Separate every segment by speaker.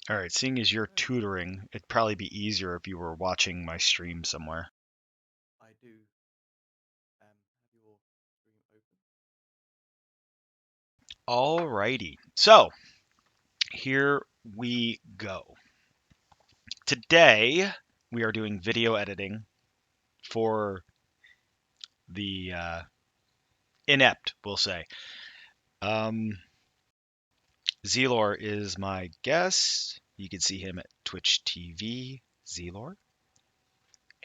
Speaker 1: All right, seeing as you're tutoring, it'd probably be easier if you were watching my stream somewhere.
Speaker 2: I do have your screen open.
Speaker 1: Alrighty, so here we go. Today we are doing video editing for the inept, we'll say. Um, Zelor is my guest. You can see him at Twitch TV, Zelor,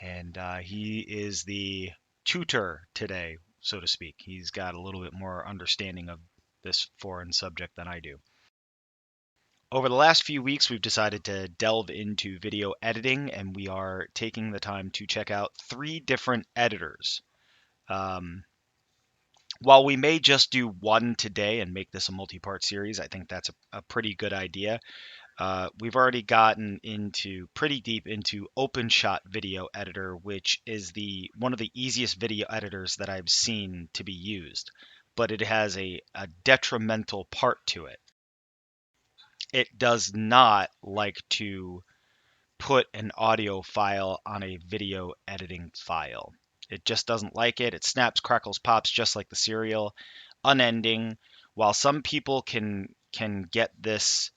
Speaker 1: and he is the tutor today, so to speak. He's got a little bit more understanding of this foreign subject than I do. Over the last few weeks, we've decided to delve into video editing, and we are taking the time to check out 3 different editors. Um, while we may just do one today and make this a multi-part series, I think that's a pretty good idea. We've already gotten into pretty deep into OpenShot Video Editor, which is the one of the easiest video editors that I've seen to be used, but it has a detrimental part to it. It does not like to put an audio file on a video editing file. It just doesn't like it. It snaps, crackles, pops just like the serial, unending. While some people can get this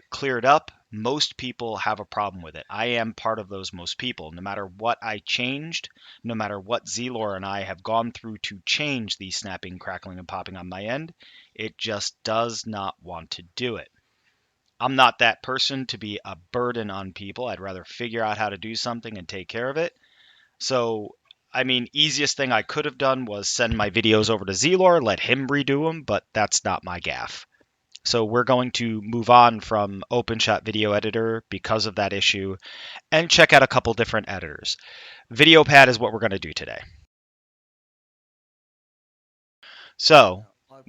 Speaker 1: cleared up, most people have a problem with it. I am part of those most people. No matter what I changed, no matter what Zelor and I have gone through to change the snapping, crackling, and popping on my end, it just does not want to do it. I'm not that person to be a burden on people. I'd rather figure out how to do something and take care of it. So, I mean, easiest thing I could have done was send my videos over to Zelor, let him redo them, but that's not my gaff. So we're going to move on from OpenShot Video Editor because of that issue and check out a couple different editors. VideoPad is what we're going to do today. So,
Speaker 2: Now, I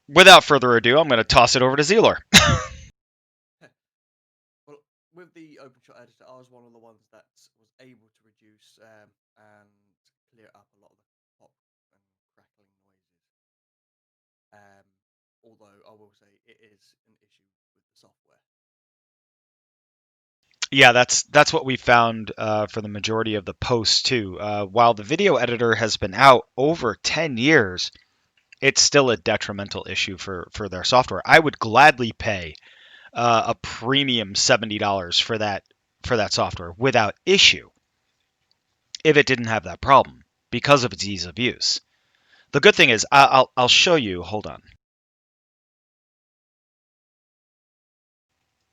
Speaker 1: without further ado, I'm going to toss it over to Zelor.
Speaker 2: well, with the OpenShot editor, I was one of the ones that was able to reduce and clear up a lot of the pop and crackling noises. Um, Although I will say it is an issue with the software.
Speaker 1: Yeah, that's what we found for the majority of the posts too. While the video editor has been out over 10 years, it's still a detrimental issue for their software. I would gladly pay a premium $70 for that software without issue if it didn't have that problem because of its ease of use. The good thing is I'll show you. Hold on.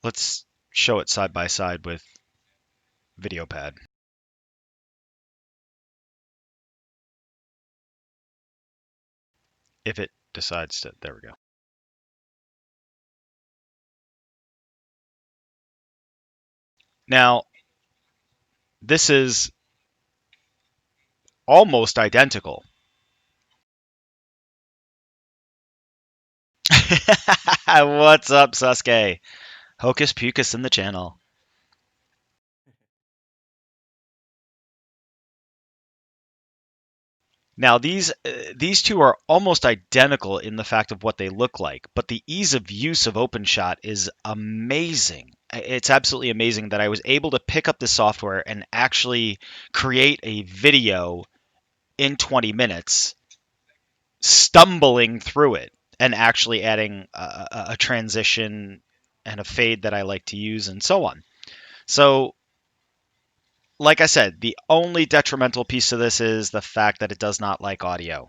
Speaker 1: Let's show it side by side with VideoPad. If it decides to, there we go. Now, this is almost identical. What's up, Sasuke? Hocus Pocus in the channel. Now these two are almost identical in the fact of what they look like, but the ease of use of OpenShot is amazing. It's absolutely amazing that I was able to pick up the software and actually create a video in 20 minutes, stumbling through it and actually adding a transition and a fade that I like to use and so on. So like I said, the only detrimental piece to this is the fact that it does not like audio.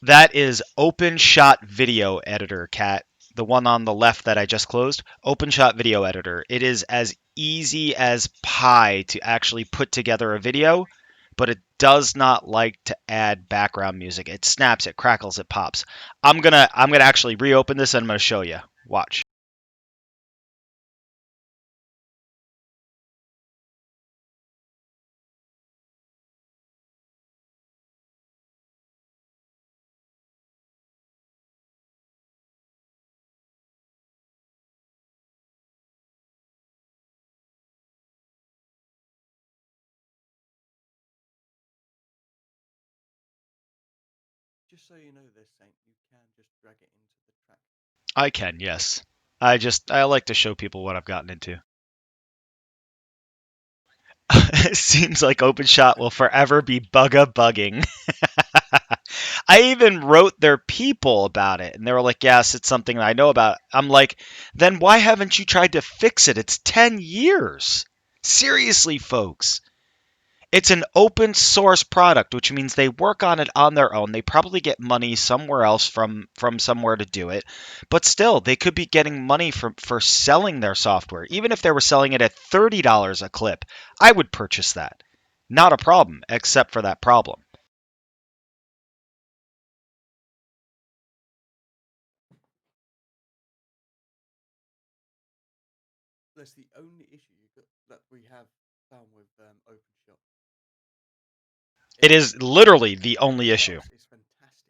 Speaker 1: That is OpenShot Video Editor, Cat. The one on the left that I just closed, OpenShot Video Editor. It is as easy as pie to actually put together a video, but it does not like to add background music. It snaps, it crackles, it pops. I'm gonna actually reopen this and I'm gonna show you. Watch.
Speaker 2: just so you know this, Saint, you can just drag it into the track.
Speaker 1: I can, yes. I like to show people what I've gotten into. It seems like OpenShot will forever be bugging. I even wrote their people about it, and they were like, "Yes, it's something that I know about." I'm like, "Then why haven't you tried to fix it? It's 10 years." Seriously, folks. It's an open source product, which means they work on it on their own. They probably get money somewhere else from somewhere to do it. But still, they could be getting money for selling their software. Even if they were selling it at $30 a clip, I would purchase that. Not a problem, except for that problem.
Speaker 2: That's the only issue that we have found with OpenShot.
Speaker 1: It is literally the only
Speaker 2: Everything
Speaker 1: issue.
Speaker 2: else is fantastic.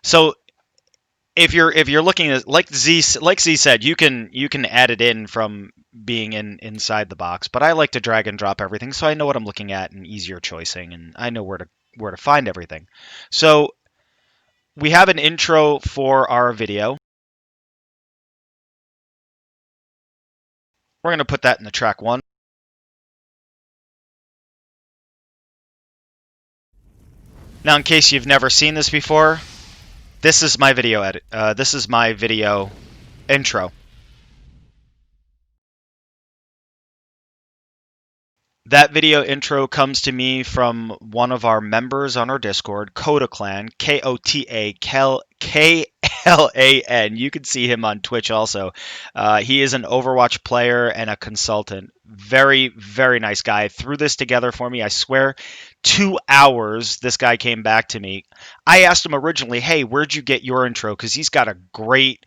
Speaker 1: So if you're looking at like Z said, you can add it in from being inside the box, but I like to drag and drop everything so I know what I'm looking at and easier choicing and I know where to find everything. So we have an intro for our video. We're going to put that in the track 1. Now in case you've never seen this before, this is my video edit. This is my video intro. That video intro comes to me from one of our members on our Discord, Kota Clan, KOTAKLAN. You can see him on Twitch also. He is an Overwatch player and a consultant. Very, very nice guy. Threw this together for me, I swear. 2 hours, this guy came back to me. I asked him originally, hey, where'd you get your intro? Because he's got a great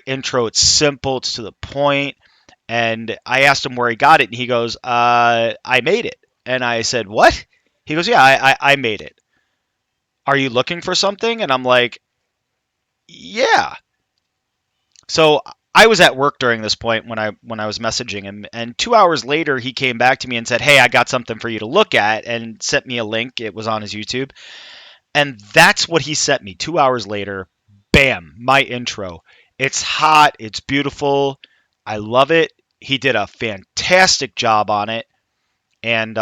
Speaker 1: intro. It's simple, it's to the point. And I asked him where he got it, and he goes, I made it. And I said, what? He goes, yeah, I made it. Are you looking for something? And I'm like, yeah. So I was at work during this point when I was messaging him, and 2 hours later he came back to me and said, "Hey, I got something for you to look at," and sent me a link. It was on his YouTube, and that's what he sent me. 2 hours later, bam, my intro. It's hot. It's beautiful. I love it. He did a fantastic job on it, and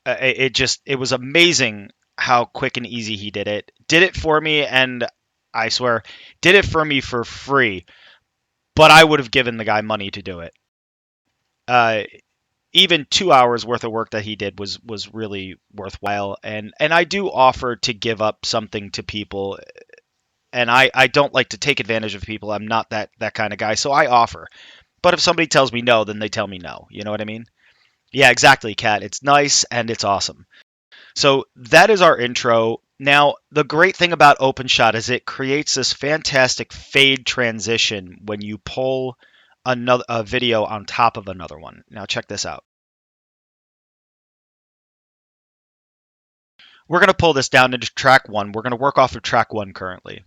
Speaker 1: it was amazing how quick and easy he did it. Did it for me, and I swear, did it for me for free. But I would have given the guy money to do it. Uh, Even 2 hours worth of work that he did was really worthwhile, and I do offer to give up something to people, and I don't like to take advantage of people. I'm not that kind of guy, so I offer. But if somebody tells me no, then they tell me no. You know what I mean? Yeah, exactly, Kat. It's nice and it's awesome. So that is our intro. Now, the great thing about OpenShot is it creates this fantastic fade transition when you pull a video on top of another one. Now, check this out. We're going to pull this down into track 1. We're going to work off of track 1 currently.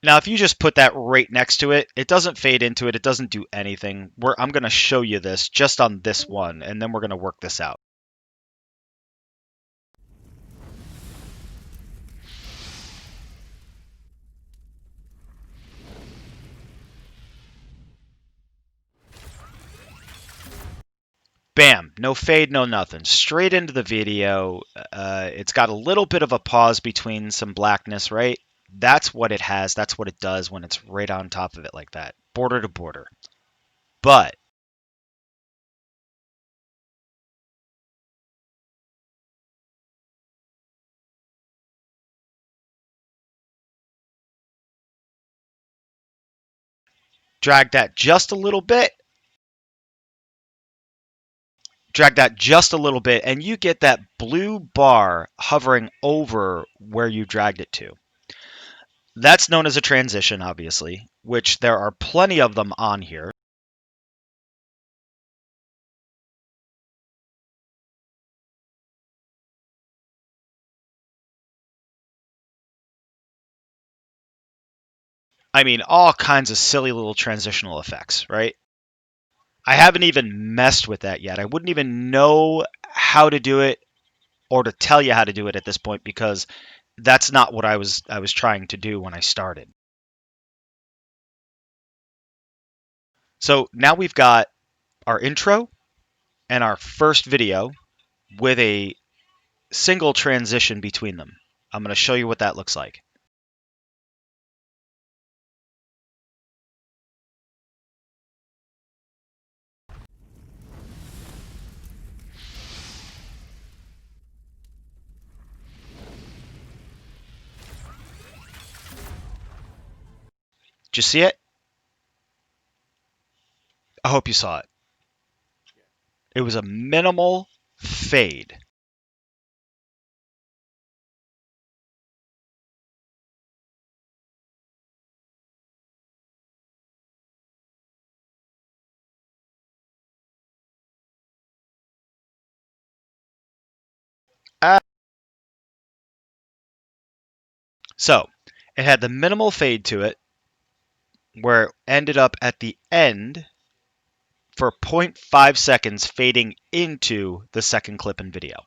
Speaker 1: Now, if you just put that right next to it, it doesn't fade into it. It doesn't do anything. I'm going to show you this just on this one, and then we're going to work this out. Bam, no fade, no nothing. Straight into the video. It's got a little bit of a pause between some blackness, right? That's what it has. That's what it does when it's right on top of it like that, border to border. But drag that just a little bit, drag that just a little bit, and you get that blue bar hovering over where you dragged it to. That's known as a transition, obviously, which there are plenty of them on here. I mean, all kinds of silly little transitional effects, right? I haven't even messed with that yet. I wouldn't even know how to do it or to tell you how to do it at this point because that's not what I was trying to do when I started. So now we've got our intro and our first video with a single transition between them. I'm going to show you what that looks like. Did you see it? I hope you saw it.
Speaker 2: Yeah.
Speaker 1: It was a minimal fade. So it had the minimal fade to it where it ended up at the end for zero point 0.5 seconds fading into the second clip in video.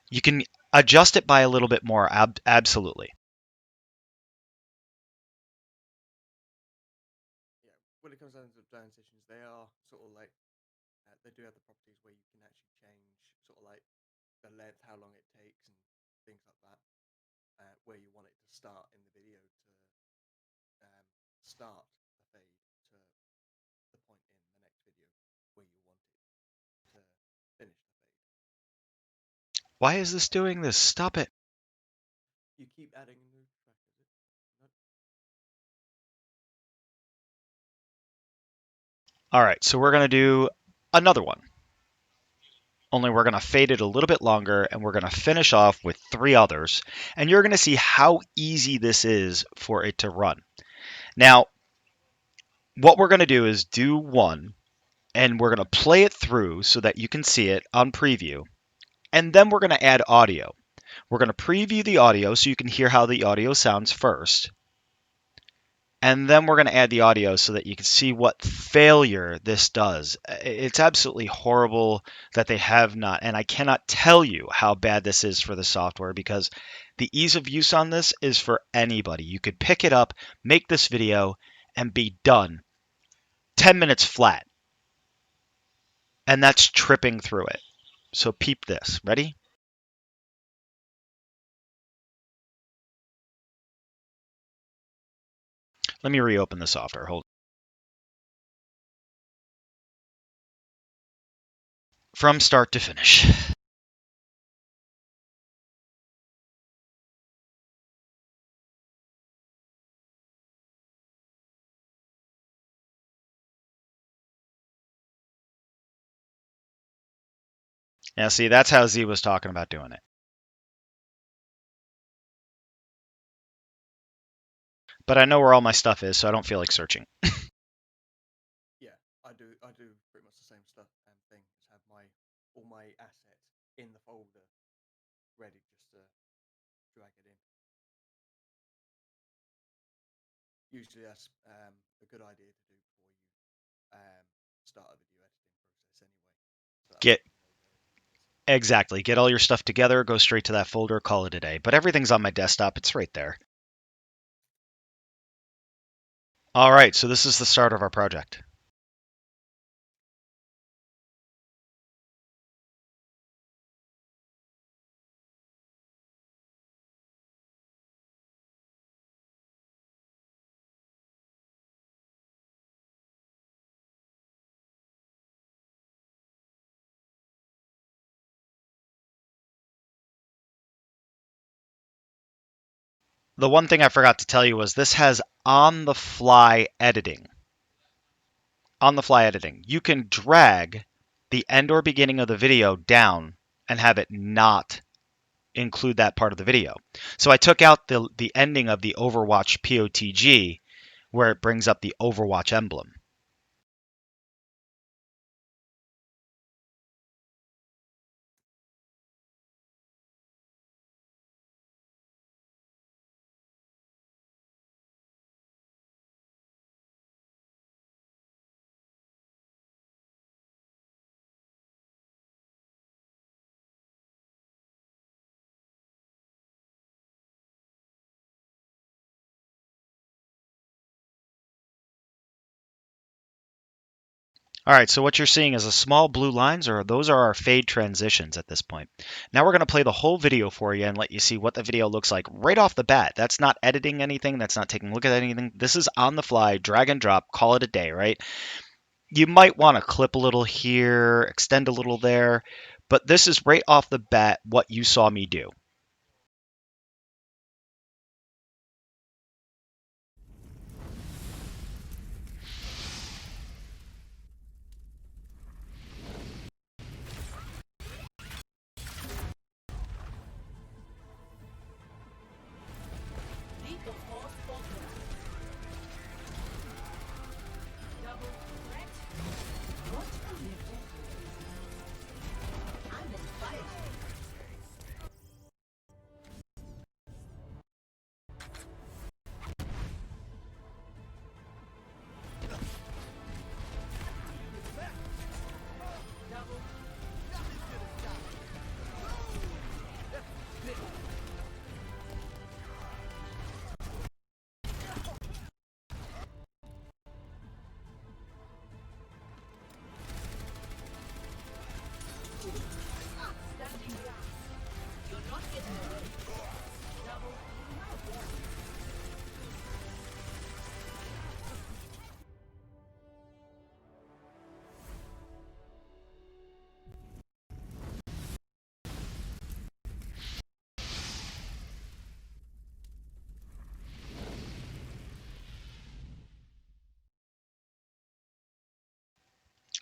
Speaker 1: You can adjust it by a little bit more, absolutely.
Speaker 2: Yeah. When it comes down to transitions, they are sort of like they do have the properties where you can actually change sort of like the length, how long it takes, and things like that. Where you want it to start in the video to start the fade to the point in the next video where you want it to finish the fade.
Speaker 1: Why is this doing this? Stop it.
Speaker 2: You keep adding a new track, is it? No?
Speaker 1: All right, so we're going to do another one. Only we're going to fade it a little bit longer and we're going to finish off with 3 others. And you're going to see how easy this is for it to run. Now, what we're going to do is do one and we're going to play it through so that you can see it on preview. And then we're going to add audio. We're going to preview the audio so you can hear how the audio sounds first. And then we're going to add the audio so that you can see what failure this does. It's absolutely horrible that they have not, and I cannot tell you how bad this is for the software because the ease of use on this is for anybody. You could pick it up, make this video, and be done. 10 minutes flat. And that's tripping through it. So peep this. Ready? Let me reopen the software. Hold. From start to finish. Now, see, that's how Z was talking about doing it. But I know where all my stuff is, so I don't feel like searching.
Speaker 2: Yeah, I do. I do pretty much the same stuff and thing. Just have my all my assets in the folder, ready just to drag it in. Usually, that's a good idea to do before you start a video editing process, anyway. So that way
Speaker 1: Get
Speaker 2: you know where everything is.
Speaker 1: Exactly. Get all your stuff together, go straight to that folder, call it a day. But everything's on my desktop. It's right there. All right, so this is the start of our project. The one thing I forgot to tell you was this has on-the-fly editing. On-the-fly editing. You can drag the end or beginning of the video down and have it not include that part of the video. So I took out the ending of the Overwatch POTG where it brings up the Overwatch emblem. All right, so what you're seeing is a small blue lines, or those are our fade transitions at this point. Now we're going to play the whole video for you and let you see what the video looks like right off the bat. That's not editing anything. That's not taking a look at anything. This is on the fly, drag and drop, call it a day, right? You might want to clip a little here, extend a little there, but this is right off the bat what you saw me do.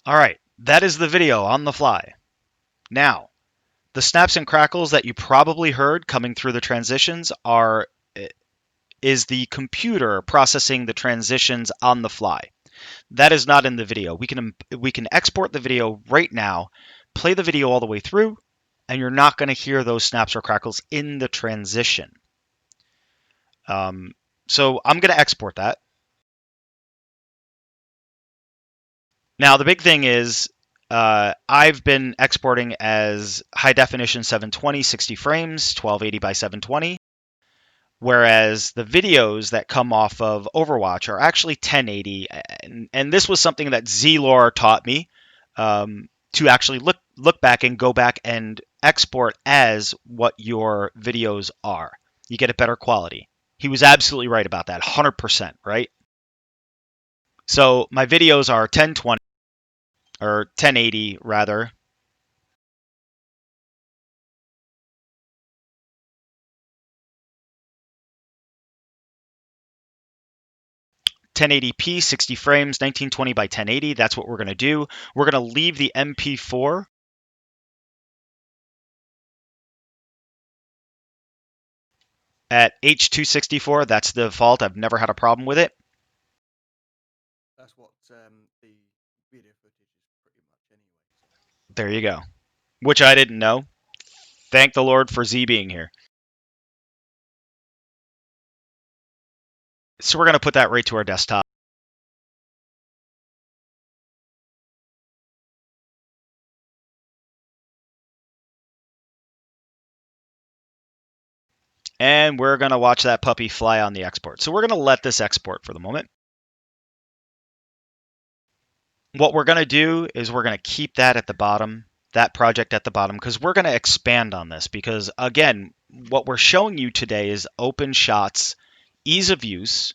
Speaker 1: All right, that is the video on the fly. Now, the snaps and crackles that you probably heard coming through the transitions is the computer processing the transitions on the fly. That is not in the video. We can export the video right now, play the video all the way through, and you're not going to hear those snaps or crackles in the transition. So I'm going to export that. Now the big thing is I've been exporting as high definition 720, 60 frames, 1280 by 720. Whereas the videos that come off of Overwatch are actually 1080, and this was something that Zlor taught me to actually look back and go back and export as what your videos are. You get a better quality. He was absolutely right about that, 100%, right? So my videos are 1020 or 1080 rather. 1080p, 60 frames, 1920 by 1080. That's what we're going to do. We're going to leave the MP4 at H264. That's the default. I've never had a problem with it.
Speaker 2: That's what the video footage is pretty much anyway.
Speaker 1: There you go. Which I didn't know. Thank the Lord for Z being here. So we're going to put that right to our desktop. And we're going to watch that puppy fly on the export. So we're going to let this export for the moment. What we're going to do is we're going to keep that at the bottom, that project at the bottom, because we're going to expand on this. Because again, what we're showing you today is OpenShot's ease of use,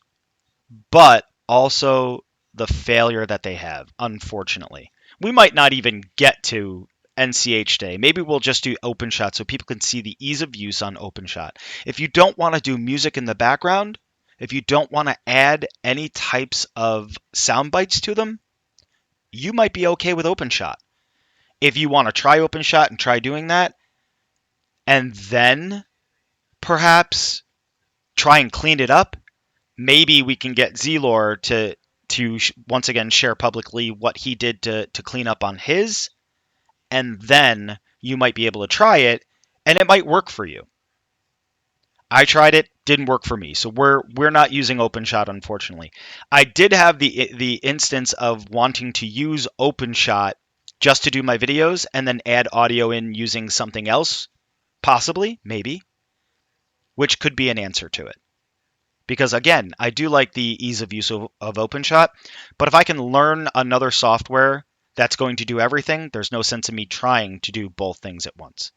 Speaker 1: but also the failure that they have, unfortunately. We might not even get to NCH Day. Maybe we'll just do OpenShot so people can see the ease of use on OpenShot. If you don't want to do music in the background, if you don't want to add any types of sound bites to them, you might be okay with OpenShot. If you want to try OpenShot and try doing that, and then perhaps try and clean it up, maybe we can get Zlor to once again share publicly what he did to clean up on his, and then you might be able to try it, and it might work for you. I tried it, didn't work for me, so we're not using OpenShot, unfortunately. I did have the instance of wanting to use OpenShot just to do my videos and then add audio in using something else, possibly, maybe, which could be an answer to it. Because again, I do like the ease of use of OpenShot, but if I can learn another software that's going to do everything, there's no sense in me trying to do both things at once.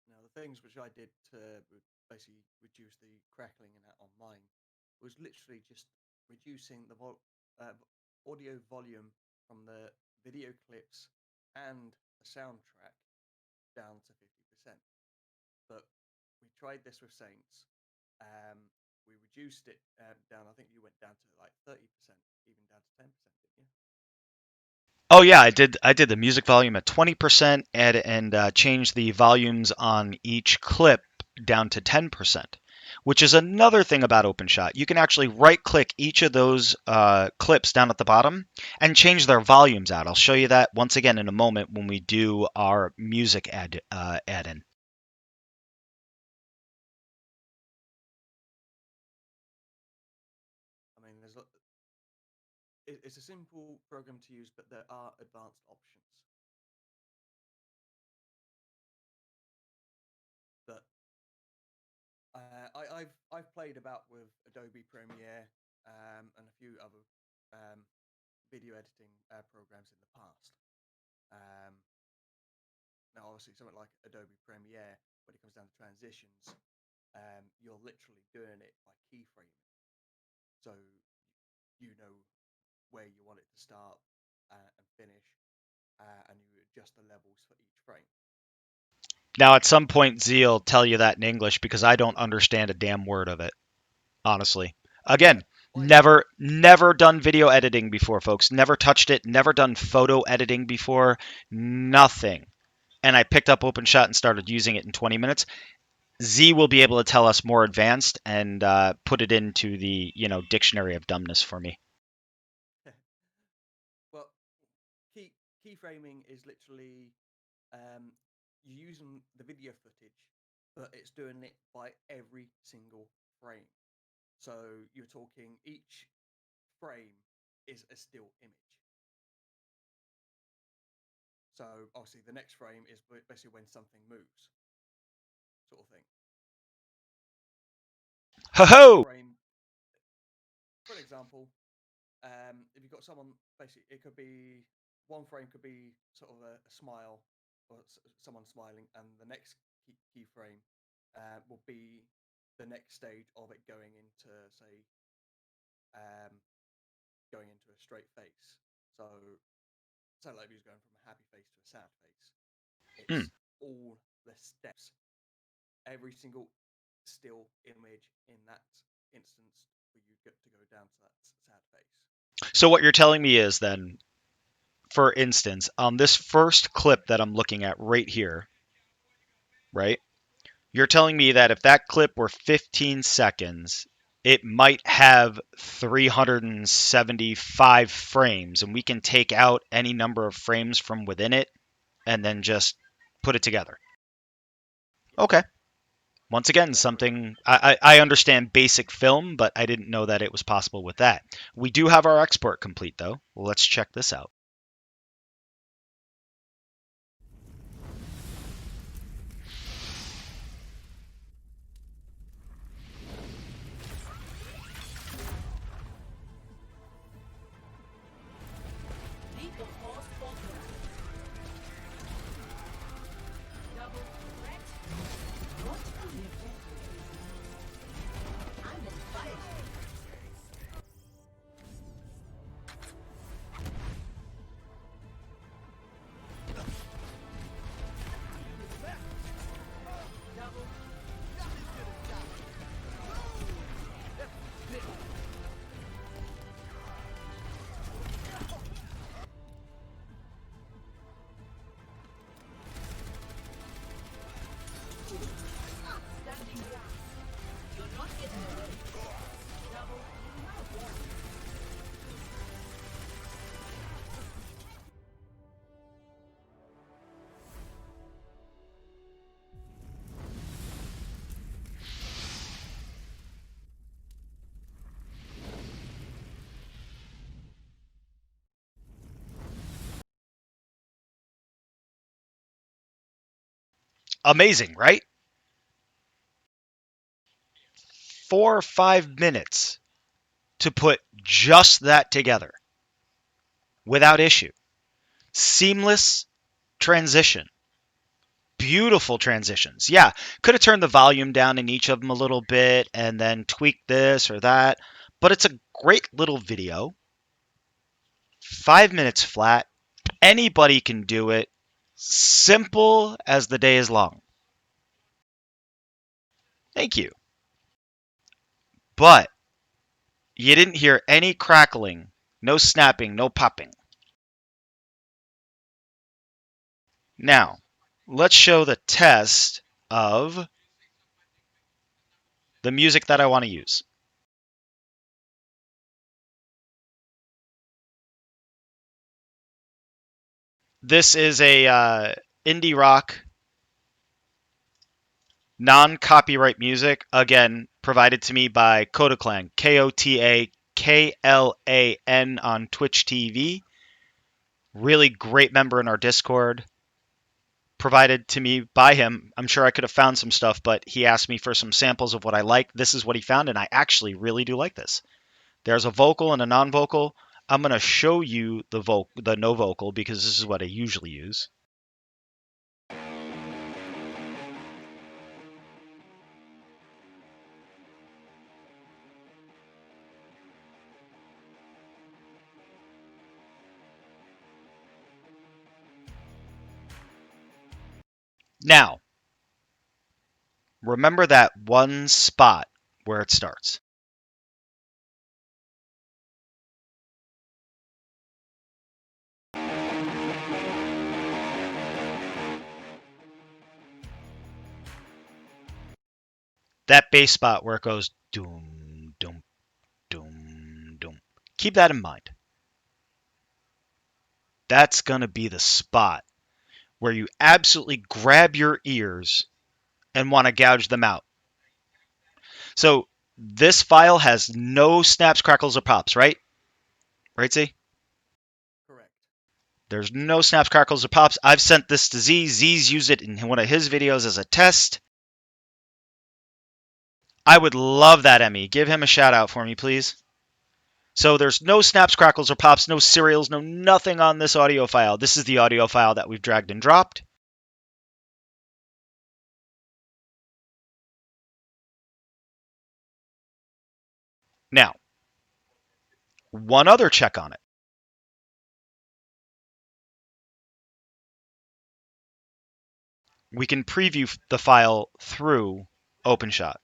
Speaker 2: Now, the things which I did to basically reduce the crackling and that on mine was literally just reducing the audio volume from the video clips and the soundtrack down to 50%. But we tried this with Saints. Um, we reduced it down. I think you went down to like 30%, even down to 10%, didn't you?
Speaker 1: Oh yeah, I did the music volume at 20% and changed the volumes on each clip down to 10%, which is another thing about OpenShot. You can actually right click each of those clips down at the bottom and change their volumes out. I'll show you that once again in a moment when we do our music add-in.
Speaker 2: I mean, it's a simple program to use, but there are advanced options. But I've played about with Adobe Premiere and a few other um, video editing programs in the past. Um, Now, obviously, something like Adobe Premiere, when it comes down to transitions, you're literally doing it by keyframing, so you know where you want it to start and finish, and you adjust the levels for each frame.
Speaker 1: Now, at some point, Z will tell you that in English because I don't understand a damn word of it, honestly.
Speaker 2: Uh,
Speaker 1: Again,
Speaker 2: I
Speaker 1: never done video editing before, folks. Never touched it. Never done photo editing before. Nothing. And I picked up OpenShot and started using it in 20 minutes. Z will be able to tell us more advanced and put it into the dictionary of dumbness for me.
Speaker 2: well, key keyframing is literally um, you're using the video footage, but it's doing it by every single frame. So you're talking each frame is a still image. So obviously the next frame is basically when something moves, sort of thing.
Speaker 1: Ho
Speaker 2: So one
Speaker 1: ho!
Speaker 2: frame, for an example, if you've got someone, basically it could be one frame could be sort of a smile or someone smiling, and the next keyframe will be the next stage of it going into, say, um, going into a straight face. So, so like he was going from a happy face to a sad face.
Speaker 1: Hmm.
Speaker 2: It's all the steps, every single still image in that instance for you get to go down to that sad face.
Speaker 1: So what you're telling me is then, for instance, on this first clip that I'm looking at right here, right? You're telling me that if that clip were 15 seconds, it might have 375 frames, and we can take out any number of frames from within it and then just put it together.
Speaker 2: Yes.
Speaker 1: Okay. Once again,
Speaker 2: Yeah, for
Speaker 1: something I understand basic film, but I didn't know that it was possible with that. We do have our export complete, though. Let's check this out. Amazing, right? 4 or 5 minutes to put just that together without issue. Seamless transition. Beautiful transitions. Yeah, could have turned the volume down in each of them a little bit and then tweaked this or that, but it's a great little video. 5 minutes flat. Anybody can do it. Simple as the day is long. Thank you. But you didn't hear any crackling, no snapping, no popping. Now, let's show the test of the music that I want to use. This is a indie rock, non-copyright music, again, provided to me by Kotaclan, Kotaklan on Twitch TV. Really great member in our Discord. Provided to me by him. I'm sure I could have found some stuff, but he asked me for some samples of what I like. This is what he found, and I actually really do like this. There's a vocal and a non-vocal. I'm going to show you the no vocal because this is what I usually use. Now, remember that one spot where it starts. That bass spot where it goes doom, doom, doom, doom. Keep that in mind. That's going to be the spot where you absolutely grab your ears and want to gouge them out. So this file has no snaps, crackles, or pops, right? Right, Z?
Speaker 2: Correct.
Speaker 1: There's no snaps, crackles, or pops. I've sent this to Z. Z's used it in one of his videos as a test. I would love that, Emmy. Give him a shout out for me, please. So there's no snaps, crackles, or pops, no serials, no nothing on this audio file. This is the audio file that we've dragged and dropped. Now, one other check on it. We can preview the file through OpenShot.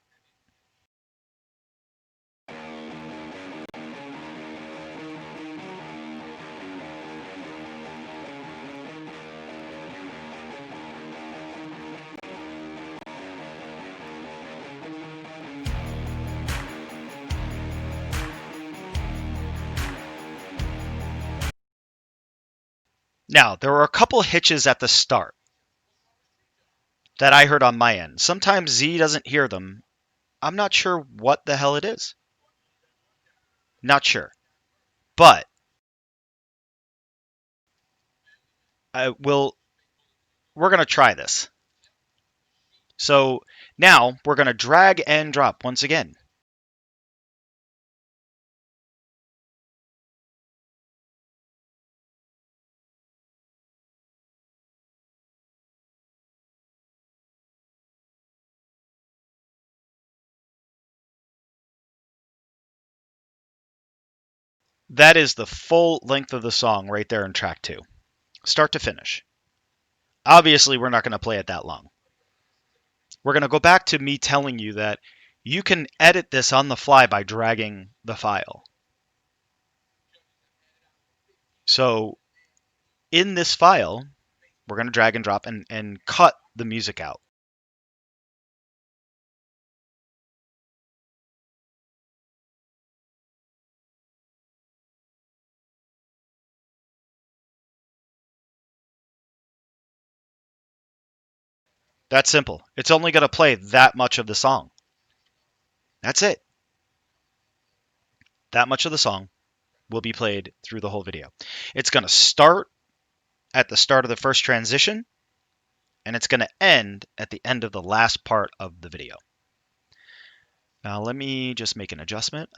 Speaker 1: Now, there were a couple hitches at the start that I heard on my end. Sometimes Z doesn't hear them. I'm not sure what the hell it is. Not sure. But we're going to try this. So now we're going to drag and drop once again. That is the full length of the song right there in track 2, start to finish. Obviously, we're not going to play it that long. We're going to go back to me telling you that you can edit this on the fly by dragging the file. So in this file, we're going to drag and drop and cut the music out. That's simple. It's only going to play that much of the song. That's it. That much of the song will be played through the whole video. It's going to start at the start of the first transition, and it's going to end at the end of the last part of the video. Now let me just make an adjustment.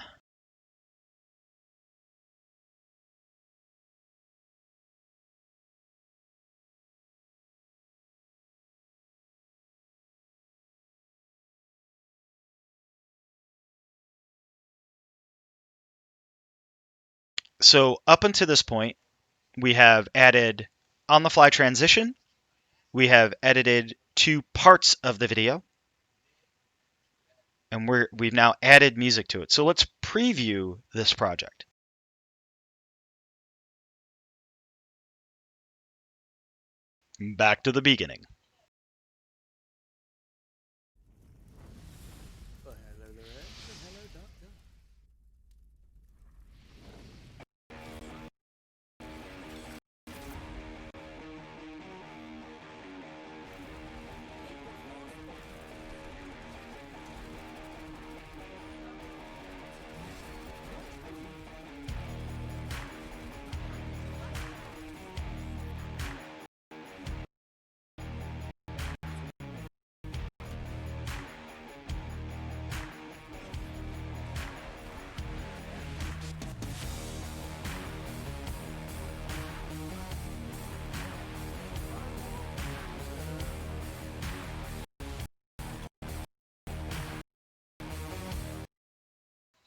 Speaker 1: So up until this point, we have added on-the-fly transition. We have edited 2 parts of the video, and we've now added music to it. So let's preview this project. Back to the beginning.
Speaker 2: Oh, hello, Lorenz, and hello, Doctor.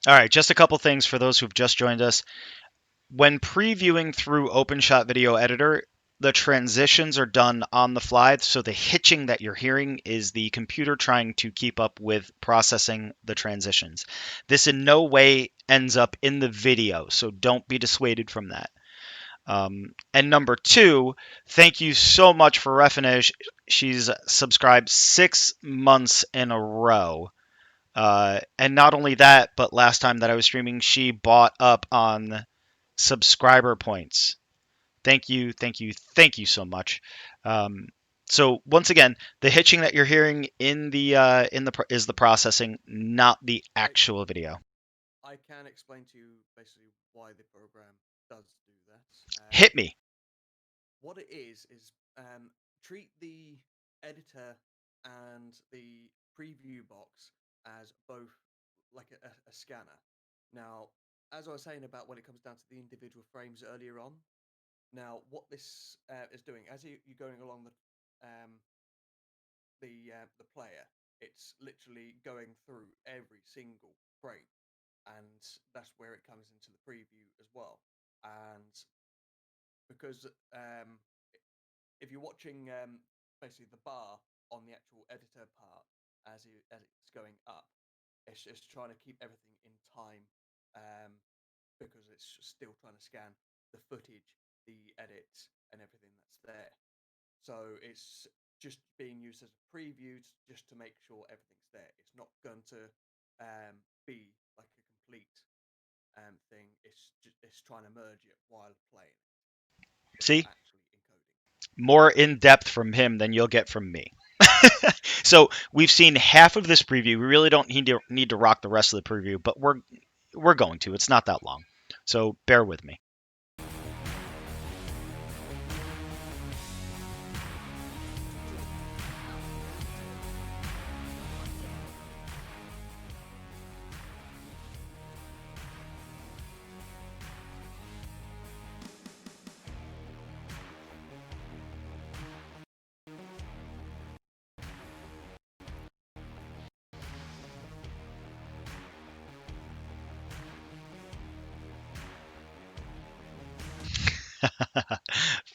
Speaker 1: All right, just a couple things for those who've just joined us. When previewing through OpenShot Video Editor, the transitions are done on the fly, so the hitching that you're hearing is the computer trying to keep up with processing the transitions. This in no way ends up in the video, so don't be dissuaded from that. And number two, thank you so much for Refinish. She's subscribed 6 months in a row. And not only that, but last time that I was streaming, she bought up on subscriber points. Thank you, thank you, thank you so much. So once again, the hitching that you're hearing in the is the processing, not the
Speaker 2: I
Speaker 1: actual video.
Speaker 2: I can explain to you basically why the program does do that.
Speaker 1: Hit me.
Speaker 2: What it is treat the editor and the preview box as both like a scanner. Now, as I was saying about when it comes down to the individual frames earlier on, now what this is doing as you're going along the player, it's literally going through every single frame, and that's where it comes into the preview as well. And because if you're watching basically the bar on the actual editor part as it's going up, it's trying to keep everything in time, um, because it's still trying to scan the footage, the edits, and everything that's there. So it's just being used as a preview just to make sure everything's there. It's not going to be like a complete thing. It's trying to merge it while playing. It's not
Speaker 1: See,
Speaker 2: actually encoding.
Speaker 1: more in depth from him than you'll get from me. So we've seen half of this preview. We really don't need to rock the rest of the preview, but we're going to. It's not that long, so bear with me.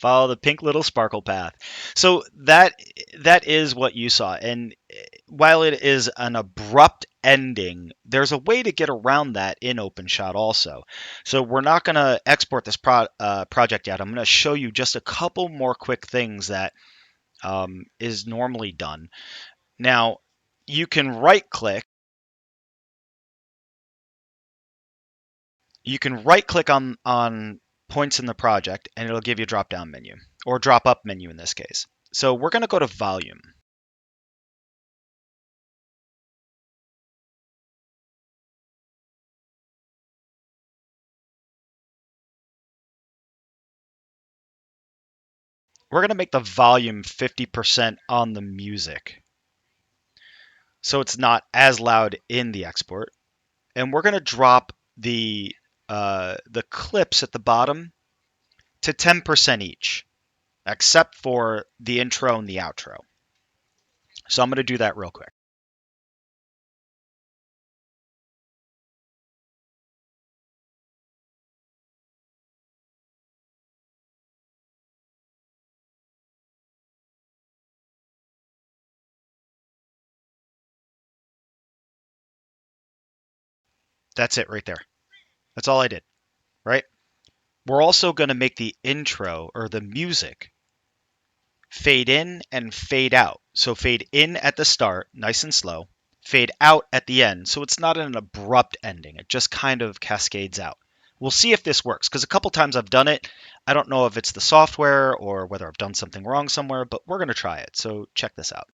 Speaker 1: Follow the pink little sparkle path. So that is what you saw, and while it is an abrupt ending, there's a way to get around that in OpenShot also. So we're not going to export this project yet. I'm going to show you just a couple more quick things that is normally done. Now, you can right click. You can right click on points in the project, and it'll give you a drop down menu or drop up menu in this case. So we're going to go to volume. We're going to make the volume 50% on the music, so it's not as loud in the export. And we're going to drop the clips at the bottom to 10% each, except for the intro and the outro. So I'm going to do that real quick. That's it right there. That's all I did, right? We're also going to make the intro or the music fade in and fade out. So fade in at the start, nice and slow, fade out at the end. So it's not an abrupt ending, it just kind of cascades out. We'll see if this works because a couple times I've done it. I don't know if it's the software or whether I've done something wrong somewhere, but we're going to try it. So check this out.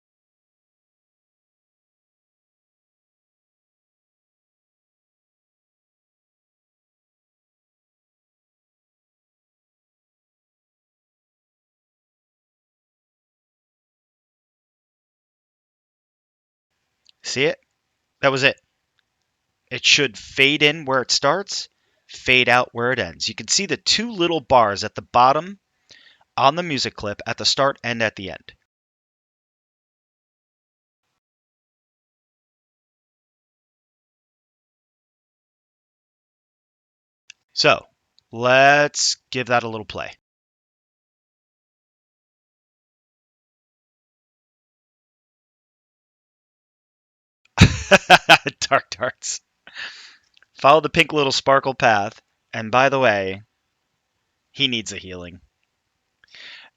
Speaker 1: See it? That was it. It should fade in where it starts, fade out where it ends. You can see the two little bars at the bottom on the music clip at the start and at the end. So let's give that a little play. Dark darts. Follow the pink little sparkle path. And by the way, he needs a healing.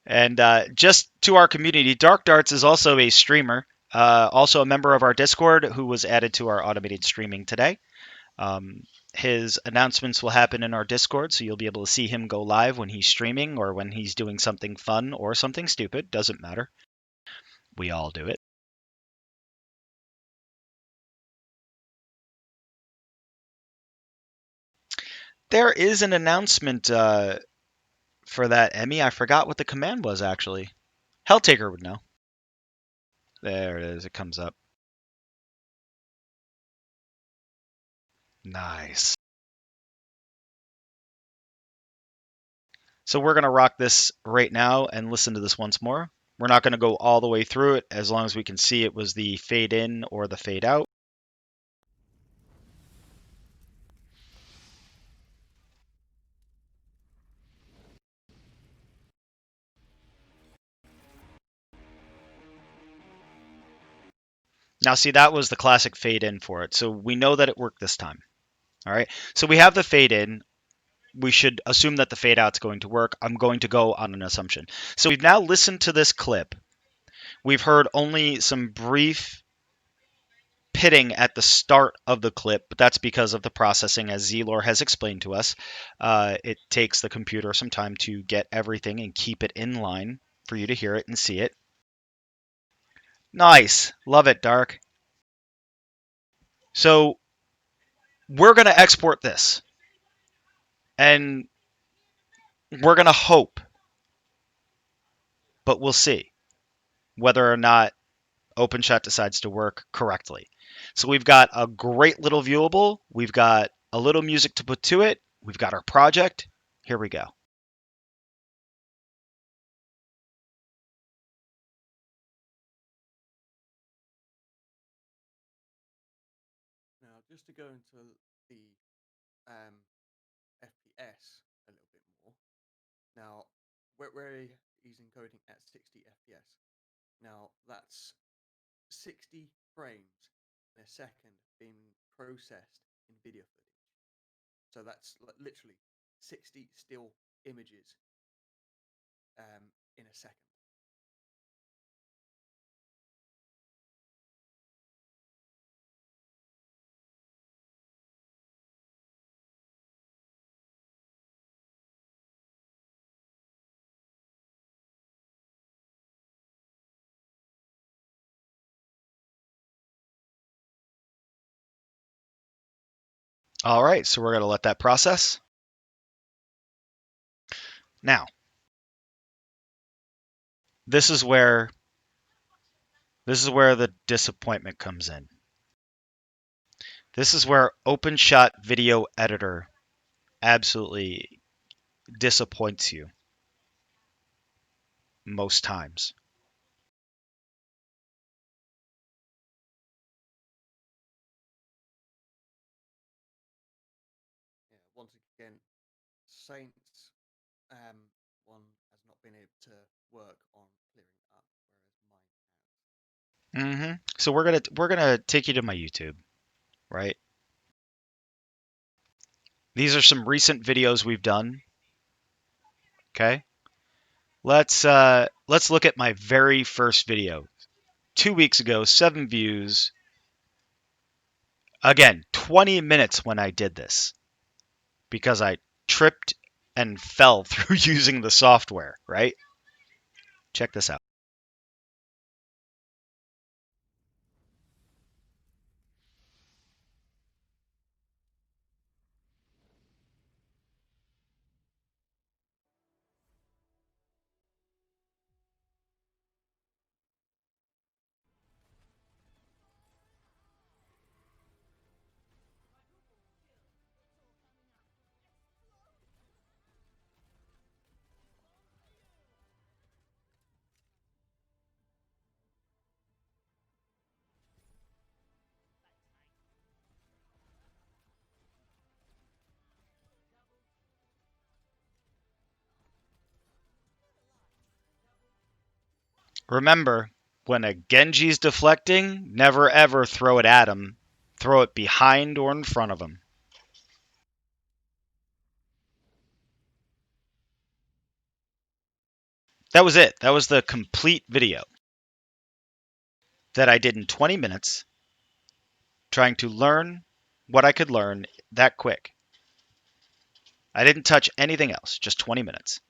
Speaker 1: And just to our community, Dark Darts is also a streamer, also a member of our Discord who was added to our automated streaming today. Um, his announcements will happen in our Discord, so you'll be able to see him go live when he's streaming or when he's doing something fun or something stupid. Doesn't matter. We all do it. There is an announcement for that, Emmy. I forgot what the command was actually. Helltaker would know. There it is. It comes up. Nice. So we're going to rock this right now and listen to this once more. We're not going to go all the way through it as long as we can see it was the fade in or the fade out. Now, see, that was the classic fade in for it. So we know that it worked this time. All right. So we have the fade in. We should assume that the fade out's going to work. I'm going to go on an assumption. So we've now listened to this clip. We've heard only some brief pitting at the start of the clip, but that's because of the processing, as Zelor has explained to us. It takes the computer some time to get everything and keep it in line for you to hear it and see it. Nice. Love it, Dark. So we're going to export this and we're going to hope, but we'll see whether or not OpenShot decides to work correctly. So we've got a great little viewable. We've got a little music to put to it. We've got our project. Here we go.
Speaker 2: Now, just to go into the um, FPS a little bit more. Now, where he's encoding at 60 FPS. Now, that's 60 frames in a second being processed in video footage. So that's literally 60 still images in a second.
Speaker 1: All right, so we're going to let that process. Now, this is where the disappointment comes in. This is where OpenShot Video Editor absolutely disappoints you most times.
Speaker 2: Yeah, once again, Saints one has not been able to work on clearing it up, whereas mine has.
Speaker 1: So we're gonna take you to my YouTube, right? These are some recent videos we've done. Okay. Let's look at my very first video. 2 weeks ago, 7 views. Again, 20 minutes when I did this because I tripped and fell through using the software, right? Check this out. Remember, when a Genji's deflecting, never ever throw it at him. Throw it behind or in front of him. That was it. That was the complete video that I did in 20 minutes, trying to learn what I could learn that quick. I didn't touch anything else, just 20 minutes.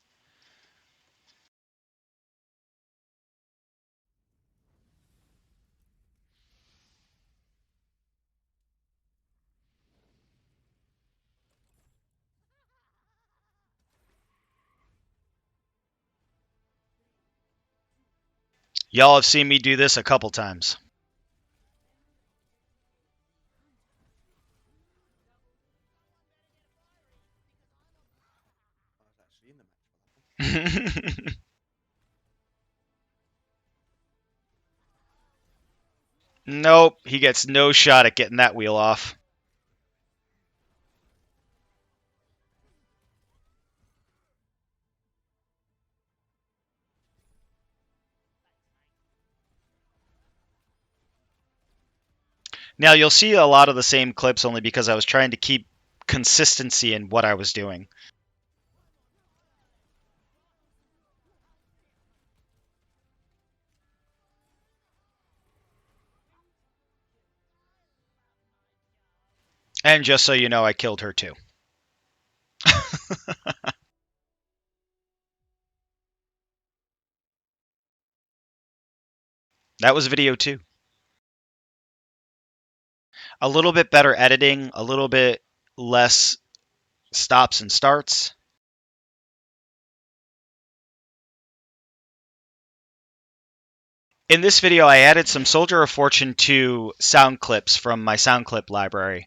Speaker 1: Y'all have seen me do this a couple times.
Speaker 2: I was actually in the match for that one.
Speaker 1: Nope, he gets no shot at getting that wheel off. Now you'll see a lot of the same clips only because I was trying to keep consistency in what I was doing. And just so you know, I killed her too. That was video 2. A little bit better editing, a little bit less stops and starts. In this video, I added some Soldier of Fortune 2 sound clips from my sound clip library.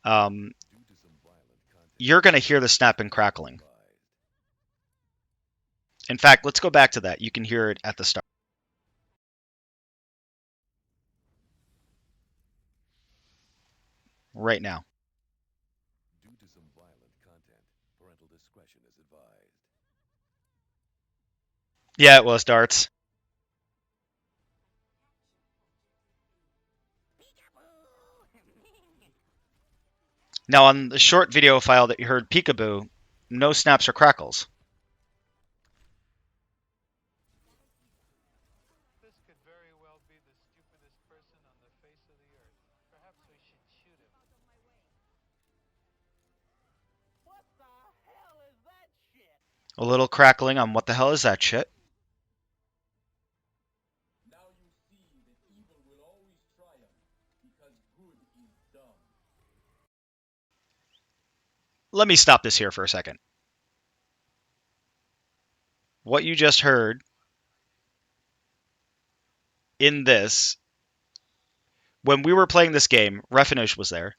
Speaker 1: Um, you're going to hear the snap and crackling. In fact, let's go back to that. You can hear it at the start. Right now.
Speaker 3: Due to some violent content, parental discretion is advised.
Speaker 1: Yeah, it was darts. Now, on the short video file that you heard peekaboo, no snaps or crackles.
Speaker 4: This could very well be the stupidest person on the face of the earth. Perhaps we should shoot him. What the hell is that shit?
Speaker 1: A little crackling on what the hell is that shit.
Speaker 3: Now you see that evil will always triumph because good is dumb.
Speaker 1: Let me stop this here for a second. What you just heard in this, when we were playing this game, Refinosh was there.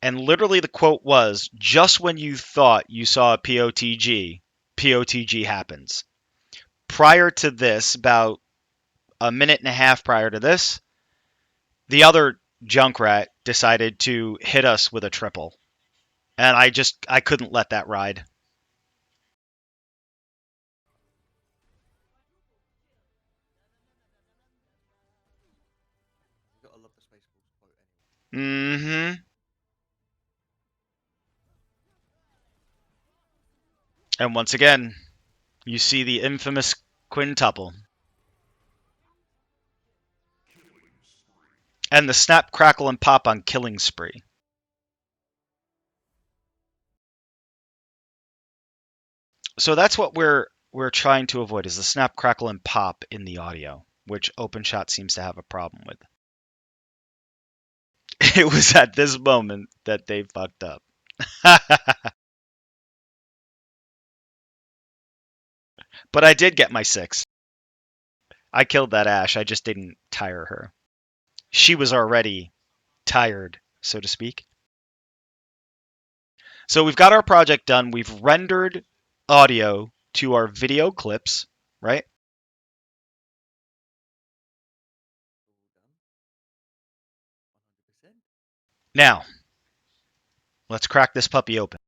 Speaker 1: And literally the quote was, just when you thought you saw a POTG, POTG happens. Prior to this, about a minute and a half prior to this, the other Junkrat decided to hit us with a triple. And I couldn't let that ride.
Speaker 2: You gotta love the Spaceballs quote anyway.
Speaker 1: Mm-hmm. And once again, you see the infamous quintuple. And the snap, crackle, and pop on Killing Spree. So that's what we're trying to avoid, is the snap, crackle, and pop in the audio, which OpenShot seems to have a problem with. It was at this moment that they fucked up. But I did get my 6. I killed that Ash, I just didn't tire her. She was already tired, so to speak. So we've got our project done. We've rendered audio to our video clips, right?
Speaker 2: All done. 100%.
Speaker 1: Now, let's crack this puppy open.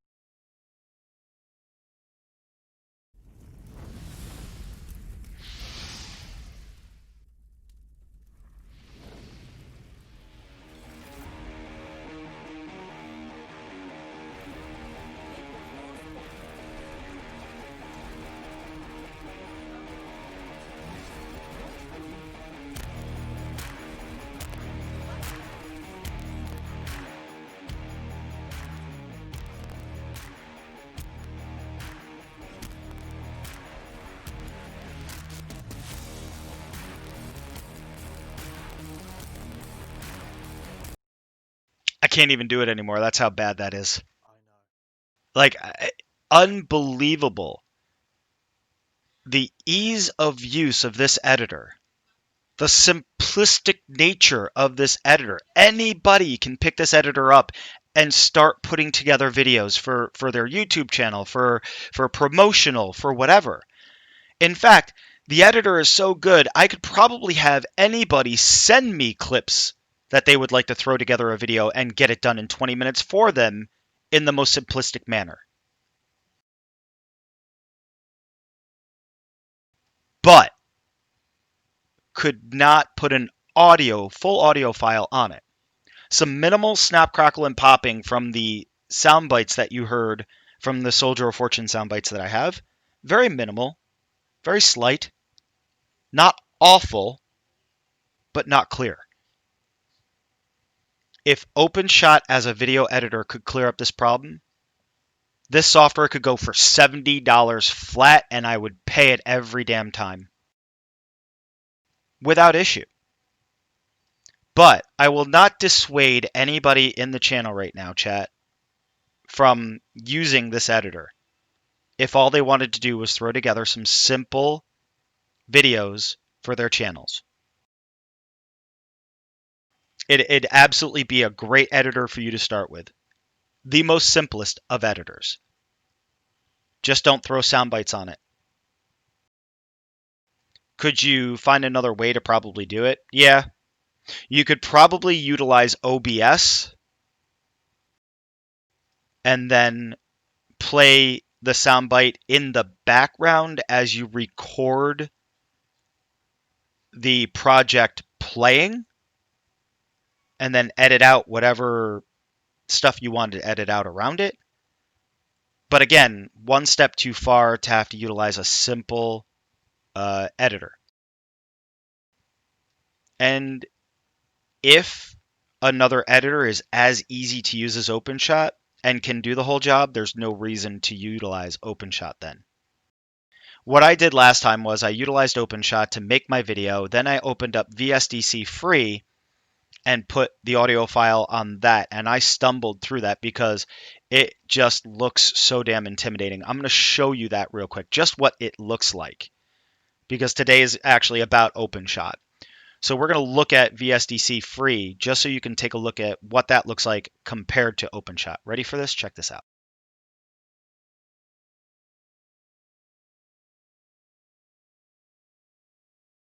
Speaker 1: I can't even do it anymore. That's how bad that is.
Speaker 2: I know.
Speaker 1: Like, unbelievable. The ease of use of this editor, the simplistic nature of this editor. Anybody can pick this editor up and start putting together videos for their YouTube channel, for promotional, for whatever. In fact, the editor is so good, I could probably have anybody send me clips that they would like to throw together a video and get it done in 20 minutes for them in the most simplistic manner. But could not put an full audio file on it. Some minimal snap, crackle, and popping from the sound bites that you heard from the Soldier of Fortune sound bites that I have. Very minimal, very slight, not awful, but not clear. If OpenShot as a video editor could clear up this problem, this software could go for $70 flat and I would pay it every damn time. Without issue. But I will not dissuade anybody in the channel right now, chat, from using this editor if all they wanted to do was throw together some simple videos for their channels. It'd absolutely be a great editor for you to start with. The most simplest of editors. Just don't throw sound bites on it. Could you find another way to probably do it? Yeah. You could probably utilize OBS and then play the soundbite in the background as you record the project playing, and then edit out whatever stuff you want to edit out around it. But again, one step too far to have to utilize a simple editor. And if another editor is as easy to use as OpenShot and can do the whole job, there's no reason to utilize OpenShot then. What I did last time was I utilized OpenShot to make my video, then I opened up VSDC free and put the audio file on that, and I stumbled through that because it just looks so damn intimidating. I'm going to show you that real quick, just what it looks like, because today is actually about OpenShot. So we're going to look at VSDC free just so you can take a look at what that looks like compared to OpenShot. Ready for this? Check this out.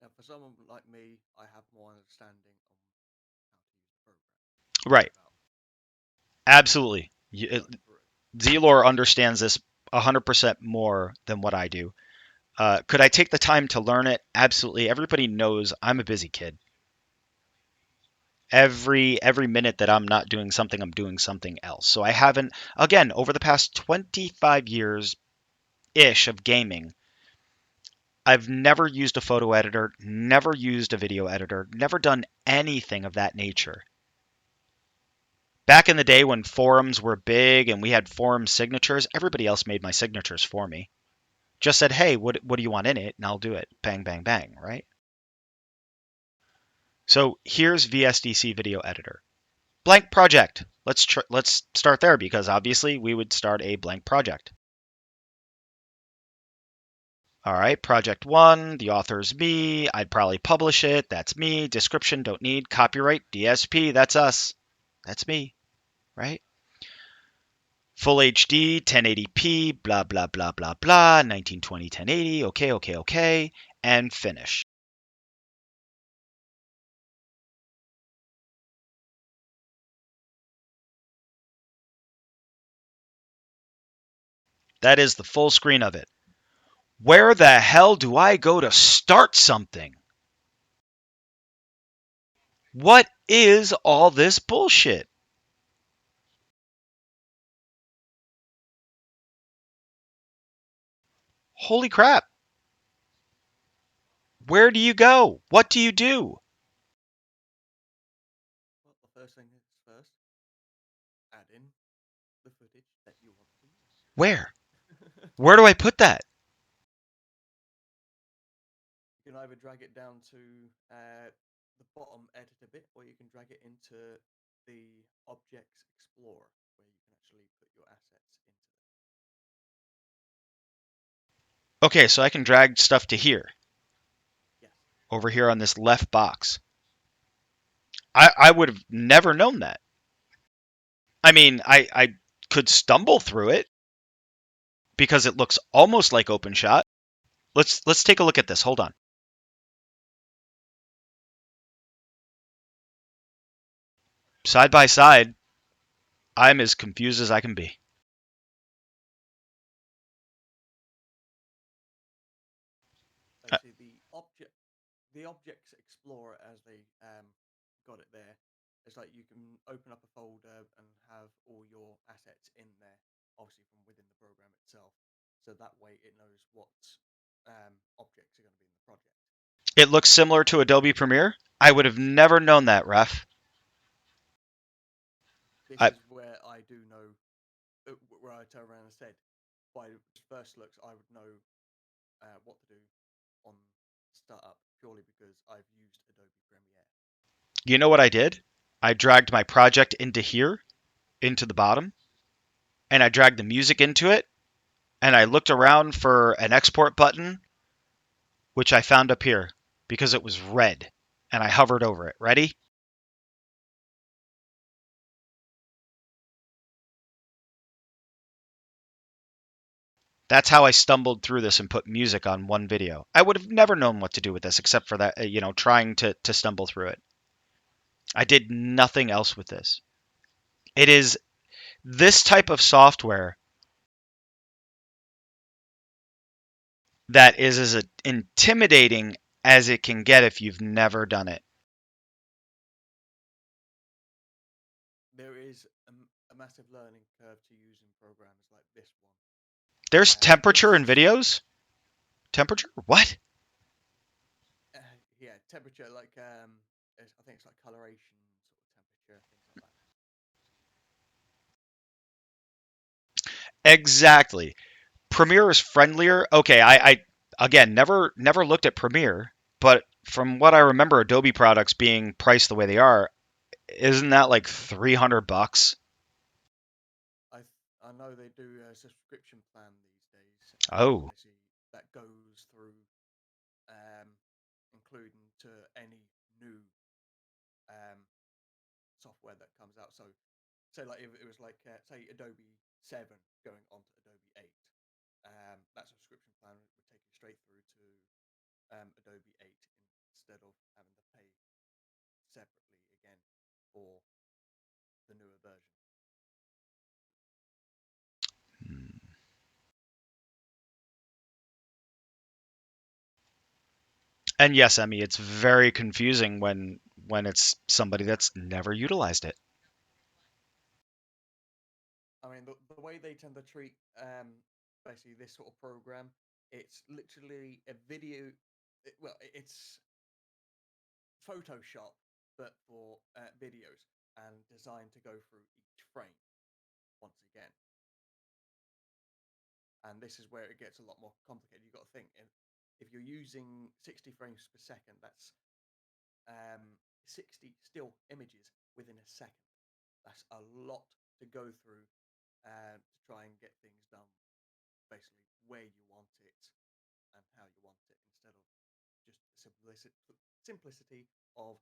Speaker 2: Now, for someone like me, I have more understanding on how to use the program.
Speaker 1: Right. Absolutely. Zelor understands this 100% more than what I do. Could I take the time to learn it? Absolutely. Everybody knows I'm a busy kid. Every minute that I'm not doing something, I'm doing something else. So I haven't, again, over the past 25 years, ish of gaming, I've never used a photo editor, never used a video editor, never done anything of that nature. Back in the day when forums were big and we had forum signatures, everybody else made my signatures for me. Just said, hey, what do you want in it? And I'll do it. Bang, bang, bang, right? So here's VSDC Video Editor. Blank project. Let's start there because obviously we would start a blank project. All right, project one, the author's me. I'd probably publish it. That's me. Description, don't need. Copyright, DSP, that's us. That's me, right? Full HD, 1080p, blah, blah, blah, blah, blah, 1920, 1080, okay, okay, okay, and finish. That is the full screen of it. Where the hell do I go to start something? What is all this bullshit? Holy crap. Where do you go? What do you do?
Speaker 2: Well, the first thing is first, add in the footage that you want to use.
Speaker 1: Where? Where do I put that?
Speaker 2: You can either drag it down to the bottom editor bit, or you can drag it into the Objects Explorer, where you can actually put your assets into it.
Speaker 1: Okay, so I can drag stuff to here,
Speaker 2: Yes.
Speaker 1: over here on this left box. I would have never known that. I mean, I could stumble through it because it looks almost like OpenShot. Let's take a look at this. Hold on. Side by side, I'm as confused as I can be.
Speaker 2: Basically, the Objects Explorer, as they got it there, it's like you can open up a folder and have all your assets in there, obviously from within the program itself. So that way it knows what objects are going to be in the project.
Speaker 1: It looks similar to Adobe Premiere. I would have never known that, ref.
Speaker 2: This
Speaker 1: I,
Speaker 2: is where I do know, where I turn around and said, by first looks, I would know what to do on startup purely because I've used Adobe Premiere.
Speaker 1: you know what I did? I dragged my project into here, into the bottom, and I dragged the music into it, and I looked around for an export button, which I found up here because it was red, and I hovered over it. Ready? That's how I stumbled through this and put music on one video. I would have never known what to do with this except for that, trying to stumble through it. I did nothing else with this. It is this type of software that is as intimidating as it can get if you've never done it.
Speaker 2: There is a massive learning curve to using programs like this one.
Speaker 1: There's temperature in
Speaker 2: This,
Speaker 1: videos? Temperature? What?
Speaker 2: yeah, temperature, like I think it's like coloration, sort of temperature, things like that.
Speaker 1: Exactly. Premiere is friendlier. Okay, I again never looked at Premiere, but from what I remember Adobe products being priced the way they are, isn't that like $300?
Speaker 2: I know they do a subscription plan these days.
Speaker 1: Oh,
Speaker 2: Obviously, that goes through, including to any new software that comes out. So, say like if it was like say Adobe 7 going on to Adobe 8, that subscription plan would take you straight through to Adobe 8 instead of having to pay separately again for the newer version.
Speaker 1: and yes, Emmy, it's very confusing when it's somebody that's never utilized it.
Speaker 2: I mean, the way they tend to treat basically this sort of program. It's literally a video. It's Photoshop, but for videos and designed to go through each frame once again. And this is where it gets a lot more complicated. You've got to think if you're using 60 frames per second, that's 60 still images within a second. That's a lot to go through to try and get things done basically where you want it and how you want it, instead of just the simplicity of,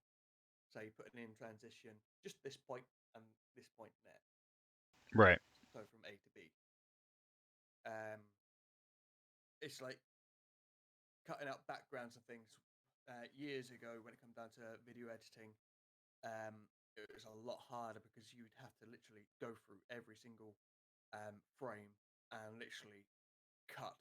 Speaker 2: say, putting in transition just this point and this point there.
Speaker 1: Right.
Speaker 2: So from A to B. It's like cutting out backgrounds and things. Years ago, when it comes down to video editing, it was a lot harder because you'd have to literally go through every single frame and literally cut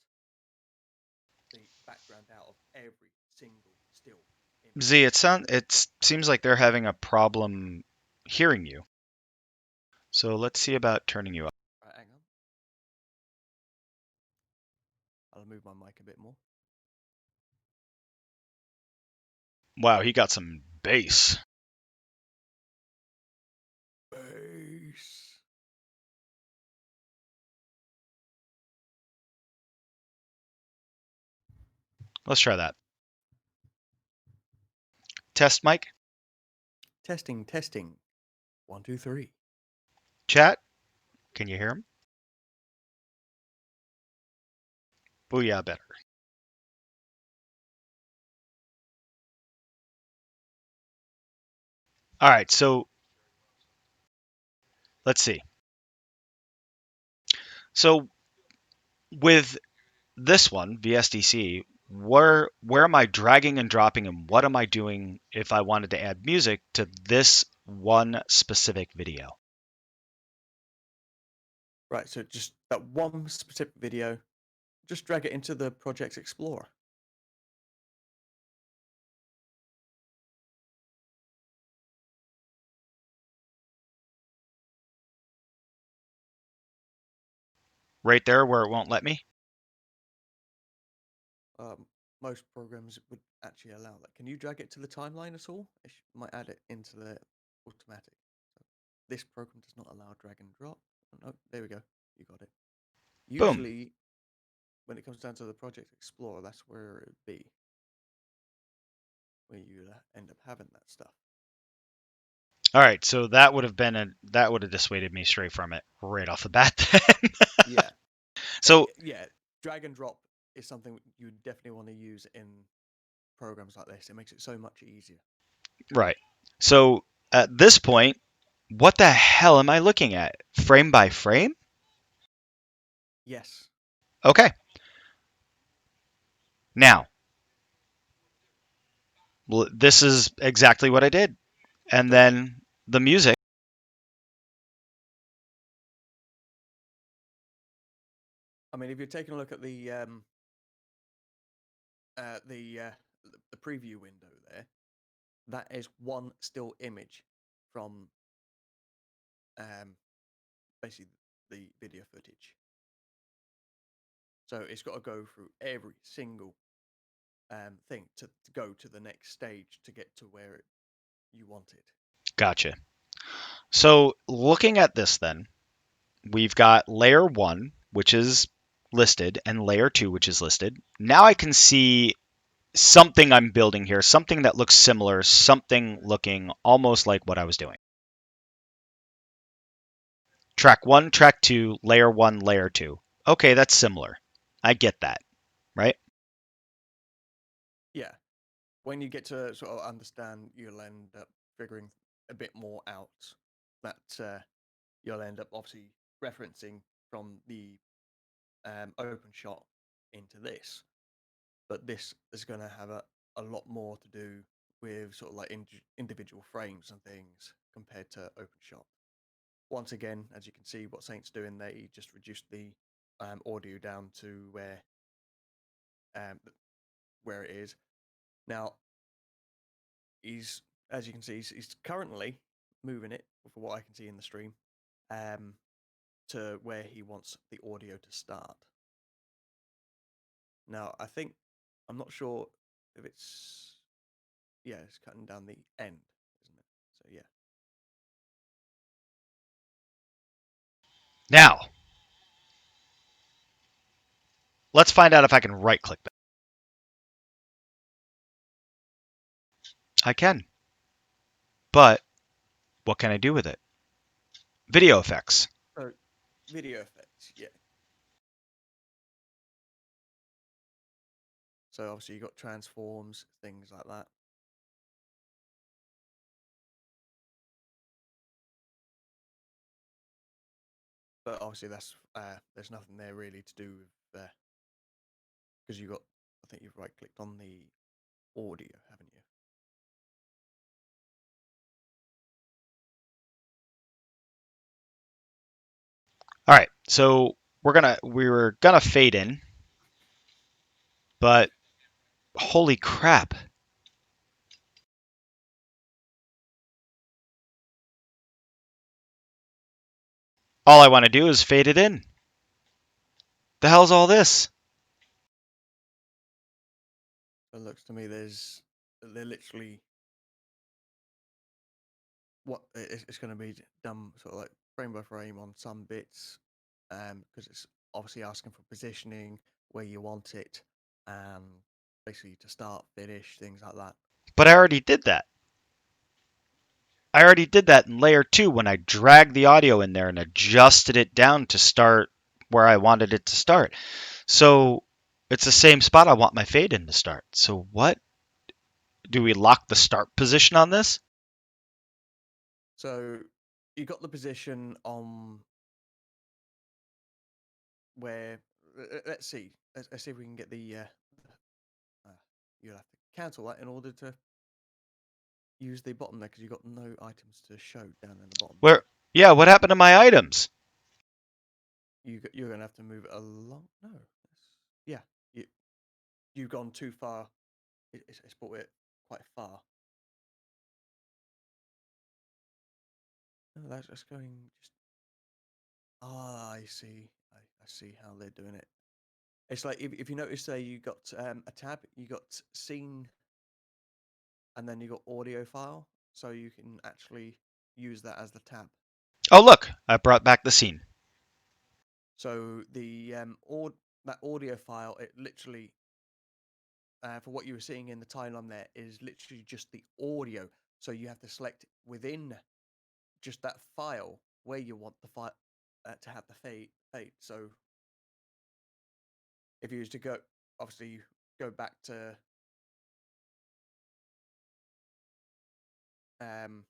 Speaker 2: the background out of every single still image.
Speaker 1: Z, it seems like they're having a problem hearing you. So let's see about turning you up.
Speaker 2: Right, hang on. I'll move my mic a bit more.
Speaker 1: Wow, he got some bass.
Speaker 2: Bass.
Speaker 1: Let's try that. Test mic.
Speaker 2: Testing, testing. 1, 2, 3.
Speaker 1: Chat. Can you hear him? Booyah, better. All right, so let's see. So with this one, VSDC, where am I dragging and dropping, and what am I doing if I wanted to add music to this one specific video?
Speaker 2: Right, so just that one specific video, just drag it into the Projects Explorer.
Speaker 1: Right there where it won't let me?
Speaker 2: Most programs would actually allow that. Can you drag it to the timeline at all? It might add it into the automatic. So this program does not allow drag and drop. Oh, no, there we go. You got it.
Speaker 1: Boom.
Speaker 2: Usually, when it comes down to the Project Explorer, that's where it would be, where you end up having that stuff.
Speaker 1: All right, so that would have dissuaded me straight from it right off the bat then.
Speaker 2: Yeah.
Speaker 1: So
Speaker 2: yeah, drag and drop is something you definitely want to use in programs like this. It makes it so much easier.
Speaker 1: right. So at this point, what the hell am I looking at? Frame by frame?
Speaker 2: Yes.
Speaker 1: Okay. Now, this is exactly what I did. And then the music.
Speaker 2: I mean, if you're taking a look at the preview window there, that is one still image from basically the video footage. So it's got to go through every single thing to go to the next stage to get to where you want it.
Speaker 1: Gotcha. So looking at this then, we've got layer 1, which is listed, and layer 2, which is listed. Now I can see something I'm building here, something that looks similar, something looking almost like what I was doing. Track 1, track 2, layer 1, layer 2. Okay, that's similar. I get that, right?
Speaker 2: Yeah. When you get to sort of understand, you'll end up figuring a bit more out that you'll end up obviously referencing from the open shot into this. But this is going to have a lot more to do with sort of like individual frames and things compared to OpenShot. Once again, as you can see, what Saint's doing there, he just reduced the audio down to where it is. Now, as you can see, he's currently moving it, for what I can see in the stream, to where he wants the audio to start. Now, I'm not sure if it's, yeah, it's cutting down the end, isn't it? So, yeah.
Speaker 1: Now, let's find out if I can right click that. I can. But what can I do with it? Video effects.
Speaker 2: So, video effects, yeah. So, obviously, you got transforms, things like that. But obviously, there's nothing there really to do with because you got. I think you've right clicked on the audio, haven't you?
Speaker 1: All right, so we were gonna fade in, but holy crap! All I want to do is fade it in. The hell's all this?
Speaker 2: It looks to me they're literally what it's going to be done sort of like frame by frame on some bits, because it's obviously asking for positioning where you want it, and basically to start, finish, things like that.
Speaker 1: But I already did that. I already did that in layer 2 when I dragged the audio in there and adjusted it down to start where I wanted it to start. So it's the same spot I want my fade in to start. So what? Do we lock the start position on this?
Speaker 2: So you got the position on where let's see. Let's see if we can get the. You'll have to cancel that in order to use the bottom there because you've got no items to show down in the bottom.
Speaker 1: Where? Yeah, what happened to my items?
Speaker 2: You're going to have to move it along. No, yeah, you've gone too far. It's brought it quite far. No, that's just going just. Ah, I see. I see how they're doing it. It's like if you notice there, you got a tab, you got scene, and then you got audio file, so you can actually use that as the tab.
Speaker 1: Oh, look, I brought back the scene.
Speaker 2: So the that audio file, it literally for what you were seeing in the timeline there is literally just the audio. So you have to select within just that file where you want the file to have the fade. So if you was to go, obviously you go back to um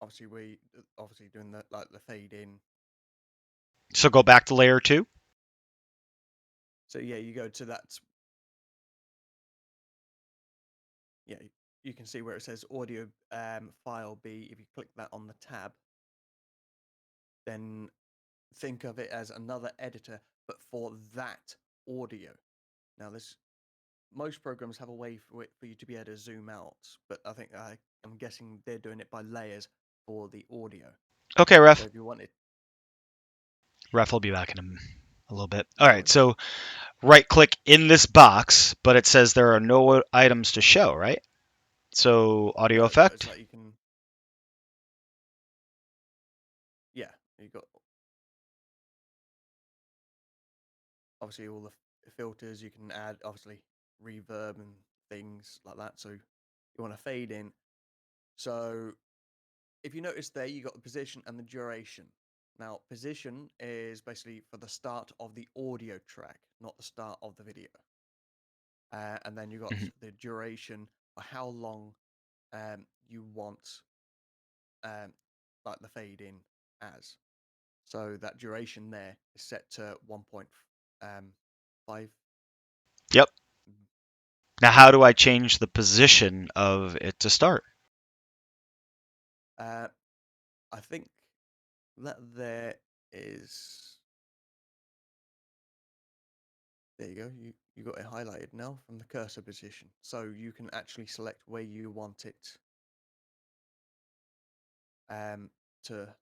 Speaker 2: obviously we obviously doing the like the fade in.
Speaker 1: So go back to layer 2.
Speaker 2: So yeah, you go to that. Yeah, you can see where it says audio file B. If you click that on the tab, then think of it as another editor, but for that audio. Now, most programs have a way for you to be able to zoom out, but I'm guessing they're doing it by layers for the audio.
Speaker 1: Okay,
Speaker 2: So
Speaker 1: ref.
Speaker 2: if you want it,
Speaker 1: Ref will be back in a little bit. All
Speaker 2: no
Speaker 1: right,
Speaker 2: worries.
Speaker 1: so right click in this box, but it says there are no items to show, right? So audio
Speaker 2: No, it's
Speaker 1: effect.
Speaker 2: like you can. Yeah, you got obviously all the filters. You can add obviously reverb and things like that. So you want to fade in. So if you notice there, you got the position and the duration. Now, position is basically for the start of the audio track, not the start of the video. And then you got
Speaker 1: Mhm.
Speaker 2: the duration for how long you want like the fade in as. So that duration there is set to 1.5.
Speaker 1: Yep. Now, how do I change the position of it to start?
Speaker 2: I think that there is. There you go. You got it highlighted now from the cursor position, so you can actually select where you want it to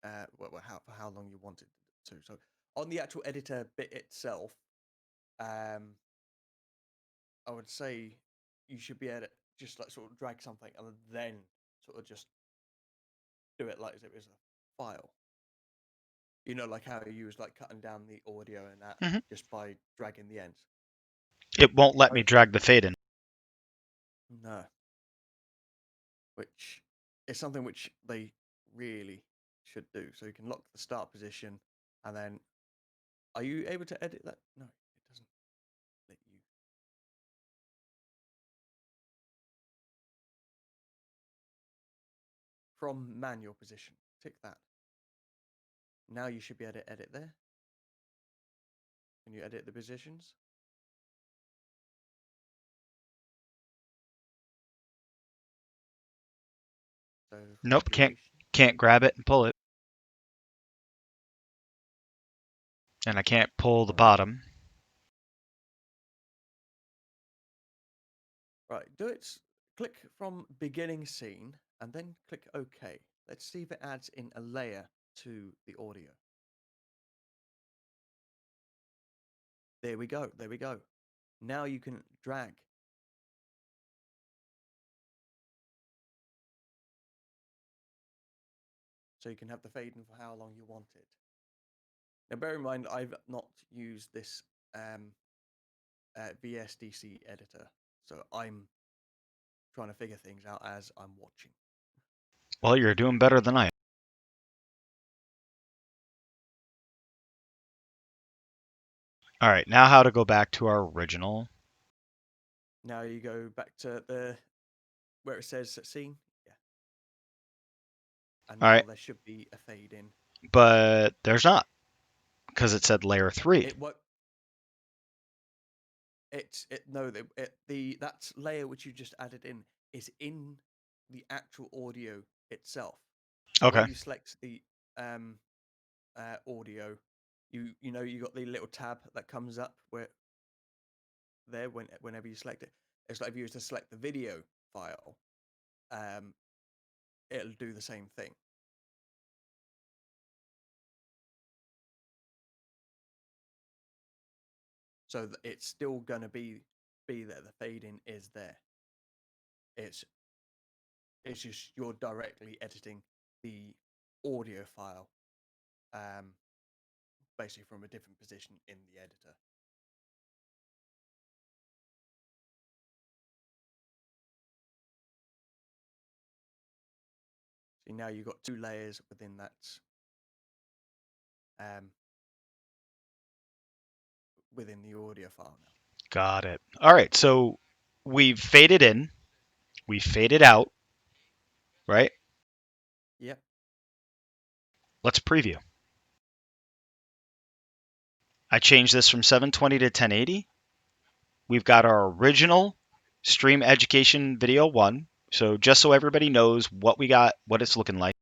Speaker 2: for how long you want it to. So on the actual editor bit itself, I would say you should be able to just like sort of drag something and then sort of just do it like as if it was a file. You know, like how you was like cutting down the audio and that
Speaker 1: Mhm.
Speaker 2: just by dragging the ends.
Speaker 1: It won't let me
Speaker 2: I-
Speaker 1: drag the fade in.
Speaker 2: No. Which is something which they really should do. So you can lock the start position and then are you able to edit that? No, it doesn't let you. From manual position, tick that. Now you should be able to edit there. Can you edit the positions? So
Speaker 1: Nope,
Speaker 2: duration.
Speaker 1: can't grab it and pull it. And I can't pull the
Speaker 2: Right.
Speaker 1: bottom.
Speaker 2: Right, do it. Click from beginning scene and then click OK. Let's see if it adds in a layer to the audio. There we go. There we go. Now you can drag. So you can have the fade in for how long you want it. Now, bear in mind, I've not used this VSDC editor, so I'm trying to figure things out as I'm watching.
Speaker 1: Well, you're doing better than I am. All right, now how to go back to our original.
Speaker 2: Now you go back to the where it says scene, yeah, and
Speaker 1: All
Speaker 2: now
Speaker 1: right,
Speaker 2: there should be a fade in.
Speaker 1: but there's not because it said layer 3.
Speaker 2: It what? No the that layer which you just added in is in the actual audio itself. So
Speaker 1: Okay.
Speaker 2: when you select the audio, you know you got the little tab that comes up where there whenever you select it. It's like if you were to select the video file, it'll do the same thing. So it's still gonna be there. The fade in is there. It's just you're directly editing the audio file, basically from a different position in the editor. So now you've got 2 layers within that, within the audio file now.
Speaker 1: Got it. All right, so we've faded in, we faded out, right?
Speaker 2: Yep.
Speaker 1: Let's preview. I changed this from 720 to 1080. We've got our original stream education video 1. So just so everybody knows what we got, what it's looking like.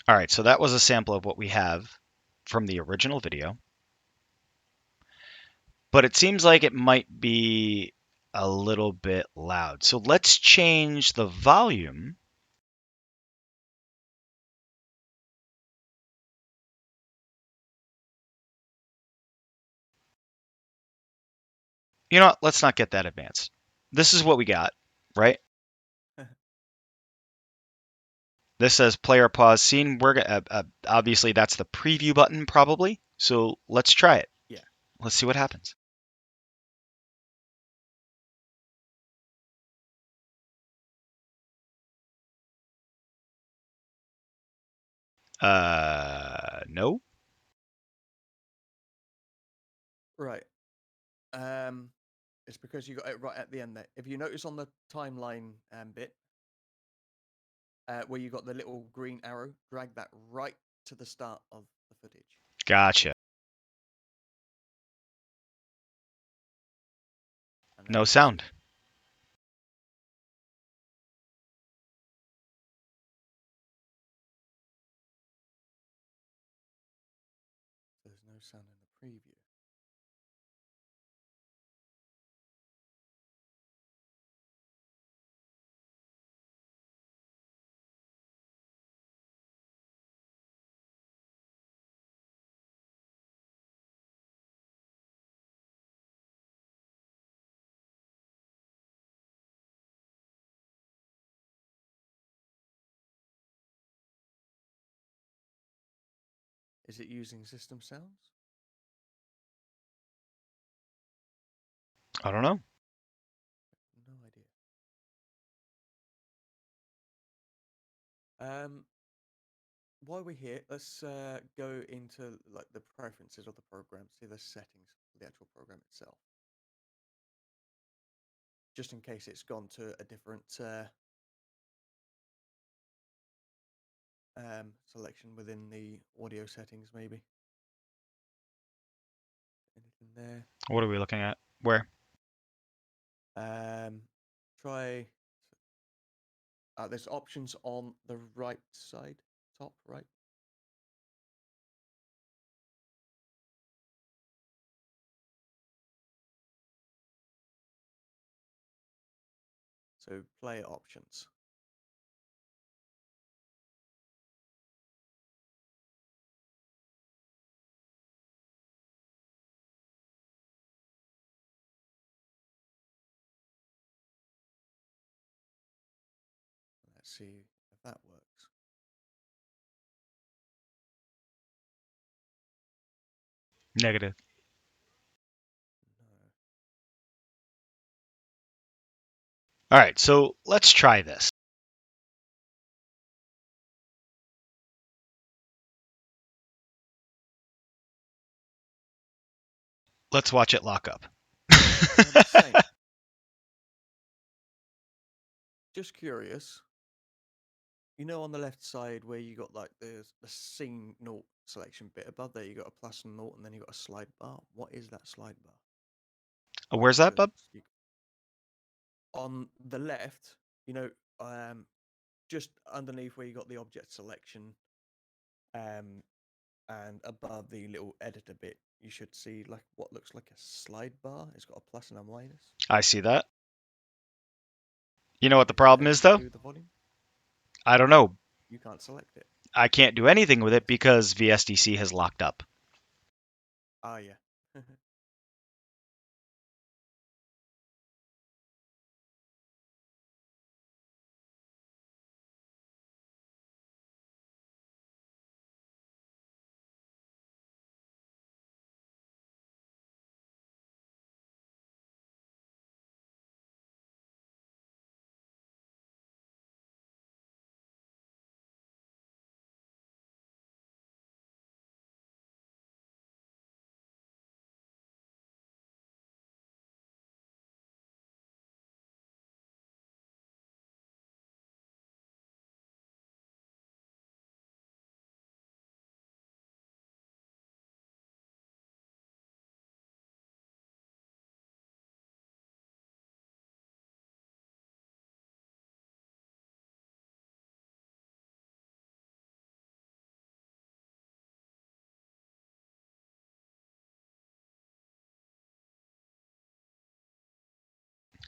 Speaker 1: All right, so that was a sample of what we have from the original video. But it seems like it might be a little bit loud. So let's change the volume. You know what? Let's not get that advanced. This is what we got, right? This says player pause scene. We're obviously that's the preview button probably. So let's try it.
Speaker 2: Yeah.
Speaker 1: Let's see what happens. No.
Speaker 2: Right. It's because you got it right at the end there. If you notice on the timeline bit, where you got the little green arrow, drag that right to the start of the footage.
Speaker 1: Gotcha. No
Speaker 2: let's see.
Speaker 1: sound.
Speaker 2: There's no sound in the preview. Is it using system sounds?
Speaker 1: I don't know.
Speaker 2: No idea. While we're here, let's go into like the preferences of the program, see the settings for the actual program itself, just in case it's gone to a different selection within the audio settings, maybe. Anything there?
Speaker 1: What are we looking at? Where?
Speaker 2: Try. There's options on the right side, top right. So player options. Let's see if that works.
Speaker 1: Negative.
Speaker 2: No.
Speaker 1: All right, so let's try this. Let's watch it lock up.
Speaker 2: Same. Just curious. You know, on the left side where you got like the scene note selection bit above there, you got a plus and naught, and then you got a slide bar. What is that slide bar?
Speaker 1: Where's that, bub?
Speaker 2: On the left, you know, just underneath where you got the object selection, and above the little editor bit, you should see like what looks like a slide bar. It's got a plus and a minus.
Speaker 1: I see that. You know what the
Speaker 2: Is that
Speaker 1: problem is,
Speaker 2: anything to
Speaker 1: though?
Speaker 2: do with the volume?
Speaker 1: I don't know.
Speaker 2: You can't select it.
Speaker 1: I can't do anything with it because VSDC has locked up.
Speaker 2: Ah, yeah.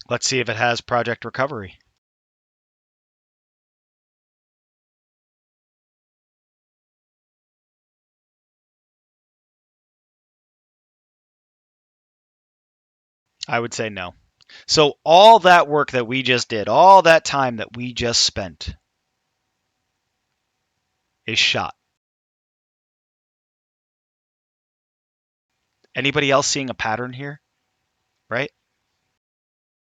Speaker 1: Let's see if it has project recovery. I would say no. So all that work that we just did, all that time that we just spent is shot. Anybody else seeing a pattern here? Right?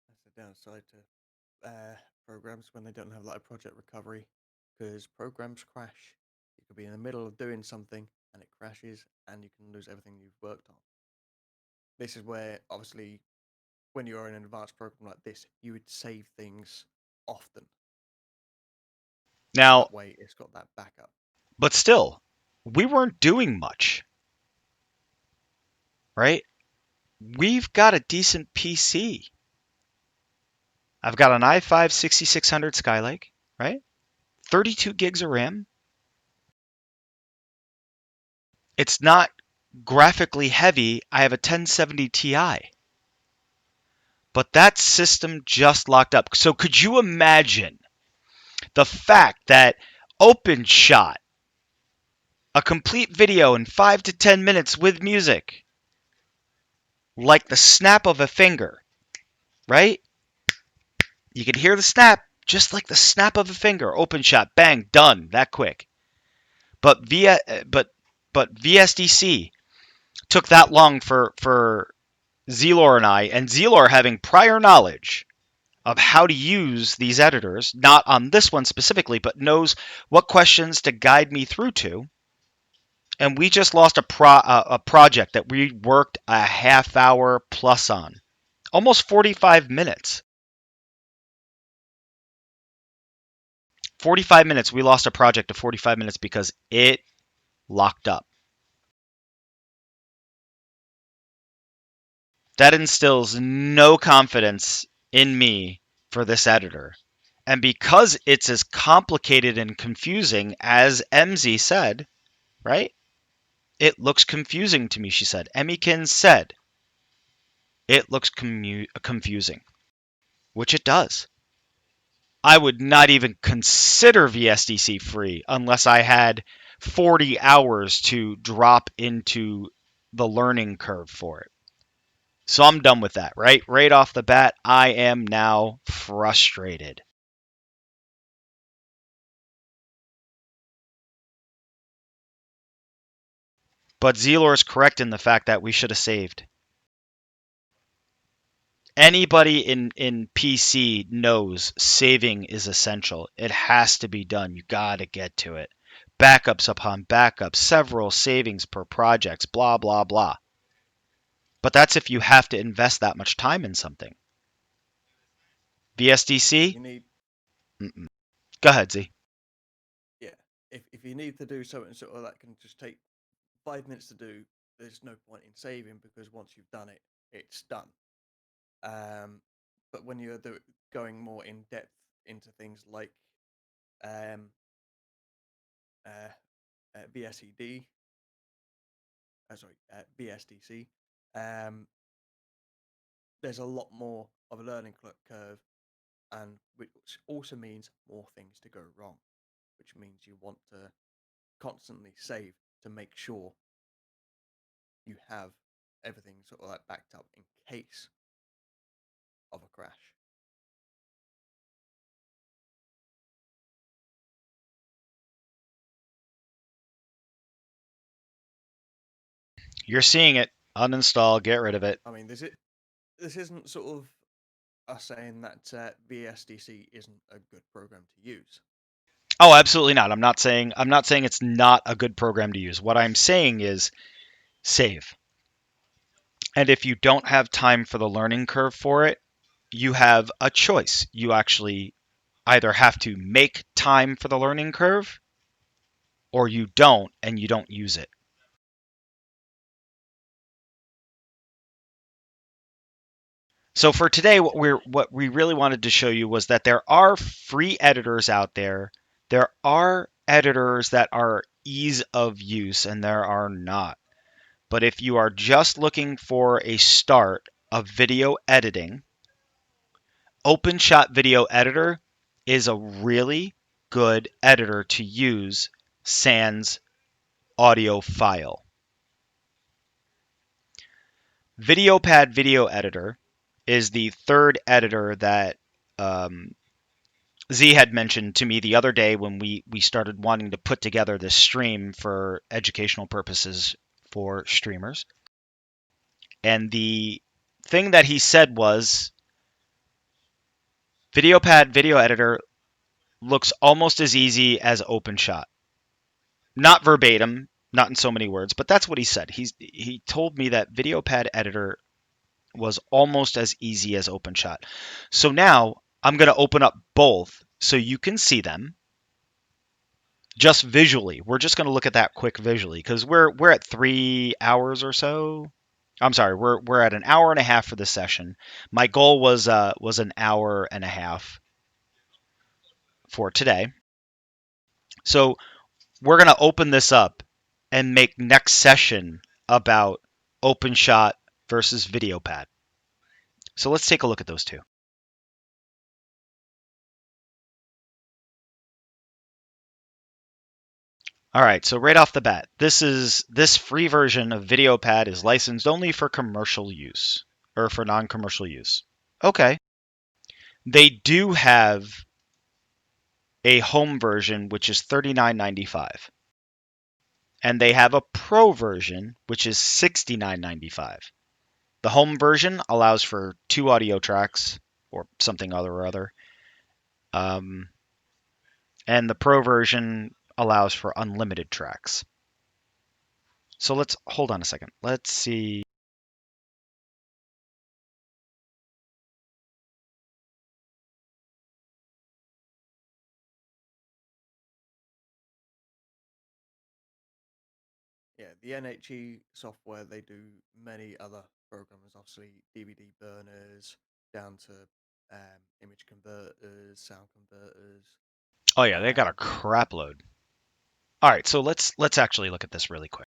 Speaker 2: That's the downside to programs when they don't have like a project recovery, because programs crash. You could be in the middle of doing something and it crashes, and you can lose everything you've worked on. This is where, obviously, when you're in an advanced program like this, you would save things often.
Speaker 1: Now,
Speaker 2: That way, it's got that backup.
Speaker 1: but still, we weren't doing much, right? We've got a decent PC. I've got an i5 6600 Skylake, right? 32 gigs of RAM. It's not graphically heavy. I have a 1070 Ti. But that system just locked up. So could you imagine the fact that OpenShot, a complete video in 5 to 10 minutes with music, like the snap of a finger, right? You could hear the snap just like the snap of a finger. OpenShot, bang, done, that quick. But VSDC took that long for Zelor and Zelor having prior knowledge of how to use these editors, not on this one specifically, but knows what questions to guide me through to. And we just lost a project that we worked a half hour plus on, almost 45 minutes. 45 minutes. We lost a project of 45 minutes because it locked up. That instills no confidence in me for this editor. And because it's as complicated and confusing as MZ said, right? It looks confusing to me, she said. Emmykin said it looks confusing, which it does. I would not even consider VSDC free unless I had 40 hours to drop into the learning curve for it. So I'm done with that, right? Right off the bat, I am now frustrated. But Zelor is correct in the fact that we should have saved. Anybody in PC knows saving is essential. It has to be done. You got to get to it. Backups upon backups, several savings per projects, blah, blah, blah. But that's if you have to invest that much time in something. BSDC?
Speaker 2: You need,
Speaker 1: Mm-mm. Go ahead, Z.
Speaker 2: yeah. If you need to do something sort of that can just take 5 minutes to do, there's no point in saving because once you've done it, it's done. But when you're going more in depth into things like um, VSED, VSDC, um, there's a lot more of a learning curve, and which also means more things to go wrong, which means you want to constantly save to make sure you have everything sort of like backed up in case of a crash.
Speaker 1: You're seeing it. Uninstall, get rid of it.
Speaker 2: I mean, this isn't sort of us saying that VSDC isn't a good program to use.
Speaker 1: Oh, absolutely not. I'm not saying it's not a good program to use. What I'm saying is save. And if you don't have time for the learning curve for it, you have a choice. You actually either have to make time for the learning curve or you don't and you don't use it. So for today, what we really wanted to show you was that there are free editors out there. There are editors that are ease of use and there are not. But if you are just looking for a start of video editing, OpenShot Video Editor is a really good editor to use sans audio file. VideoPad Video Editor is the third editor that Z had mentioned to me the other day when we started wanting to put together this stream for educational purposes for streamers. And the thing that he said was VideoPad Video Editor looks almost as easy as OpenShot. Not verbatim, not in so many words, but that's what he said. He told me that VideoPad Editor was almost as easy as OpenShot. So now I'm going to open up both so you can see them just visually. We're just going to look at that quick visually because we're at 3 hours or so. I'm sorry, we're at an hour and a half for this session. My goal was an hour and a half for today. So we're gonna open this up and make next session about OpenShot versus VideoPad. So let's take a look at those two. All right, so right off the bat, this free version of VideoPad is licensed only for commercial use or for non-commercial use. Okay. They do have a home version which is $39.95. And they have a pro version which is $69.95. The home version allows for 2 audio tracks or something other or other. And the pro version allows for unlimited tracks. So let's hold on a second. Let's see.
Speaker 2: Yeah, the NHE software, they do many other programs, obviously DVD burners, down to image converters, sound converters.
Speaker 1: Oh yeah, they got a crap load. All right, so let's actually look at this really quick.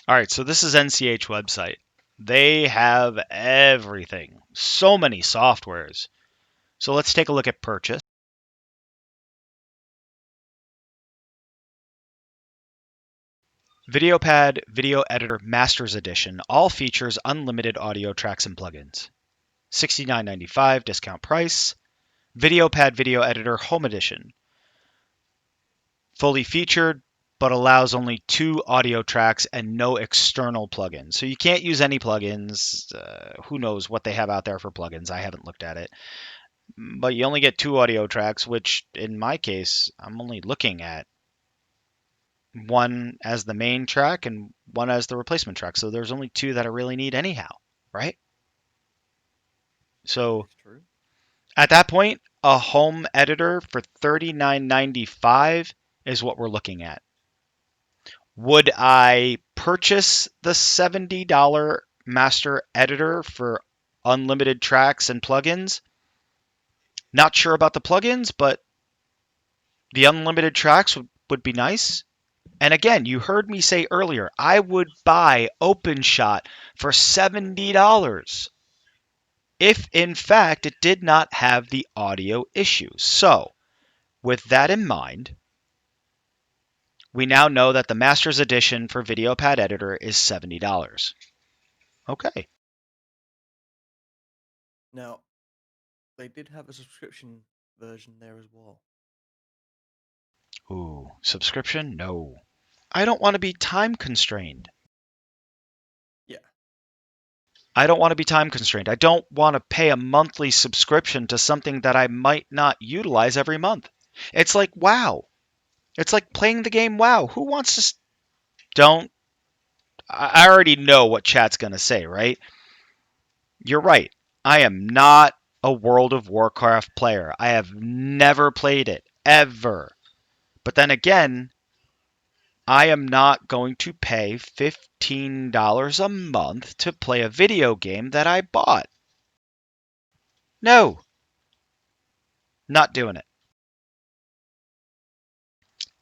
Speaker 1: All right, so this is NCH website. They have everything. So many softwares. So let's take a look at purchase. VideoPad Video Editor Masters Edition. All features unlimited audio tracks and plugins. $69.95 discount price. VideoPad Video Editor Home Edition. Fully featured, but allows only 2 audio tracks and no external plugins. So you can't use any plugins. Who knows what they have out there for plugins? I haven't looked at it. But you only get 2 audio tracks, which in my case, I'm only looking at one as the main track and one as the replacement track. So there's only 2 that I really need anyhow, right? So
Speaker 2: It's true.
Speaker 1: at that point, a home editor for $39.95 is what we're looking at. Would I purchase the $70 master editor for unlimited tracks and plugins? Not sure about the plugins, but the unlimited tracks would be nice. And again, you heard me say earlier, I would buy OpenShot for $70 if in fact it did not have the audio issues. So, with that in mind, we now know that the Master's Edition for VideoPad Editor is $70. Okay.
Speaker 2: Now, they did have a subscription version there as well.
Speaker 1: Ooh, subscription? No. I don't want to be time constrained.
Speaker 2: Yeah.
Speaker 1: I don't want to be time constrained. I don't want to pay a monthly subscription to something that I might not utilize every month. It's like WoW. It's like playing the game WoW. Who wants to? Don't. I already know what chat's going to say, right? You're right. I am not a World of Warcraft player. I have never played it, ever. But then again, I am not going to pay $15 a month to play a video game that I bought. No, not doing it.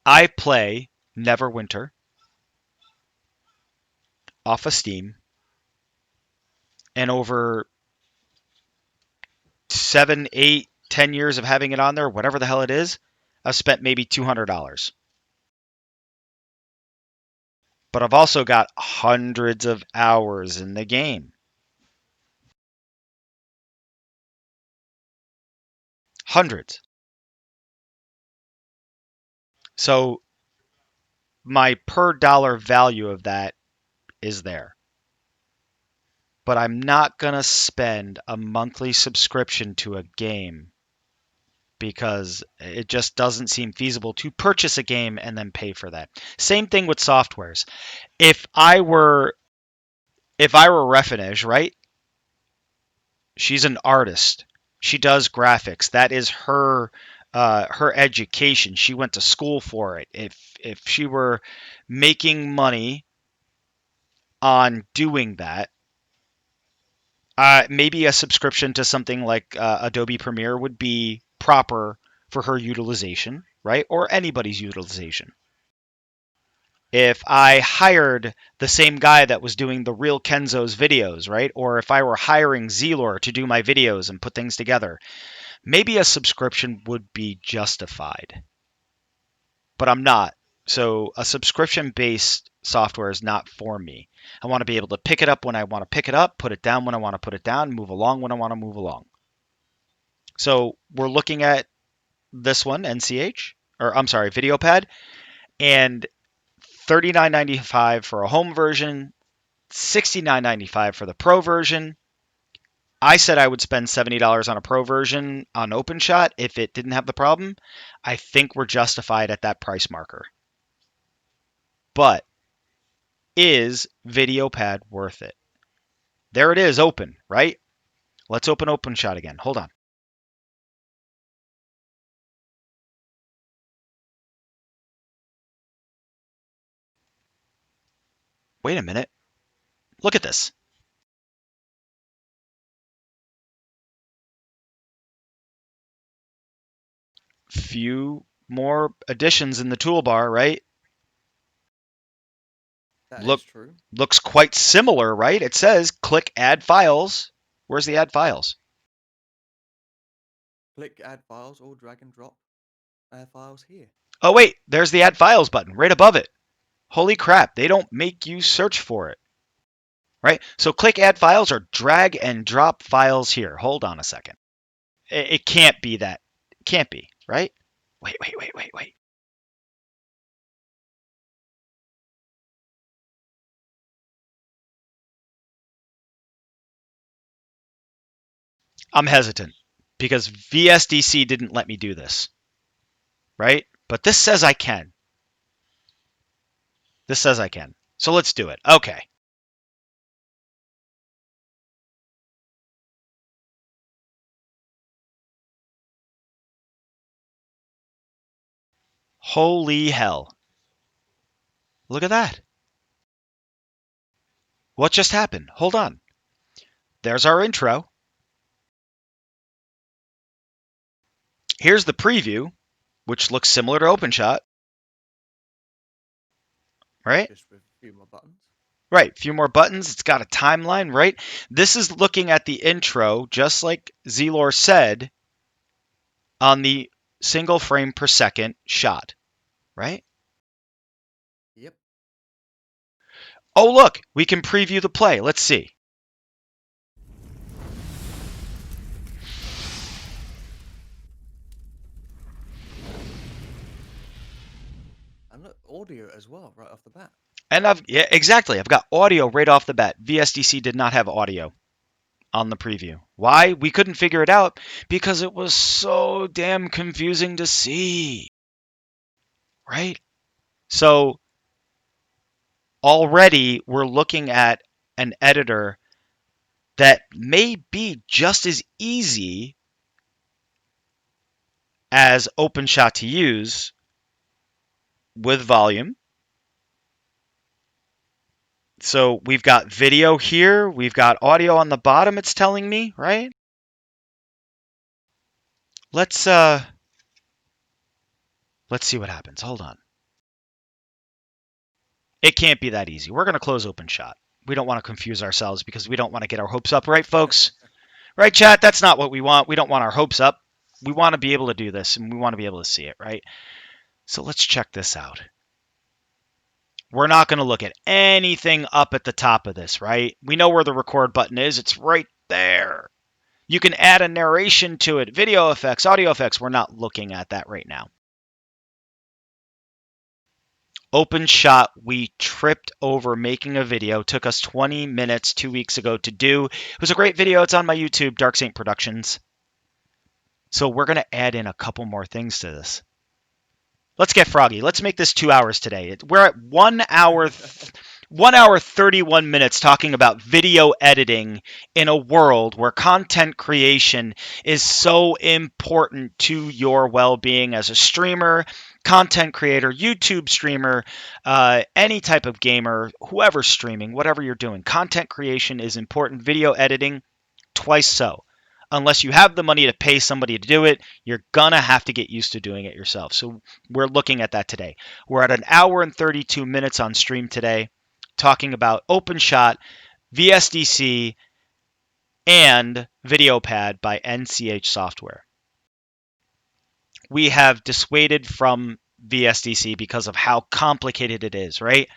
Speaker 1: I play Neverwinter off of Steam, and over 7, 8, 10 years of having it on there, whatever the hell it is, I've spent maybe $200. But I've also got hundreds of hours in the game. Hundreds. So my per dollar value of that is there. But I'm not going to spend a monthly subscription to a game because it just doesn't seem feasible to purchase a game and then pay for that. Same thing with softwares. If I were Refinage, right? She's an artist. She does graphics. That is her education. She went to school for it. If she were making money on doing that, maybe a subscription to something like Adobe Premiere would be proper for her utilization, right? Or anybody's utilization. If I hired the same guy that was doing the real Kenzo's videos, right? Or if I were hiring Zelor to do my videos and put things together, maybe a subscription would be justified. But I'm not. So a subscription-based software is not for me. I want to be able to pick it up when I want to pick it up, put it down when I want to put it down, move along when I want to move along. So we're looking at this one, NCH, or I'm sorry, VideoPad, and $39.95 for a home version, $69.95 for the pro version. I said I would spend $70 on a pro version on OpenShot if it didn't have the problem. I think we're justified at that price marker. But is VideoPad worth it? There it is, open, right? Let's open OpenShot again. Hold on. Wait a minute. Look at this. Few more additions in the toolbar, right?
Speaker 2: That is true.
Speaker 1: Looks quite similar, right? It says click add files. Where's the add files?
Speaker 2: Click add files or drag and drop files here.
Speaker 1: Oh, wait, there's the add files button right above it. Holy crap, they don't make you search for it, right? So click add files or drag and drop files here. Hold on a second. It can't be that. It can't be, right? Wait. I'm hesitant because VSDC didn't let me do this, right? But this says I can. This says I can. So let's do it. Okay. Holy hell. Look at that. What just happened? Hold on. There's our intro. Here's the preview, which looks similar to OpenShot. Right?
Speaker 2: Just with a few more buttons.
Speaker 1: Right. A few more buttons. It's got a timeline, right? This is looking at the intro, just like Zelor said, on the single frame per second shot, right?
Speaker 2: Yep.
Speaker 1: Oh, look, we can preview the play. Let's see.
Speaker 2: And look, audio as well, right off the bat.
Speaker 1: And yeah, exactly. I've got audio right off the bat. VSDC did not have audio on the preview. Why? We couldn't figure it out because it was so damn confusing to see. Right? So already we're looking at an editor that may be just as easy as OpenShot to use with volume. So we've got video here, we've got audio on the bottom, it's telling me, right? Let's see what happens. Hold on. It can't be that easy. We're going to close OpenShot. We don't want to confuse ourselves because we don't want to get our hopes up, right, folks? Right, chat? That's not what we want. We don't want our hopes up. We want to be able to do this, and we want to be able to see it, right? So let's check this out. We're not going to look at anything up at the top of this, right? We know where the record button is. It's right there. You can add a narration to it, video effects, audio effects. We're not looking at that right now. OpenShot, we tripped over making a video. Took us 20 minutes 2 weeks ago to do. It was a great video. It's on my YouTube, Dark Saint Productions. So we're going to add in a couple more things to this. Let's get froggy. Let's make this 2 hours today. We're at 1 hour, 1 hour 31 minutes talking about video editing in a world where content creation is so important to your well-being as a streamer, content creator, YouTube streamer, any type of gamer, whoever's streaming, whatever you're doing. Content creation is important. Video editing, twice so. Unless you have the money to pay somebody to do it, you're gonna have to get used to doing it yourself. So we're looking at that today. We're at 1 hour and 32 minutes on stream today, talking about OpenShot, VSDC, and VideoPad by NCH Software. We have dissuaded from VSDC because of how complicated it is, right?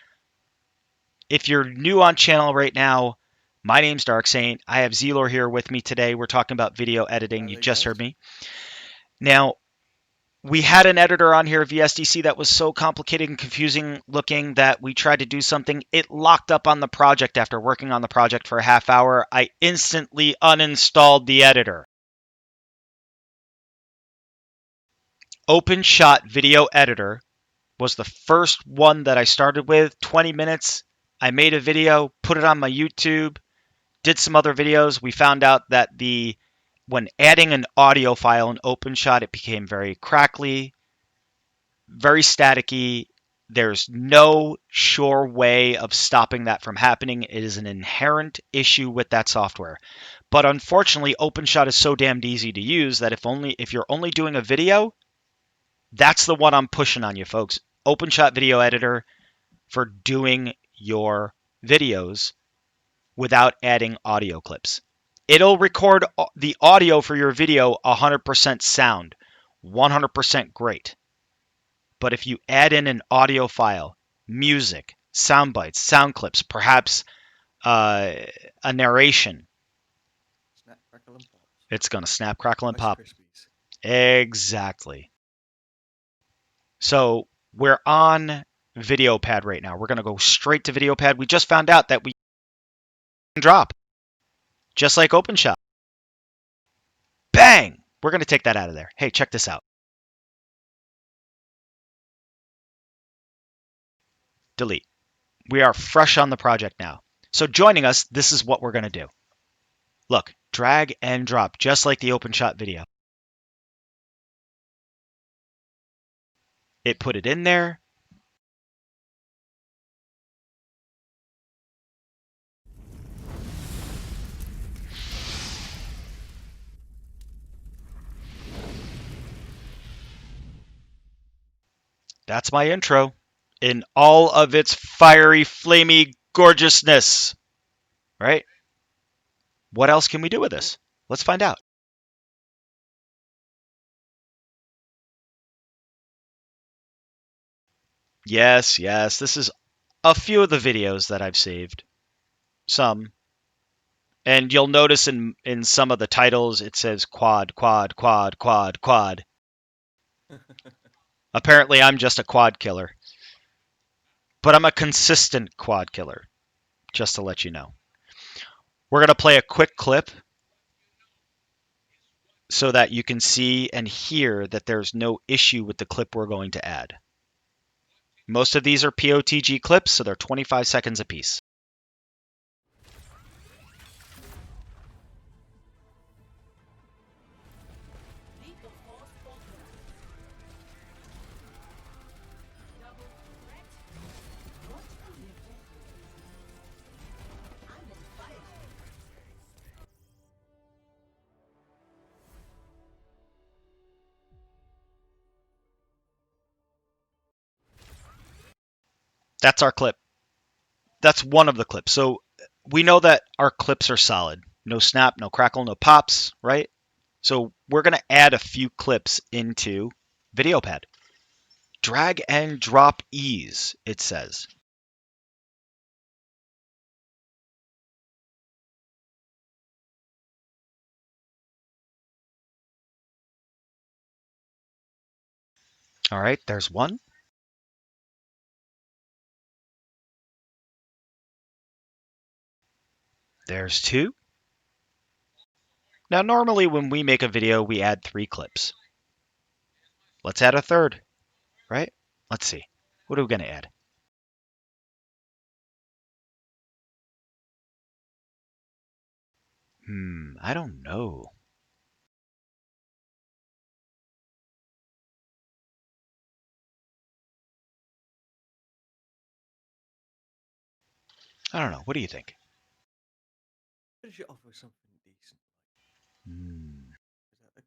Speaker 1: If you're new on channel right now, my name's Dark Saint. I have Zelor here with me today. We're talking about video editing. You just heard me. Now, we had an editor on here, VSDC, that was so complicated and confusing looking that we tried to do something. It locked up on the project after working on the project for a half hour. I instantly uninstalled the editor. OpenShot Video Editor was the first one that I started with. 20 minutes. I made a video, put it on my YouTube, did some other videos. We found out that when adding an audio file in OpenShot, it became very crackly, very staticky. There's no sure way of stopping that from happening. It is an inherent issue with that software. But unfortunately, OpenShot is so damned easy to use that if you're only doing a video, that's the one I'm pushing on you, folks. OpenShot Video Editor for doing your videos without adding audio clips. It'll record the audio for your video 100% sound, 100% great. But if you add in an audio file, music, sound bites, sound clips, perhaps a narration,
Speaker 2: Snap, crackle, and pop.
Speaker 1: it's going to snap, crackle, and
Speaker 2: Rice
Speaker 1: pop.
Speaker 2: Krispies.
Speaker 1: Exactly. So we're on VideoPad right now. We're going to go straight to VideoPad. We just found out that we can drop, just like OpenShot. Bang! We're going to take that out of there. Hey, check this out. Delete. We are fresh on the project now. So joining us, this is what we're going to do. Look, drag and drop, just like the OpenShot video. It put it in there. That's my intro in all of its fiery, flamey gorgeousness, right? What else can we do with this? Let's find out. Yes, this is a few of the videos that I've saved. Some. And you'll notice in some of the titles, it says quad, quad, quad, quad, quad. Apparently, I'm just a quad killer. But I'm a consistent quad killer, just to let you know. We're going to play a quick clip so that you can see and hear that there's no issue with the clip we're going to add. Most of these are POTG clips, so they're 25 seconds apiece. That's our clip. That's one of the clips. So we know that our clips are solid. No snap, no crackle, no pops, right? So we're going to add a few clips into VideoPad. Drag and drop ease, it says. All right, there's one. There's two. Now, normally when we make a video, we add 3 clips. Let's add a third, right? Let's see. What are we going to add? I don't know. I don't know. What do you think?
Speaker 2: Finish it off with something decent.
Speaker 1: Hmm.
Speaker 2: Is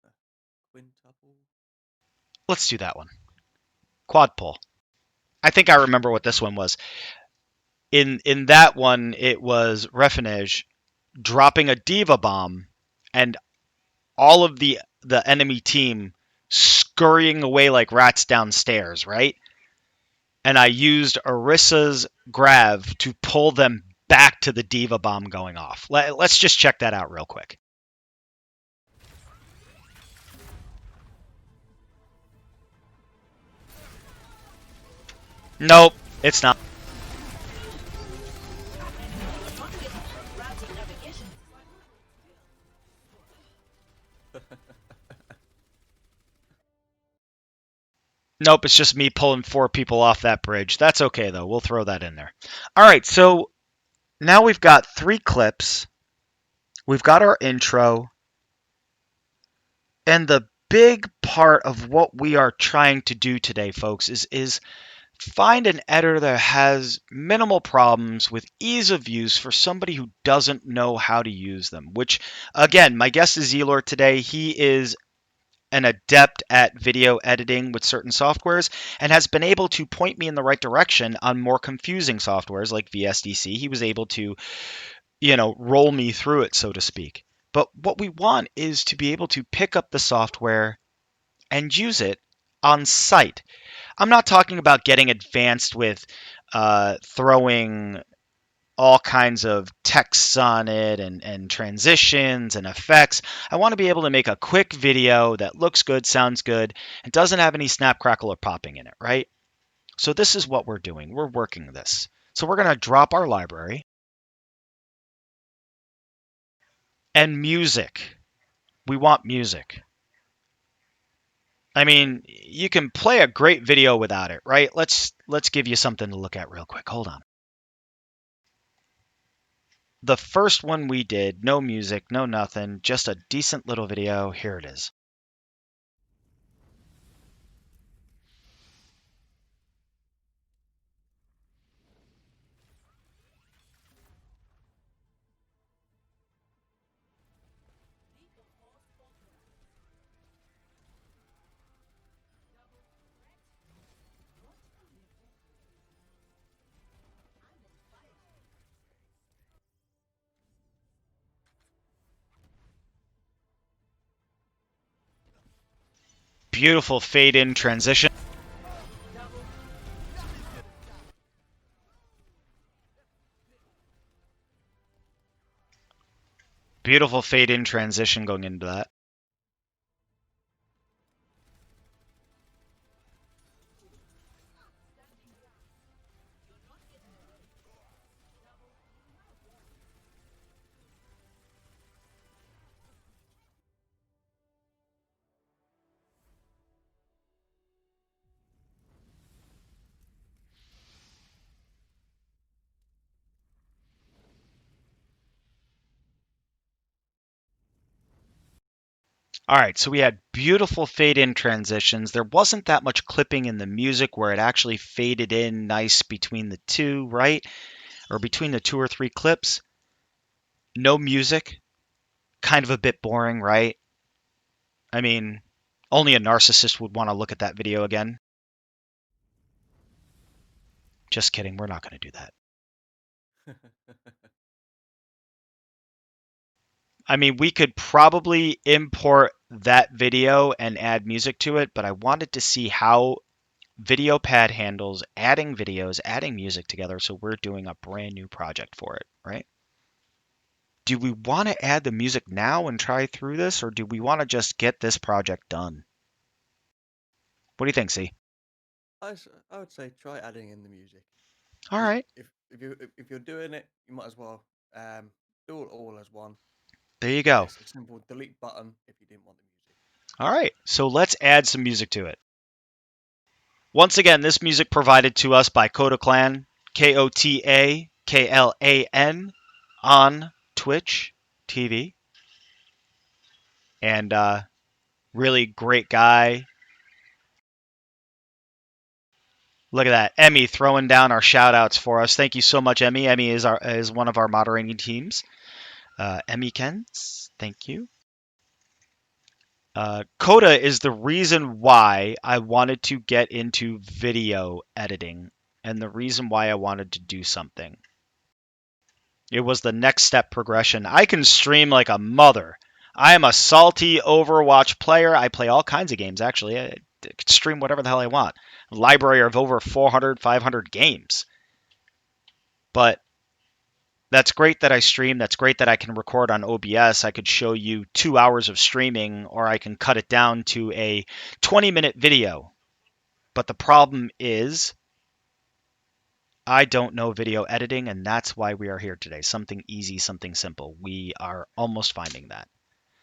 Speaker 2: that a quintuple?
Speaker 1: Let's do that one. Quad pull. I think I remember what this one was. In that one, it was Refinage dropping a diva bomb and all of the enemy team scurrying away like rats downstairs, right? And I used Orissa's grav to pull them back to the diva bomb going off. Let's just check that out real quick. Nope, it's not. Nope, it's just me pulling 4 people off that bridge. That's okay, though. We'll throw that in there. All right, so now we've got 3 clips. We've got our intro. And the big part of what we are trying to do today, folks, is find an editor that has minimal problems with ease of use for somebody who doesn't know how to use them. Which, again, my guest is Zelor today. He is an adept at video editing with certain softwares and has been able to point me in the right direction on more confusing softwares like VSDC. He was able to, roll me through it, so to speak. But what we want is to be able to pick up the software and use it on site. I'm not talking about getting advanced with throwing all kinds of texts on it and transitions and effects. I want to be able to make a quick video that looks good, sounds good, and doesn't have any snap, crackle, or popping in it, right? So this is what we're doing. We're working this. So we're going to drop our library and music. We want music. I mean, you can play a great video without it, right? Let's give you something to look at real quick. Hold on. The first one we did, no music, no nothing, just a decent little video. Here it is. Beautiful fade in transition. Beautiful fade in transition going into that. All right, so we had beautiful fade in transitions. There wasn't that much clipping in the music where it actually faded in nice between the two, right? Or between the 2 or 3 clips. No music. Kind of a bit boring, right? I mean, only a narcissist would want to look at that video again. Just kidding, we're not going to do that. I mean, we could probably import that video and add music to it, but I wanted to see how VideoPad handles adding videos, adding music together, so we're doing a brand new project for it, right? Do we want to add the music now and try through this, or do we want to just get this project done? What do you think, C?
Speaker 2: I would say try adding in the music.
Speaker 1: All
Speaker 2: 'Cause
Speaker 1: right.
Speaker 2: if you're doing it, you might as well do it all as one.
Speaker 1: There you go.
Speaker 2: It's a simple delete button if you didn't want the music.
Speaker 1: All right, so let's add some music to it. Once again, this music provided to us by KotaKlan, KotaKlan, on Twitch TV. And really great guy. Look at that. Emmy throwing down our shout outs for us. Thank you so much, Emmy. Emmy is one of our moderating teams. Emmy Kens, thank you. Coda is the reason why I wanted to get into video editing and the reason why I wanted to do something. It was the next step progression. I can stream like a mother. I am a salty Overwatch player. I play all kinds of games, actually. I can stream whatever the hell I want. A library of over 400, 500 games. But that's great that I stream. That's great that I can record on OBS. I could show you 2 hours of streaming, or I can cut it down to a 20-minute video. But the problem is, I don't know video editing, and that's why we are here today. Something easy, something simple. We are almost finding that.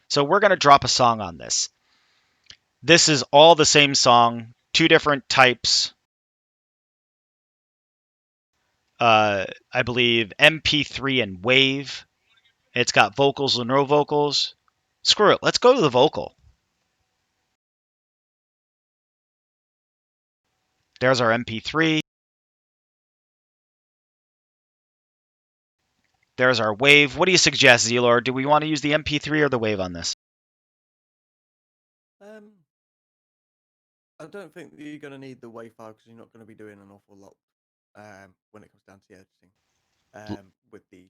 Speaker 1: So we're going to drop a song on this. This is all the same song, 2 different types. I believe MP3 and Wave. It's got vocals and no vocals. Screw it. Let's go to the vocal. There's our MP3. There's our Wave. What do you suggest, Zelor? Do we want to use the MP3 or the Wave on this?
Speaker 2: I don't think that you're going to need the WAV file because you're not going to be doing an awful lot when it comes down to the editing with the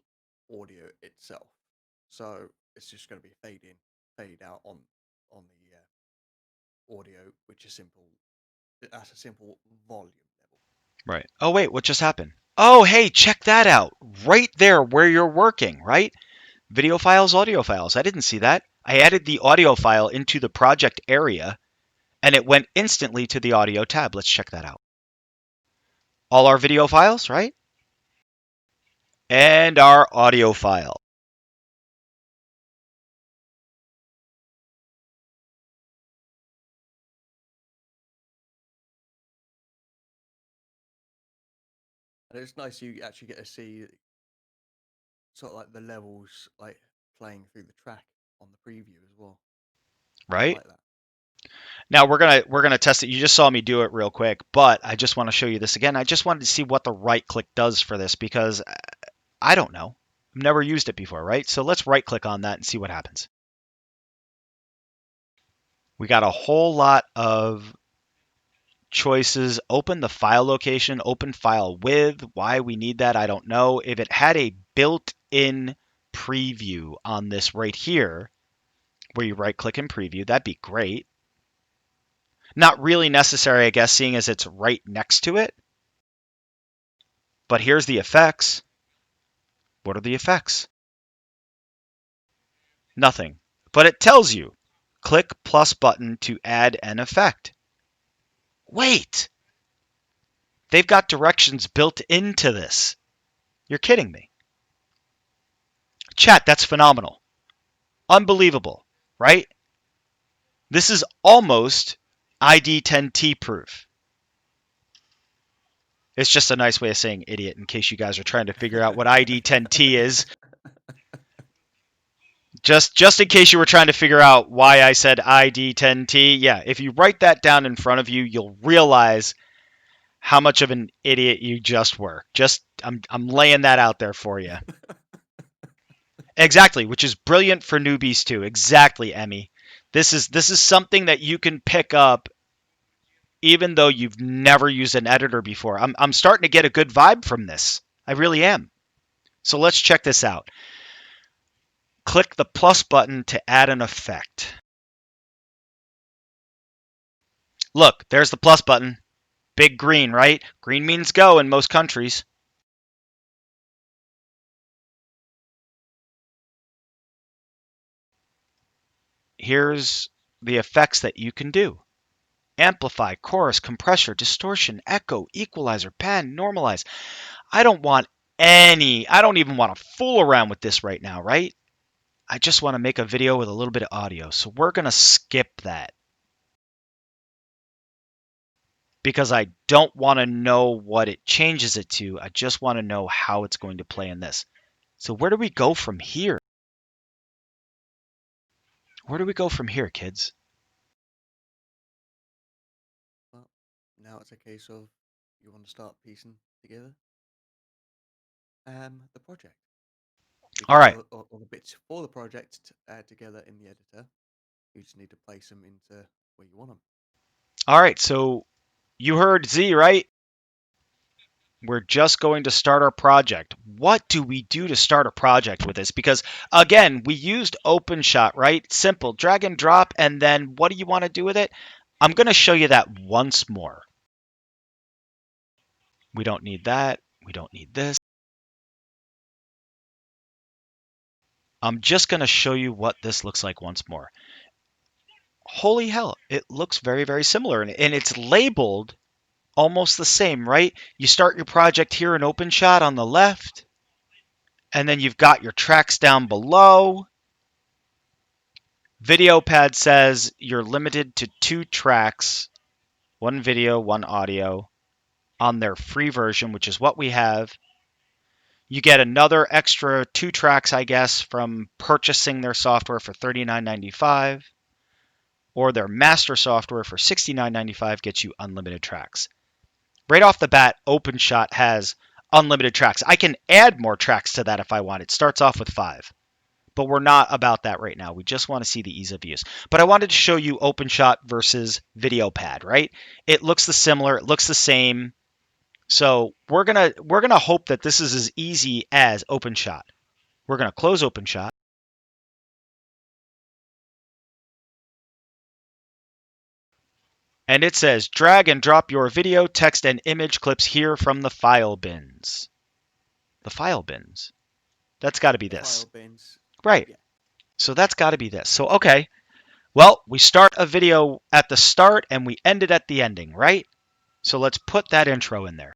Speaker 2: audio itself. So it's just going to be fade in, fade out on the audio, which is simple. That's a simple volume level.
Speaker 1: Right. Oh, wait, what just happened? Oh, hey, check that out. Right there where you're working, right? Video files, audio files. I didn't see that. I added the audio file into the project area, and it went instantly to the audio tab. Let's check that out. All our video files, right? And our audio file.
Speaker 2: And it's nice you actually get to see sort of like the levels like playing through the track on the preview as well.
Speaker 1: Right?
Speaker 2: I like that.
Speaker 1: Now we're gonna test it. You just saw me do it real quick, but I just want to show you this again. I just wanted to see what the right click does for this because I don't know. I've never used it before, right? So let's right click on that and see what happens. We got a whole lot of choices. Open the file location, open file with. Why we need that, I don't know. If it had a built-in preview on this right here, where you right click and preview, that'd be great. Not really necessary, I guess, seeing as it's right next to it. But here's the effects. What are the effects? Nothing. But it tells you. Click plus button to add an effect. Wait! They've got directions built into this. You're kidding me. Chat, that's phenomenal. Unbelievable, right? This is almost ID10T proof. It's just a nice way of saying idiot in case you guys are trying to figure out what ID10T is. Just in case you were trying to figure out why I said ID10T, yeah, if you write that down in front of you, you'll realize how much of an idiot you just were. I'm laying that out there for you. Exactly, which is brilliant for newbies too. Exactly, Emmy. This is something that you can pick up even though you've never used an editor before. I'm starting to get a good vibe from this. I really am. So let's check this out. Click the plus button to add an effect. Look, there's the plus button. Big green, right? Green means go in most countries. Here's the effects that you can do. Amplify, chorus, compressor, distortion, echo, equalizer, pan, normalize. I don't even want to fool around with this right now, right? I just want to make a video with a little bit of audio. So we're going to skip that because I don't want to know what it changes it to. I just want to know how it's going to play in this. So where do we go from here? Where do we go from here, kids?
Speaker 2: Well, now it's a case of you want to start piecing together the project. You've
Speaker 1: All
Speaker 2: got
Speaker 1: right.
Speaker 2: all the bits for the project together in the editor. You just need to place them into where you want them.
Speaker 1: All right. So you heard Z, right? We're just going to start our project. What do we do to start a project with this? Because again, we used OpenShot, right? Simple, drag and drop, and then what do you want to do with it? I'm going to show you that once more. We don't need that. We don't need this. I'm just going to show you what this looks like once more. Holy hell, it looks very, very similar, and it's labeled almost the same, right? You start your project here in OpenShot on the left, and then you've got your tracks down below. VideoPad says you're limited to 2 tracks, 1 video, 1 audio, on their free version, which is what we have. You get another extra 2 tracks, I guess, from purchasing their software for $39.95, or their master software for $69.95 gets you unlimited tracks. Right off the bat, OpenShot has unlimited tracks. I can add more tracks to that if I want. It starts off with 5. But we're not about that right now. We just want to see the ease of use. But I wanted to show you OpenShot versus VideoPad, right? It looks similar, it looks the same. So we're gonna hope that this is as easy as OpenShot. We're gonna close OpenShot. And it says drag and drop your video, text, and image clips here from the file bins. The file bins. That's got to be
Speaker 2: The
Speaker 1: this.
Speaker 2: file bins.
Speaker 1: Right.
Speaker 2: Yeah.
Speaker 1: So that's got to be this. So, okay. Well, we start a video at the start and we end it at the ending, right? So let's put that intro in there.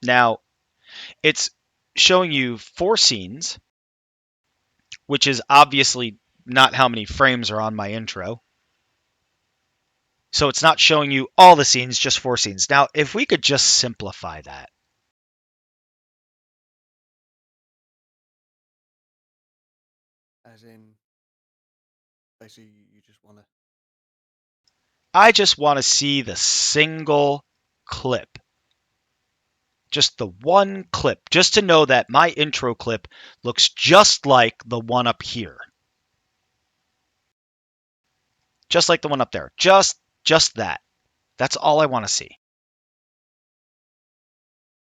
Speaker 1: Now, it's showing you 4 scenes, which is obviously not how many frames are on my intro. So it's not showing you all the scenes, just 4 scenes. Now, if we could just simplify that.
Speaker 2: As in, basically, you just want to.
Speaker 1: I just want to see the single clip. Just the one clip, just to know that my intro clip looks just like the one up here. Just like the one up there. Just that. That's all I want to see.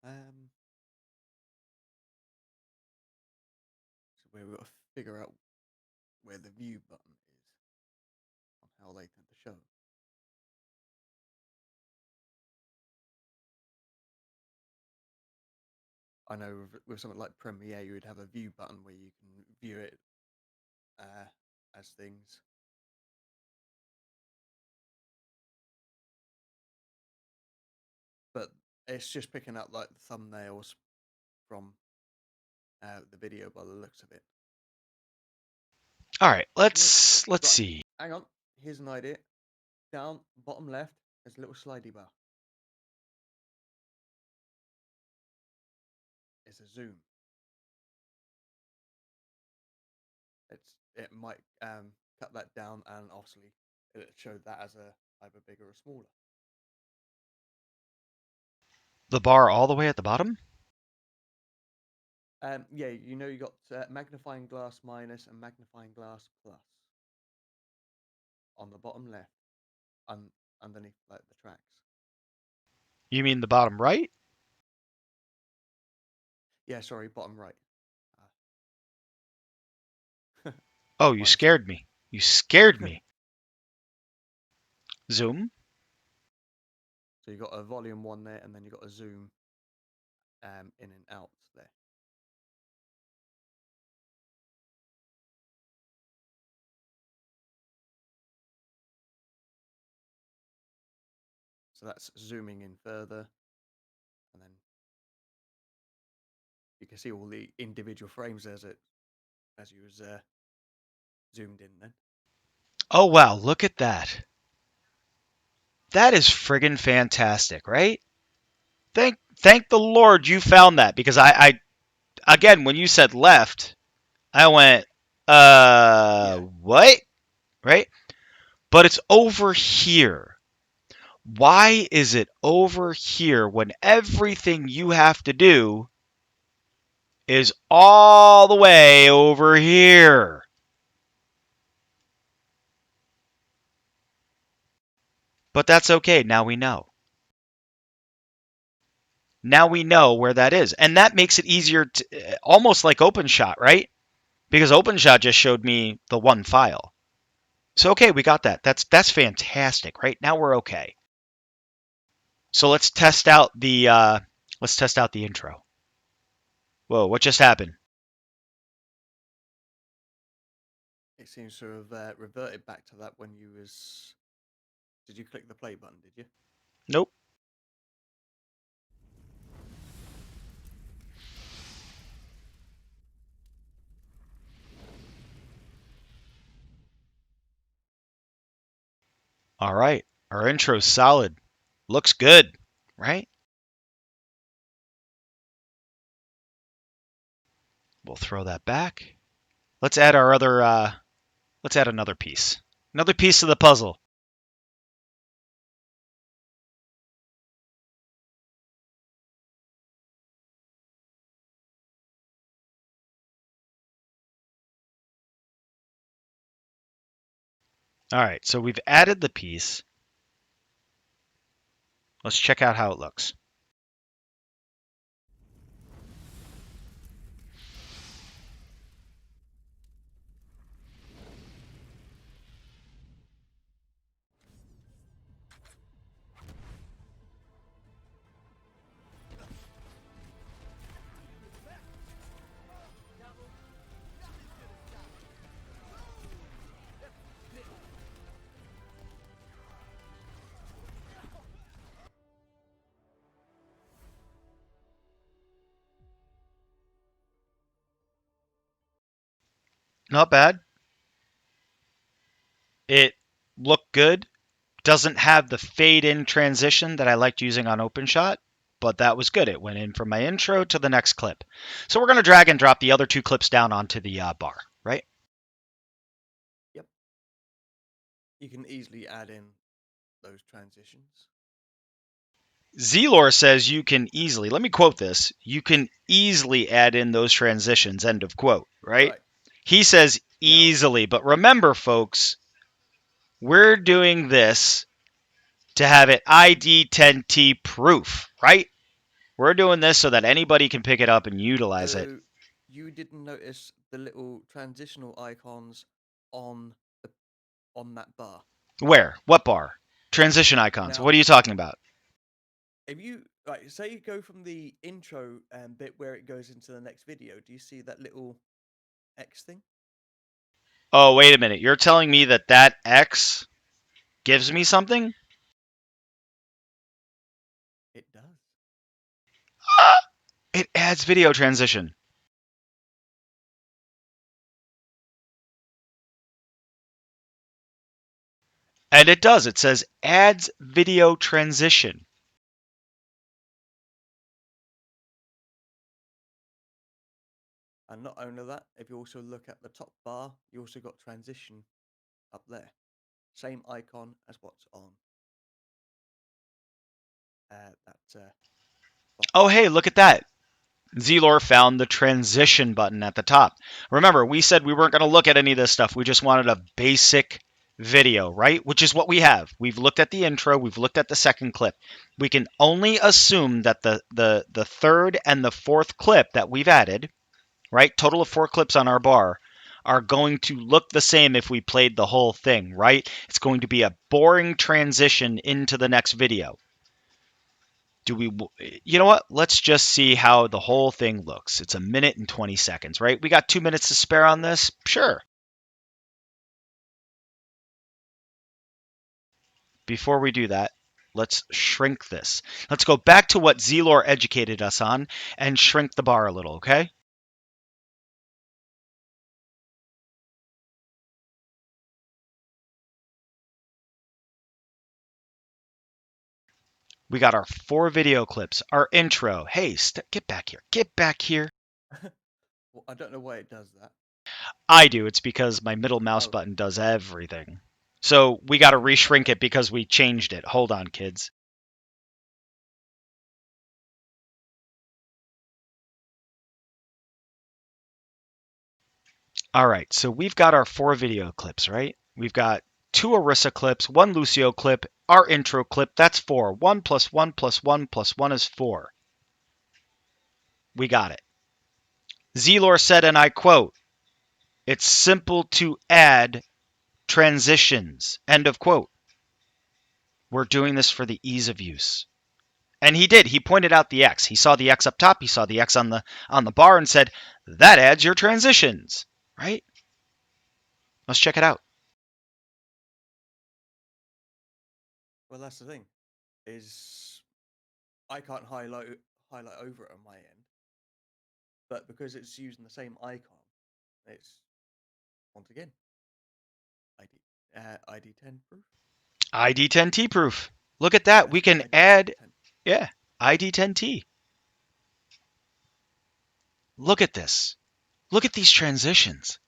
Speaker 2: So we've got to figure out where the view button is on how they tend to show. I know with something like Premiere, you would have a view button where you can view it as things. But it's just picking up like the thumbnails from the video by the looks of it.
Speaker 1: All right, let's see.
Speaker 2: Hang on. Here's an idea. Down bottom left, there's a little slidey bar. It's a zoom. It might cut that down, and obviously it showed that as a either bigger or smaller.
Speaker 1: The bar all the way at the bottom?
Speaker 2: Yeah, you got magnifying glass minus and magnifying glass plus on the bottom left, underneath like the tracks.
Speaker 1: You mean the bottom right?
Speaker 2: Yeah, sorry, bottom right.
Speaker 1: Oh, you scared me. You scared me. Zoom.
Speaker 2: So you got a volume 1 there, and then you got a zoom in and out there. So that's zooming in further, and then you can see all the individual frames as you was zoomed in. Then
Speaker 1: Oh wow, look at that. That is friggin' fantastic, right? Thank the Lord you found that, because I again, when you said left, I went,
Speaker 2: yeah,
Speaker 1: what? Right? But it's over here. Why is it over here when everything you have to do is all the way over here? But that's okay. Now we know. Now we know where that is. And that makes it easier to, almost like OpenShot, right? Because OpenShot just showed me the one file. So okay, we got that. That's fantastic. Right? Now we're okay. So let's test out the intro. Whoa, what just happened?
Speaker 2: it seems to have reverted back to that when you was. Did you click the play button? Did you?
Speaker 1: Nope. All right. Our intro's solid. Looks good, right? We'll throw that back. Let's add our other let's add another piece. Another piece of the puzzle. All right, so we've added the piece. Let's check out how it looks. Not bad. It looked good. Doesn't have the fade in transition that I liked using on OpenShot, but that was good. It went in from my intro to the next clip. So we're going to drag and drop the other two clips down onto the bar, right?
Speaker 2: Yep. You can easily add in those transitions.
Speaker 1: Zelor says you can easily, let me quote this, you can easily add in those transitions, end of quote, right?
Speaker 2: Right.
Speaker 1: He says
Speaker 2: Now,
Speaker 1: easily, but remember, folks, we're doing this to have it ID 10T proof, right? We're doing this so that anybody can pick it up and utilize it.
Speaker 2: so you didn't notice the little transitional icons on the on that bar.
Speaker 1: Where? What bar? Transition icons.
Speaker 2: Now,
Speaker 1: What are you talking about?
Speaker 2: if you like, say you go from the intro bit where it goes into the next video, do you see that little X thing?
Speaker 1: Oh, wait a minute. You're telling me that that X gives me something?
Speaker 2: It does.
Speaker 1: It adds video transition. And it does. It says adds video transition.
Speaker 2: And not only that, if you also look at the top bar, you also got transition up there. Same icon as what's on that.
Speaker 1: Oh, hey, look at that. Zelor found the transition button at the top. Remember, we said we weren't going to look at any of this stuff. We just wanted a basic video, right? Which is what we have. We've looked at the intro. We've looked at the second clip. We can only assume that the third and the fourth clip that we've added, right? Total of 4 clips on our bar, are going to look the same if we played the whole thing, right? It's going to be a boring transition into the next video. Do we, you know what? Let's just see how the whole thing looks. It's a minute and 20 seconds, right? We got 2 minutes to spare on this? Sure. Before we do that, Let's shrink this. Let's go back to what Zelor educated us on and shrink the bar a little, okay? We got our 4 video clips, our intro. Hey, get back here. Get back here.
Speaker 2: Well, I don't know why it does that.
Speaker 1: I do. It's because my middle mouse
Speaker 2: Oh.
Speaker 1: button does everything. So we got to
Speaker 2: Oh, okay.
Speaker 1: reshrink it because we changed it. Hold on, kids. All right, so we've got our 4 video clips, right? We've got 2 Orisa clips, 1 Lucio clip, our intro clip. That's 4. 1 plus 1 plus 1 plus 1 is 4. We got it. Zelor said, and I quote, "It's simple to add transitions." End of quote. We're doing this for the ease of use. And he did. He pointed out the X. He saw the X up top. He saw the X on the bar and said, "That adds your transitions." Right? Let's check it out.
Speaker 2: Well, that's the thing, is I can't highlight over it on my end, but because it's using the same icon, it's once again ID10 proof.
Speaker 1: ID10T proof. Look at that. We can add, yeah, ID10T. Look at this. Look at these transitions.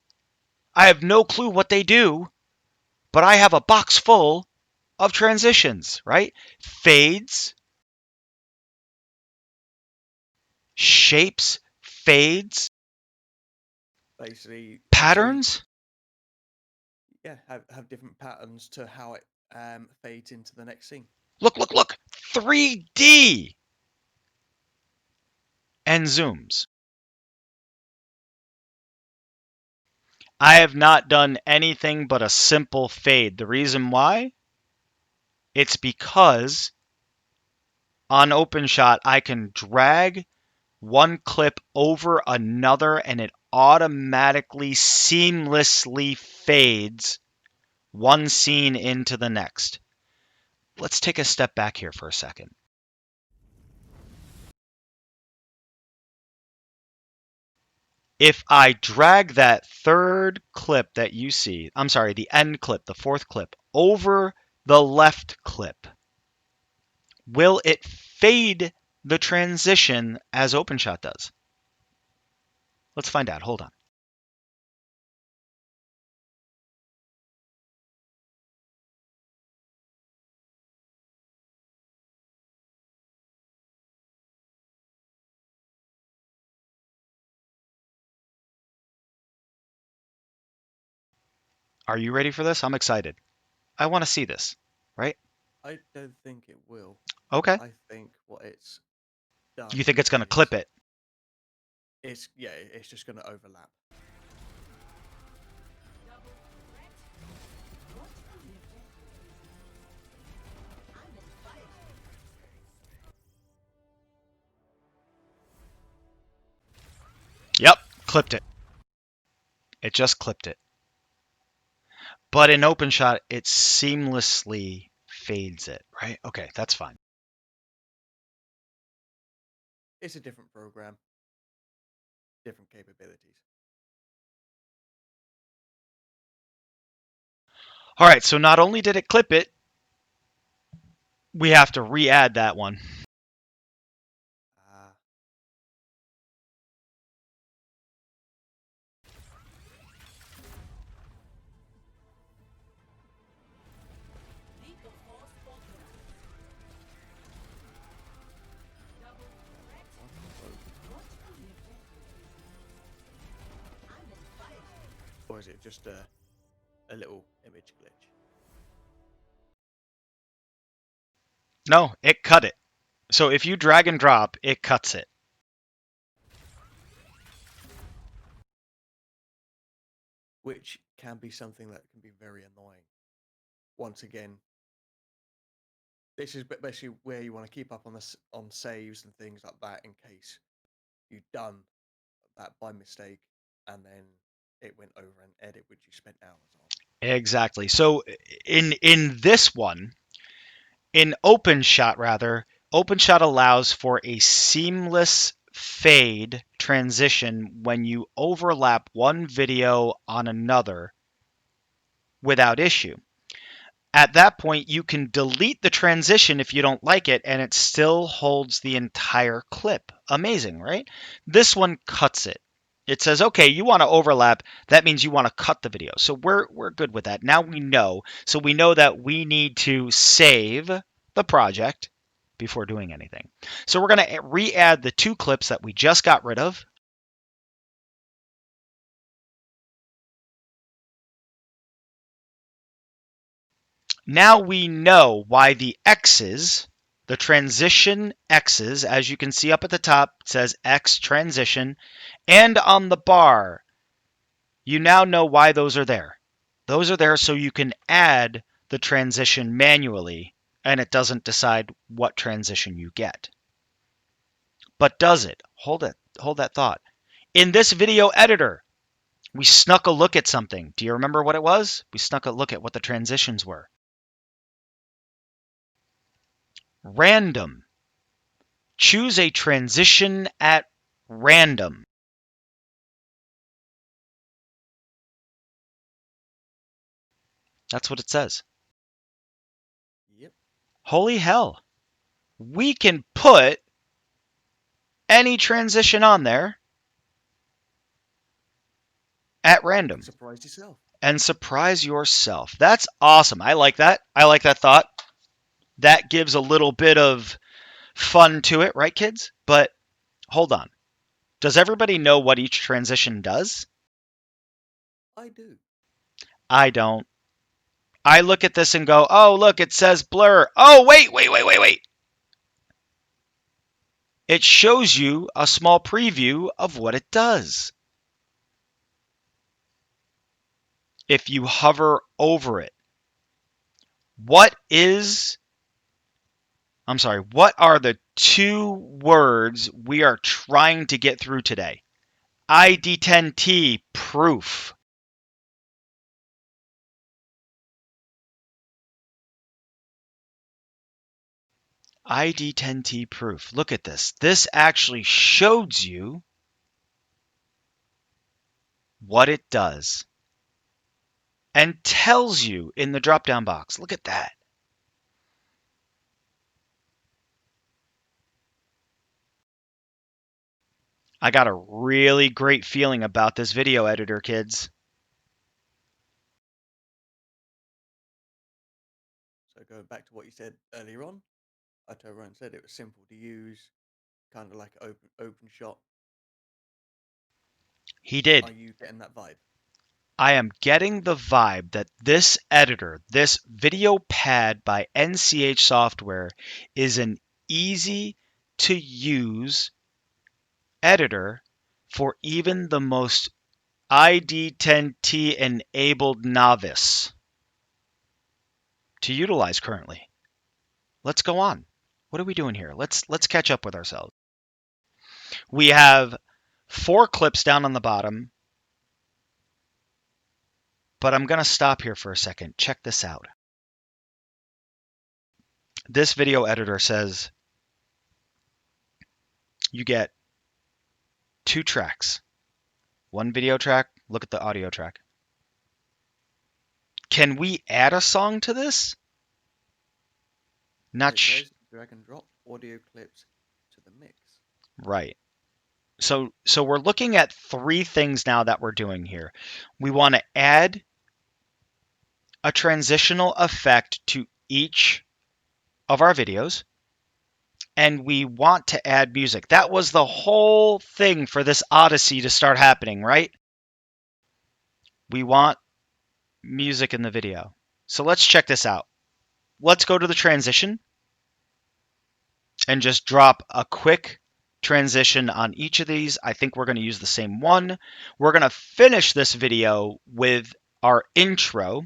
Speaker 1: I have no clue what they do, but I have a box full of transitions, right? Fades, shapes, fades,
Speaker 2: Basically,
Speaker 1: patterns.
Speaker 2: yeah, have different patterns to how it fades into the next scene.
Speaker 1: Look, look, look. 3D. And zooms. I have not done anything but a simple fade. The reason why? It's because on OpenShot, I can drag one clip over another and it automatically seamlessly fades one scene into the next. Let's take a step back here for a second. If I drag that third clip that you see, I'm sorry, the end clip, the 4th clip, over the left clip, will it fade the transition as OpenShot does? Let's find out. Hold on. Are you ready for this? I'm excited. I want to see this, right?
Speaker 2: I don't think it will.
Speaker 1: Okay.
Speaker 2: I think what it's done.
Speaker 1: You think it's going to clip it?
Speaker 2: It's just going to overlap.
Speaker 1: Yep, clipped it. It just clipped it. But in OpenShot, it seamlessly fades it, right? Okay, that's fine.
Speaker 2: It's a different program, different capabilities.
Speaker 1: All right, so not only did it clip it, we have to re-add that one.
Speaker 2: Or is it just a little image glitch?
Speaker 1: No, it cut it. So if you drag and drop, it cuts it.
Speaker 2: Which can be something that can be very annoying. Once again, this is basically where you want to keep up on saves and things like that in case you've done that by mistake and then it went over an edit which you spent hours on.
Speaker 1: Exactly. So in this one, In OpenShot, OpenShot allows for a seamless fade transition when you overlap one video on another without issue. At that point, you can delete the transition if you don't like it, and it still holds the entire clip. Amazing, right? This one cuts it. It says, okay, you want to overlap. That means you want to cut the video. So we're good with that. Now we know. So we know that we need to save the project before doing anything. So we're going to re-add the 2 clips that we just got rid of. Now we know why the X's, the transition X's, as you can see up at the top, it says X transition, and on the bar, you now know why those are there. Those are there so you can add the transition manually, and it doesn't decide what transition you get. But does it? Hold that thought. In this video editor, we snuck a look at something. Do you remember what it was? We snuck a look at what the transitions were. Random. Choose a transition at random. That's what it says.
Speaker 2: Yep.
Speaker 1: Holy hell. We can put any transition on there at random.
Speaker 2: Surprise yourself.
Speaker 1: And surprise yourself. That's awesome. I like that. I like that thought. That gives a little bit of fun to it, right, kids? But hold on. Does everybody know what each transition does?
Speaker 2: I do.
Speaker 1: I don't. I look at this and go, oh, look, it says blur. Oh, wait. It shows you a small preview of what it does. If you hover over it, what are the 2 words we are trying to get through today? ID10T, proof. ID10T proof. Look at this. This actually shows you what it does and tells you in the drop-down box. Look at that. I got a really great feeling about this video editor, kids.
Speaker 2: So going back to what you said earlier on, I told everyone said it was simple to use, kind of like open shot.
Speaker 1: He did.
Speaker 2: Are you getting that vibe?
Speaker 1: I am getting the vibe that this editor, this video pad by NCH Software, is an easy to use editor for even the most ID10T enabled novice to utilize currently. Let's go on. What are we doing here? Let's catch up with ourselves. We have 4 clips down on the bottom, but I'm going to stop here for a second. Check this out. This video editor says you get 2 tracks. 1 video track, look at the audio track. Can we add a song to this? Not
Speaker 2: It says drag and drop audio clips to the mix.
Speaker 1: Right. So we're looking at 3 things now that we're doing here. We want to add a transitional effect to each of our videos, and we want to add music. That was the whole thing for this Odyssey to start happening, right? We want music in the video. So let's check this out. Let's go to the transition and just drop a quick transition on each of these. I think we're going to use the same one. We're going to finish this video with our intro.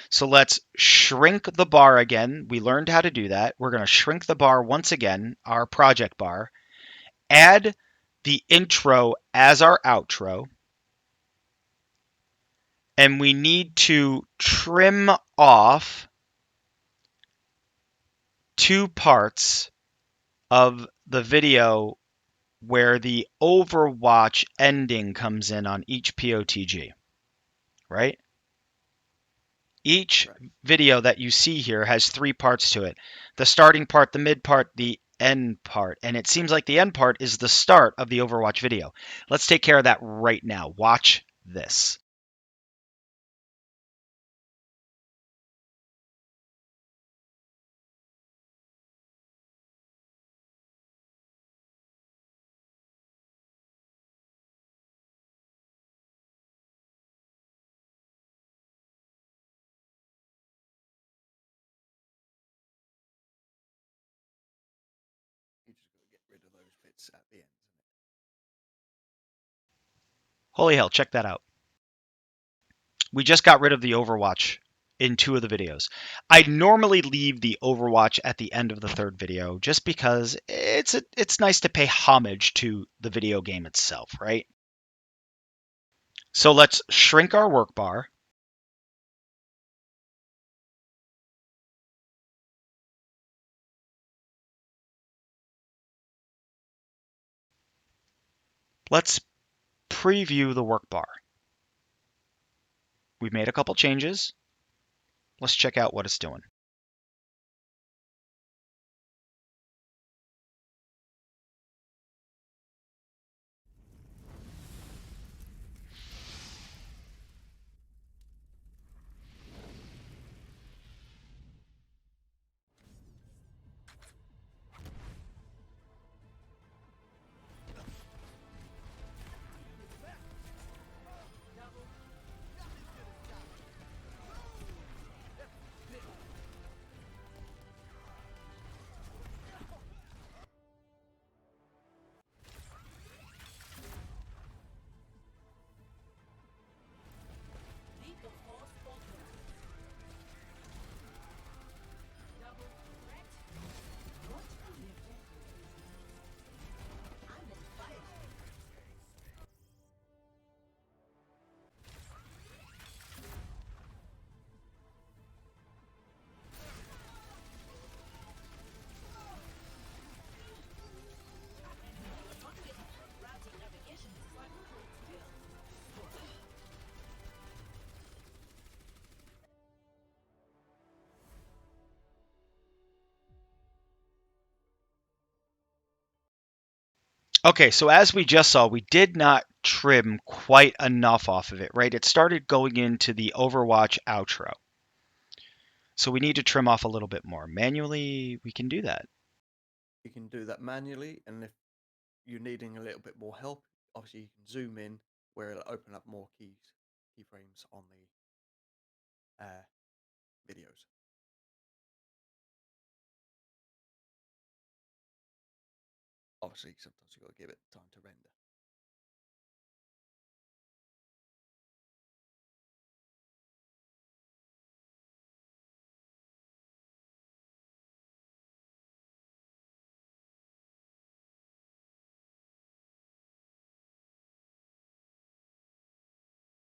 Speaker 1: So let's shrink the bar again. We learned how to do that. We're going to shrink the bar once again, our project bar. Add the intro as our outro. And we need to trim off two parts of the video where the Overwatch ending comes in on each POTG, right? Each
Speaker 2: Correct.
Speaker 1: video that you see here has three parts to it: the starting part, the mid part, the end part. And it seems like the end part is the start of the Overwatch video. Let's take care of that right now. Watch this.
Speaker 2: You just got to get rid of those bits at the end, isn't it?
Speaker 1: Holy hell, check that out. We just got rid of the Overwatch in two of the videos. I normally leave the Overwatch at the end of the third video just because it's nice to pay homage to the video game itself, right? So let's shrink our work bar. Let's preview the work bar. We've made a couple changes. Let's check out what it's doing. Okay, so as we just saw, we did not trim quite enough off of it, right? It started going into the Overwatch outro. So we need to trim off a little bit more. Manually, we can do that.
Speaker 2: You can do that manually, and if you're needing a little bit more help, obviously you can zoom in where it'll open up more keyframes on the videos. Obviously, sometimes you've got to give it time to render.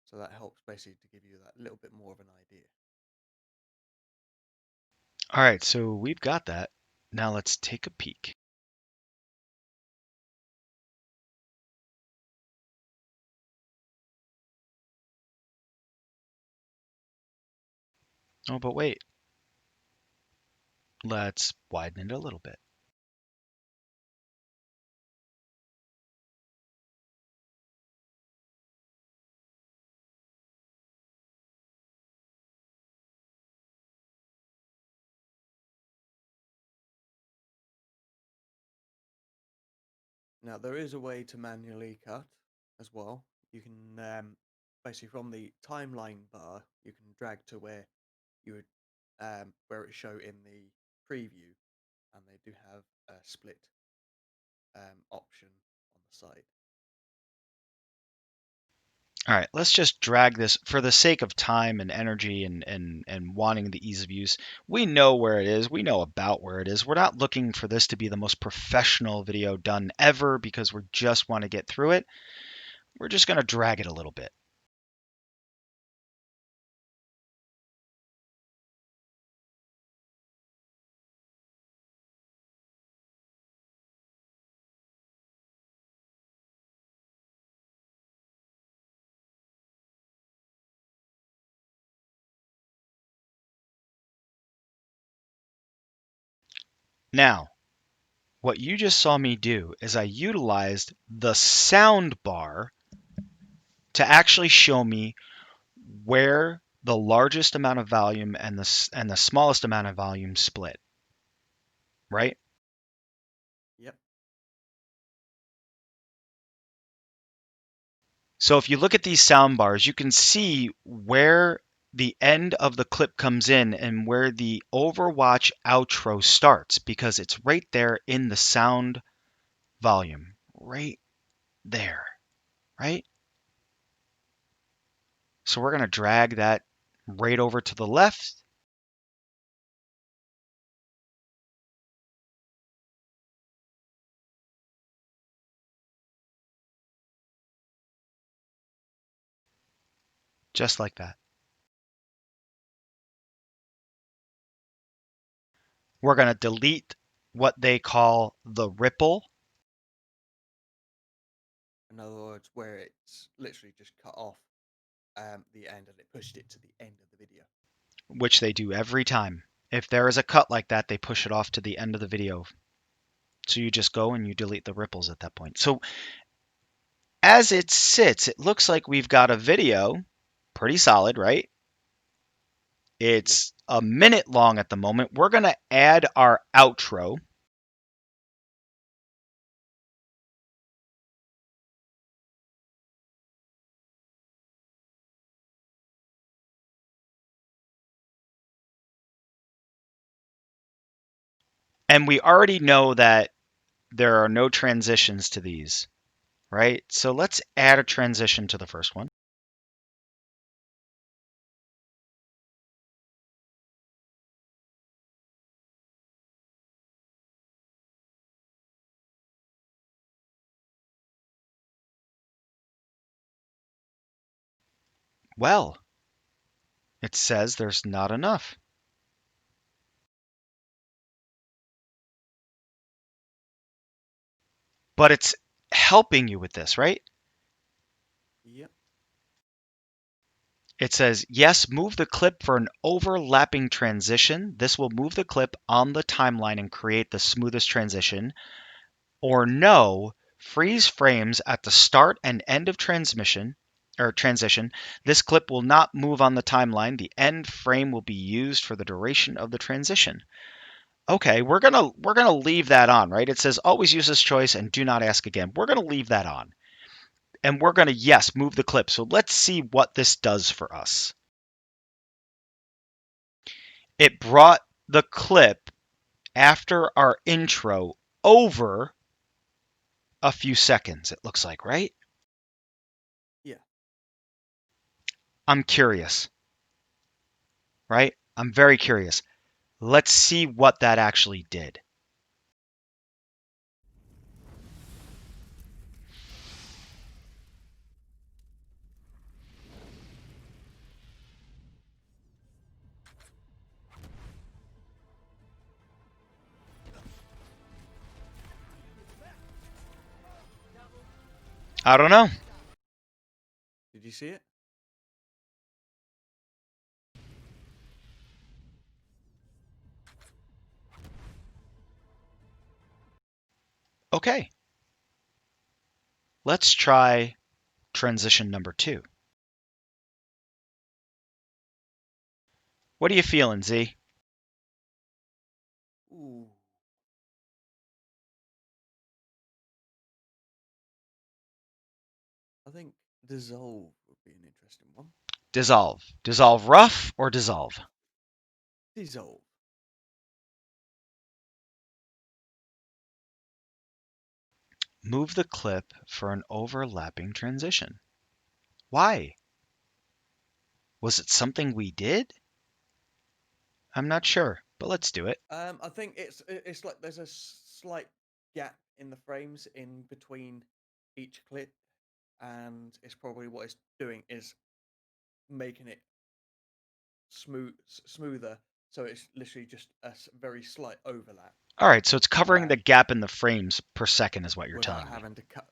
Speaker 2: So that helps basically to give you that little bit more of an idea.
Speaker 1: All right, so we've got that. Now let's take a peek. Oh, but wait. Let's widen it a little bit.
Speaker 2: Now there is a way to manually cut as well. You can basically from the timeline bar, you can drag to where you would where it show in the preview, and they do have a split option on the side.
Speaker 1: All right, let's just drag this for the sake of time and energy and wanting the ease of use. We know where it is. We know about where it is. We're not looking for this to be the most professional video done ever because we just want to get through it. We're just going to drag it a little bit. Now, what you just saw me do is I utilized the sound bar to actually show me where the largest amount of volume and the smallest amount of volume split, right?
Speaker 2: Yep.
Speaker 1: So if you look at these sound bars, you can see where the end of the clip comes in and where the Overwatch outro starts, because it's right there in the sound volume, right there, right? So we're going to drag that right over to the left. Just like that. We're going to delete what they call the ripple,
Speaker 2: In other words, where it's literally just cut off the end and it pushed it to the end of the video.
Speaker 1: which they do every time. If there is a cut like that, they push it off to the end of the video. So you just go and you delete the ripples at that point. So as it sits, it looks like we've got a video, pretty solid, right? It's a minute long at the moment. We're going to add our outro. And we already know that there are no transitions to these, right? So let's add a transition to the first one. Well, it says there's not enough. But it's helping you with this, right?
Speaker 2: Yep.
Speaker 1: It says, yes, move the clip for an overlapping transition. This will move the clip on the timeline and create the smoothest transition. Or no, freeze frames at the start and end of transition. This clip will not move on the timeline. The end frame will be used for the duration of the transition. Okay, we're gonna leave that on, right? It says always use this choice and do not ask again. We're gonna leave that on. And we're gonna, yes, move the clip. So let's see what this does for us. It brought the clip after our intro over a few seconds, it looks like, right?
Speaker 2: Yeah.
Speaker 1: I'm curious, right? I'm very curious. Let's see what that actually did. I don't know.
Speaker 2: Did you see it?
Speaker 1: Okay. Let's try transition number 2. What are you feeling, Z?
Speaker 2: Ooh. I think dissolve would be an interesting one.
Speaker 1: Dissolve. Dissolve rough or dissolve?
Speaker 2: Dissolve.
Speaker 1: Move the clip for an overlapping transition. Why? Was it something we did? I'm not sure, but let's do it.
Speaker 2: I think it's like there's a slight gap in the frames in between each clip, and it's probably what it's doing is making it smoother. So it's literally just a very slight overlap.
Speaker 1: All right, so it's covering the
Speaker 2: Um,
Speaker 1: gap in the frames per second is what you're
Speaker 2: without
Speaker 1: telling me.
Speaker 2: having to cut,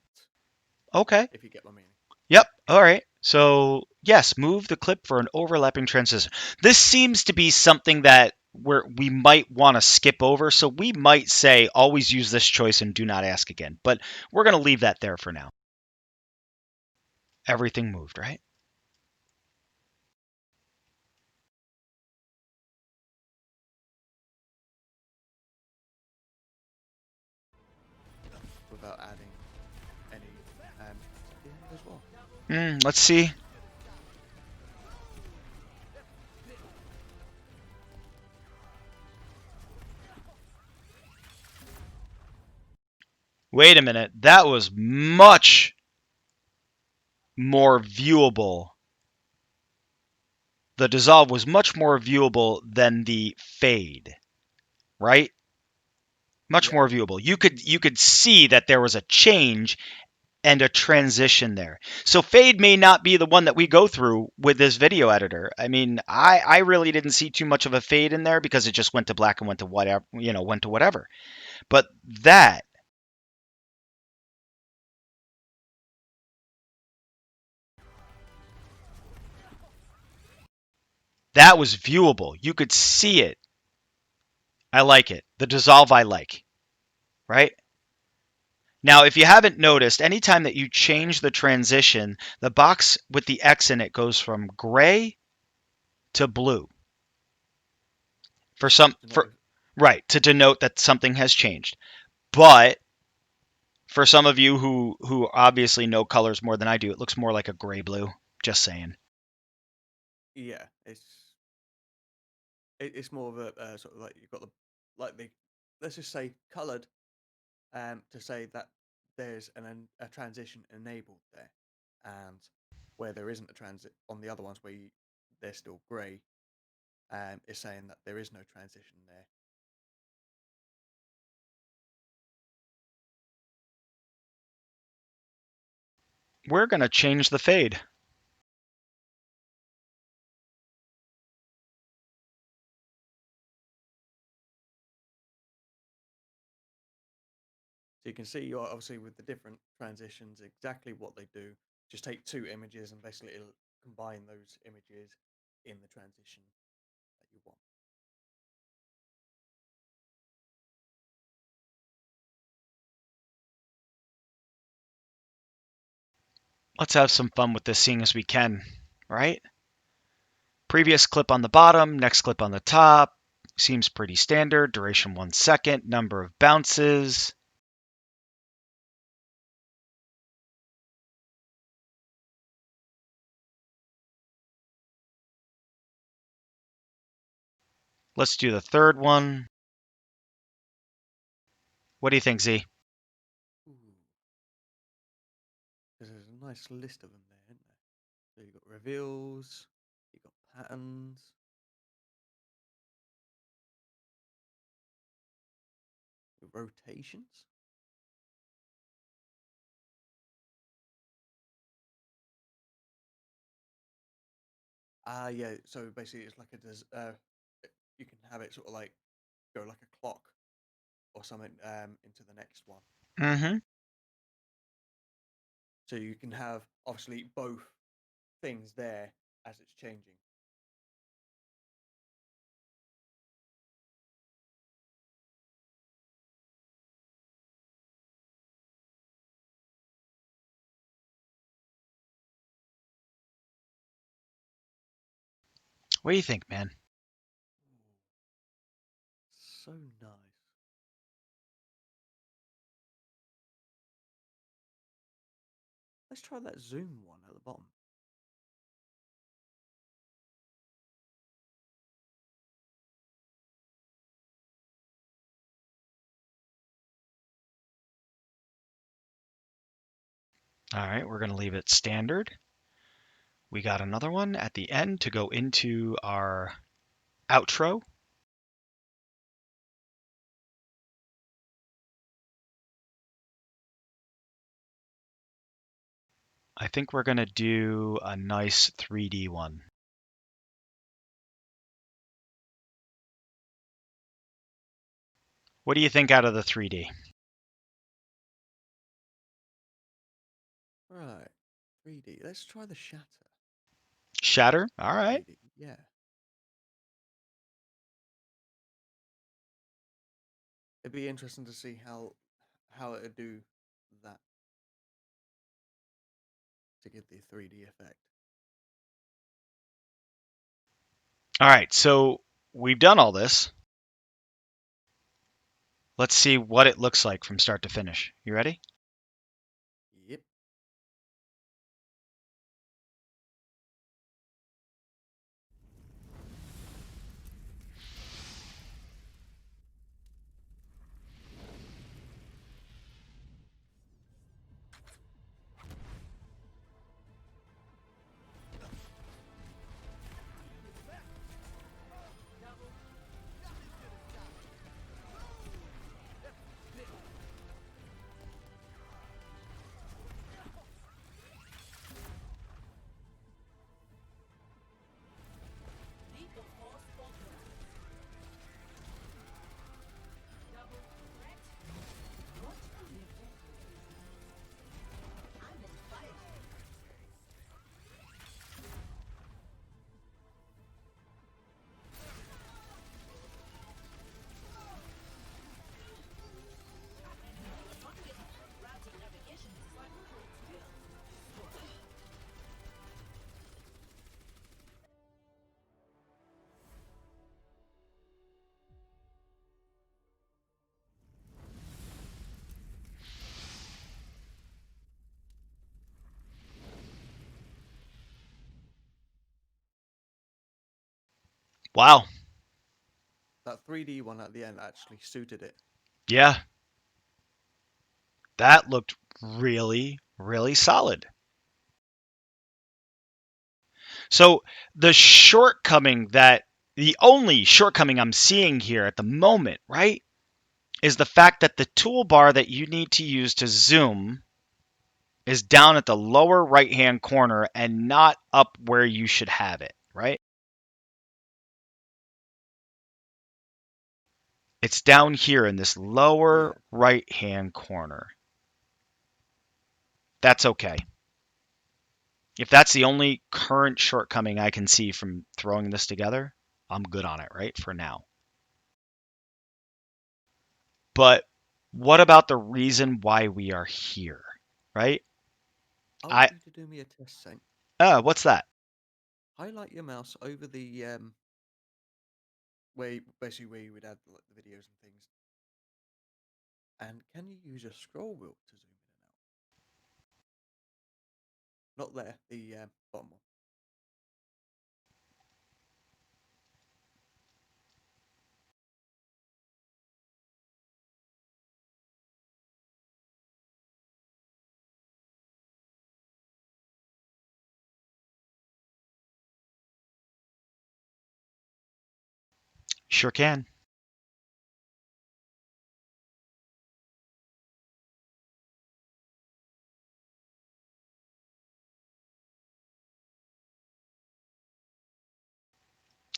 Speaker 1: Okay.
Speaker 2: if you get my meaning.
Speaker 1: Yep. All right. So, yes, move the clip for an overlapping transition. This seems to be something that where we might want to skip over. So we might say always use this choice and do not ask again. But we're going to leave that there for now. Everything moved, right?
Speaker 2: without adding any as well.
Speaker 1: Let's see. Wait a minute. That was much more viewable. The dissolve was much more viewable than the fade, right? Much
Speaker 2: Yeah.
Speaker 1: more viewable. You could see that there was a change and a transition there. So fade may not be the one that we go through with this video editor. I mean, I really didn't see too much of a fade in there because it just went to black and went to whatever, went to whatever. But that was viewable. You could see it. I like it. The dissolve I like, right? Now, if you haven't noticed, anytime that you change the transition, the box with the X in it goes from gray to blue. For some, for right, to denote that something has changed. But for some of you who obviously know colors more than I do, it looks more like a gray blue. Just saying.
Speaker 2: Yeah, it's more of a sort of like you've got the let's just say coloured to say that there's a transition enabled there, and where there isn't a transit on the other ones where they're still grey, is saying that there is no transition there.
Speaker 1: We're gonna change the fade.
Speaker 2: So you can see obviously with the different transitions exactly what they do. Just take two images and basically it'll combine those images in the transition that you want.
Speaker 1: Let's have some fun with this, seeing as we can, right? Previous clip on the bottom, next clip on the top. Seems pretty standard. Duration 1 second, number of bounces. Let's do the third one. What do you think, Z?
Speaker 2: Because there's a nice list of them there, isn't there? So you've got reveals, you've got patterns, rotations. Yeah. So basically, it's like you can have it sort of like go like a clock or something into the next one.
Speaker 1: Mm-hmm.
Speaker 2: So you can have obviously both things there as it's changing.
Speaker 1: What do you think, man?
Speaker 2: So nice. Let's try that zoom one at the bottom.
Speaker 1: All right, we're going to leave it standard. We got another one at the end to go into our outro. I think we're going to do a nice 3D one. What do you think out of the 3D?
Speaker 2: Right. 3D. Let's try the shatter.
Speaker 1: Shatter? All right.
Speaker 2: 3D. Yeah. It'd be interesting to see how it would do that to give the 3D effect.
Speaker 1: All right, so we've done all this. Let's see what it looks like from start to finish. You ready?
Speaker 2: Yep.
Speaker 1: Wow.
Speaker 2: That 3D one at the end actually suited it.
Speaker 1: Yeah. That looked really, really solid. So the only shortcoming I'm seeing here at the moment, right, is the fact that the toolbar that you need to use to zoom is down at the lower right-hand corner and not up where you should have it, right? It's down here in this lower right-hand corner. That's okay. If that's the only current shortcoming I can see from throwing this together, I'm good on it, right, for now. But what about the reason why we are here, right?
Speaker 2: I
Speaker 1: I
Speaker 2: want you to do me a test, Saint.
Speaker 1: What's that?
Speaker 2: Highlight your mouse over the basically where you would add like, the videos and things. And can you use a scroll wheel to zoom in and out? Not there, the bottom one.
Speaker 1: Sure can.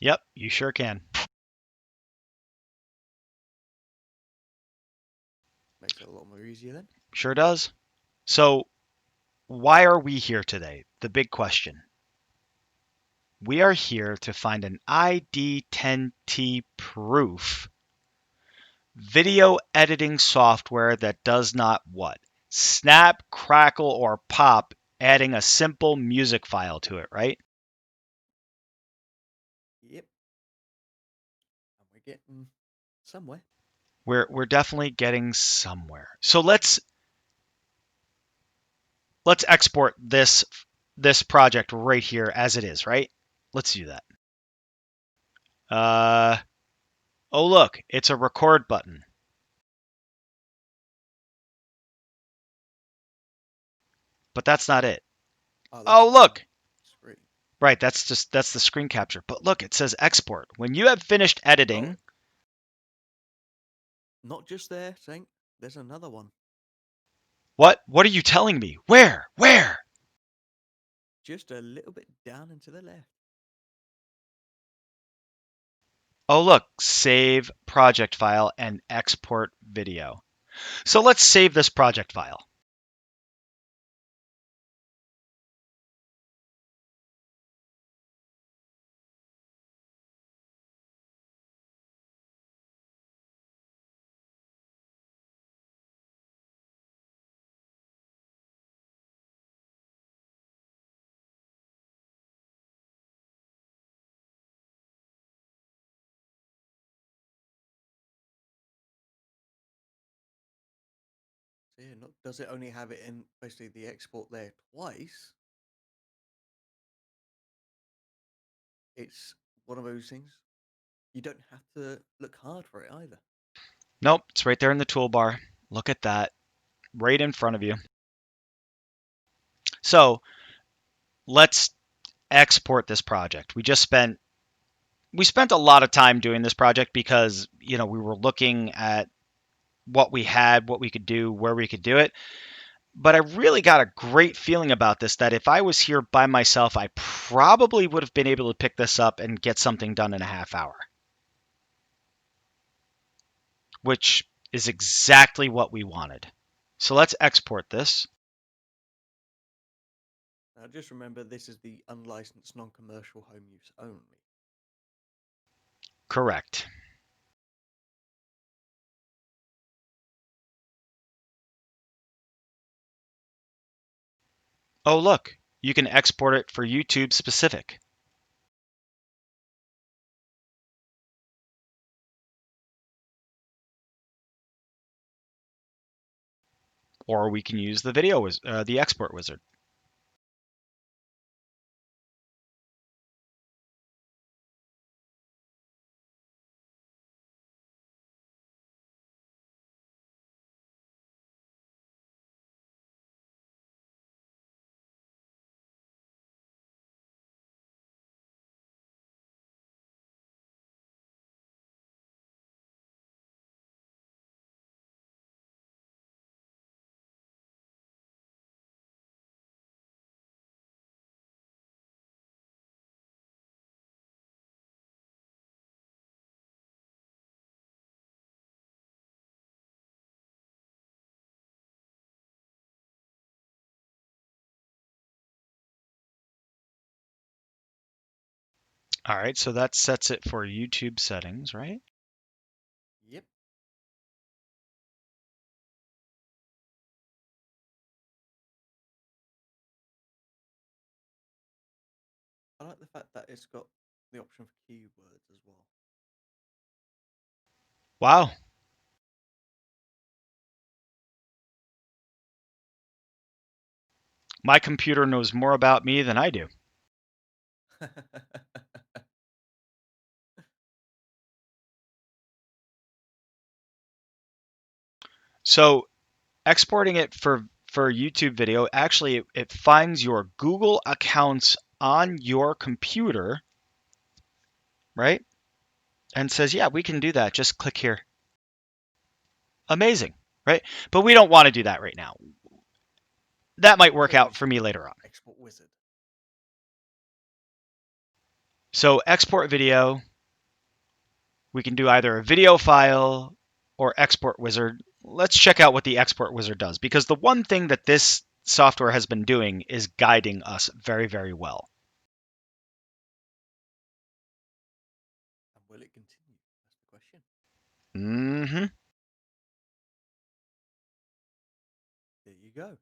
Speaker 1: Yep, you sure can.
Speaker 2: Makes it a lot more easier then.
Speaker 1: Sure does. So, why are we here today? The big question. We are here to find an ID10T proof video editing software that does not what? Snap, crackle, or pop, adding a simple music file to it, right?
Speaker 2: Yep. And we're getting somewhere.
Speaker 1: We're definitely getting somewhere. So let's export this project right here as it is, right? Let's do that. Oh look, it's a record button. But that's not it. Oh look.
Speaker 2: Screen.
Speaker 1: Right, that's the screen capture. But look, it says export. When you have finished editing,
Speaker 2: Not just there, Saint. There's another one.
Speaker 1: What are you telling me? Where?
Speaker 2: Just a little bit down and to the left.
Speaker 1: Oh look, save project file and export video. So let's save this project file.
Speaker 2: Yeah, not does it only have it in basically the export there twice? It's one of those things. You don't have to look hard for it either.
Speaker 1: Nope, it's right there in the toolbar. Look at that, right in front of you. So let's export this project. We spent a lot of time doing this project because, we were looking at what we had, what we could do, where we could do it. But I really got a great feeling about this that if I was here by myself, I probably would have been able to pick this up and get something done in a half hour, which is exactly what we wanted. So let's export this.
Speaker 2: Now, just remember, this is the unlicensed, non-commercial home use only.
Speaker 1: Correct. Oh, look, you can export it for YouTube specific. Or we can use the export wizard. All right, so that sets it for YouTube settings, right?
Speaker 2: Yep. I like the fact that it's got the option for keywords as well.
Speaker 1: Wow. My computer knows more about me than I do. So exporting it for YouTube video, actually it finds your Google accounts on your computer, right? And says, yeah, we can do that. Just click here. Amazing, right? But we don't want to do that right now. That might work
Speaker 2: So
Speaker 1: out
Speaker 2: we
Speaker 1: for
Speaker 2: should
Speaker 1: me later on.
Speaker 2: export wizard.
Speaker 1: So export video, we can do either a video file or export wizard. Let's check out what the export wizard does, because the one thing that this software has been doing is guiding us very, very well.
Speaker 2: And will it continue? That's the question.
Speaker 1: Mm-hmm.
Speaker 2: There you go.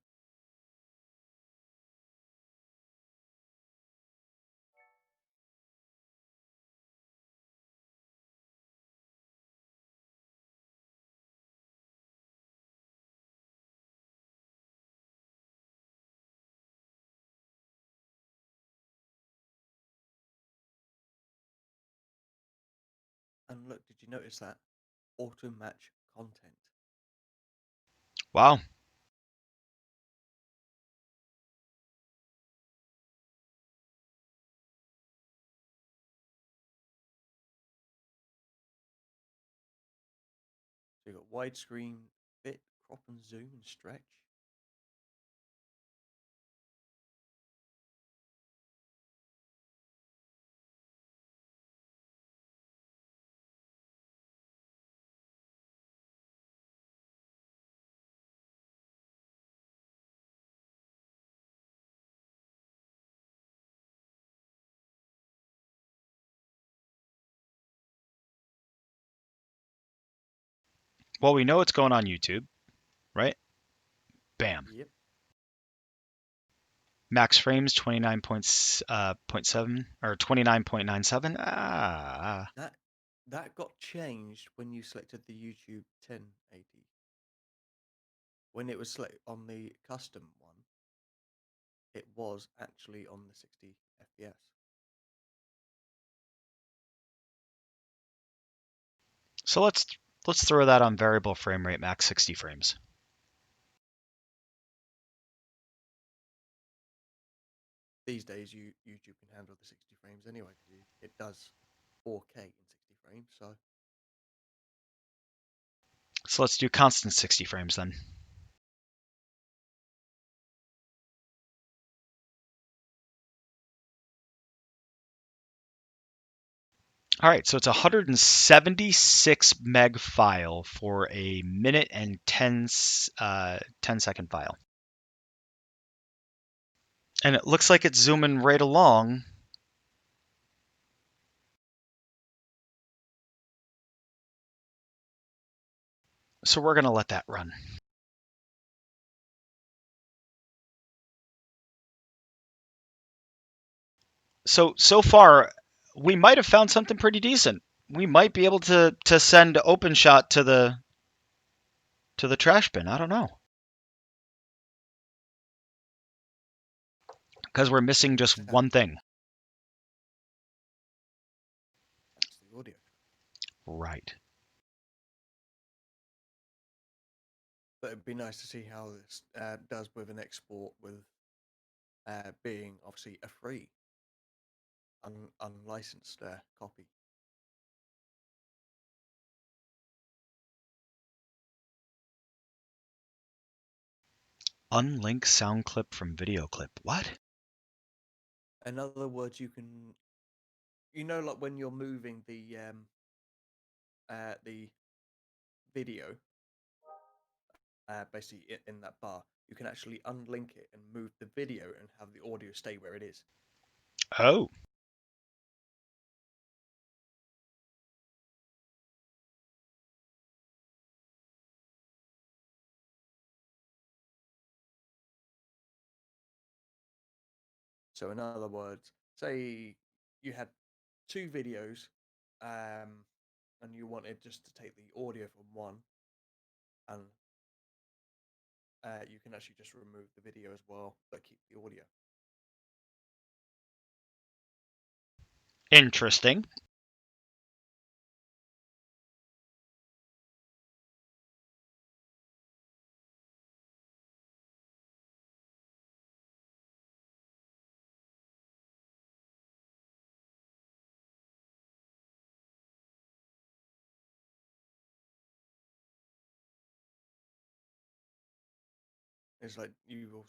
Speaker 2: And look, did you notice that? Auto match content.
Speaker 1: Wow.
Speaker 2: So you've got widescreen, fit, crop and zoom and stretch.
Speaker 1: Well, we know it's going on YouTube, right? Bam.
Speaker 2: Yep.
Speaker 1: Max frames 29.7 or 29.97. Ah.
Speaker 2: That got changed when you selected the YouTube 1080. when it was on the custom one, it was actually on the 60 FPS.
Speaker 1: So let's throw that on variable frame rate max 60 frames.
Speaker 2: These days, YouTube can handle the 60 frames anyway, because it does 4K in 60 frames.
Speaker 1: So let's do constant 60 frames then. All right, so it's a 176 meg file for a minute and 10-second file. And it looks like it's zooming right along. So we're going to let that run. So far, we might have found something pretty decent. We might be able to send OpenShot to the trash bin. I don't know. Because we're missing just one thing.
Speaker 2: That's the audio.
Speaker 1: Right.
Speaker 2: But it'd be nice to see how this does with an export, with being obviously a free, unlicensed copy.
Speaker 1: Unlink sound clip from video clip. What?
Speaker 2: In other words, you can, like when you're moving the video, basically in that bar, you can actually unlink it and move the video and have the audio stay where it is.
Speaker 1: Oh.
Speaker 2: So in other words, say you had two videos, and you wanted just to take the audio from one, and you can actually just remove the video as well, but keep the audio.
Speaker 1: Interesting.
Speaker 2: It's like you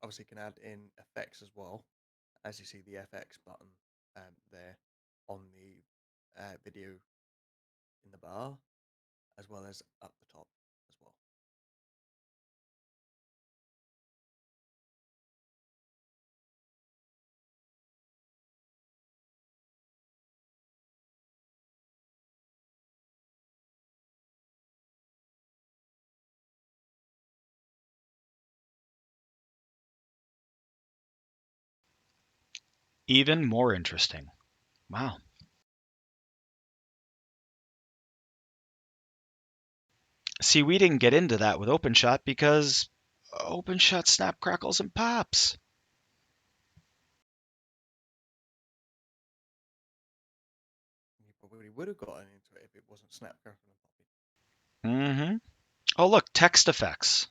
Speaker 2: obviously can add in effects as well, as you see the FX button there on the video in the bar, as well as up the top as well.
Speaker 1: Even more interesting. Wow. See, we didn't get into that with OpenShot because OpenShot snap crackles and pops.
Speaker 2: You probably would have gotten into it if it wasn't Snap, Crackle, and Poppy.
Speaker 1: Mm-hmm. Oh, look, text effects.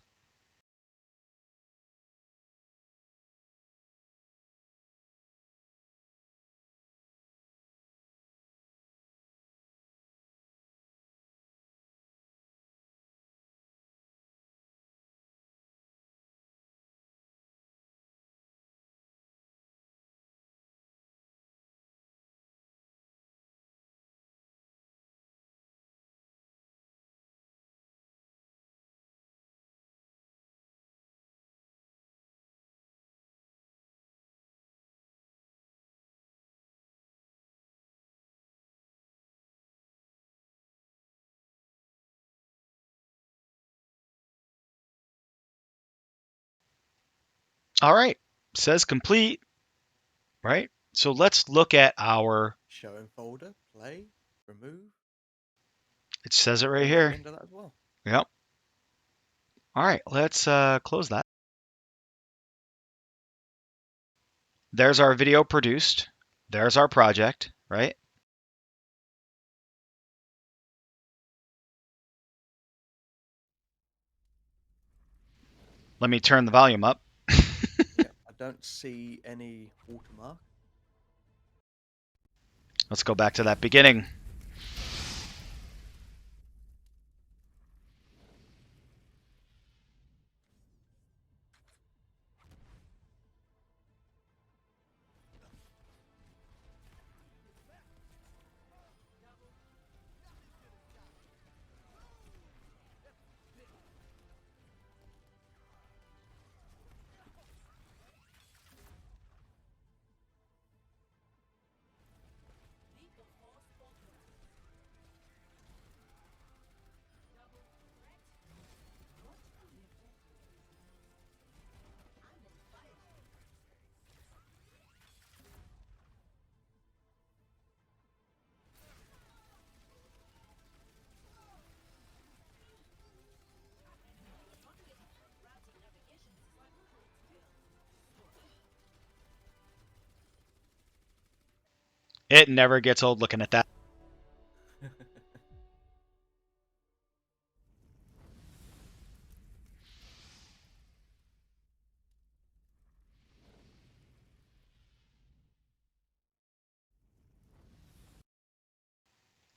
Speaker 1: All right. Says complete. Right? So let's look at our.
Speaker 2: Show in folder, play, remove.
Speaker 1: It says it right
Speaker 2: All at the
Speaker 1: here.
Speaker 2: end of that as well.
Speaker 1: Yep. All right, let's close that. There's our video produced. There's our project, right? Let me turn the volume up.
Speaker 2: Yeah, I don't see any watermark.
Speaker 1: Let's go back to that beginning. It never gets old looking at that.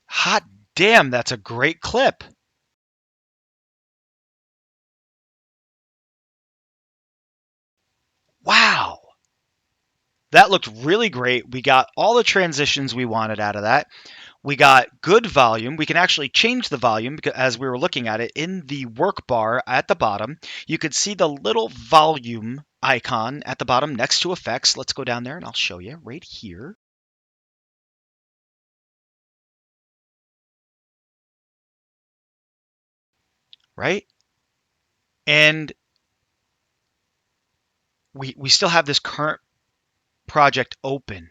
Speaker 1: Hot damn, that's a great clip. Wow. That looked really great. We got all the transitions we wanted out of that. We got good volume. We can actually change the volume because as we were looking at it in the work bar at the bottom, you could see the little volume icon at the bottom next to effects. Let's go down there and I'll show you right here. Right? And we still have this current project open.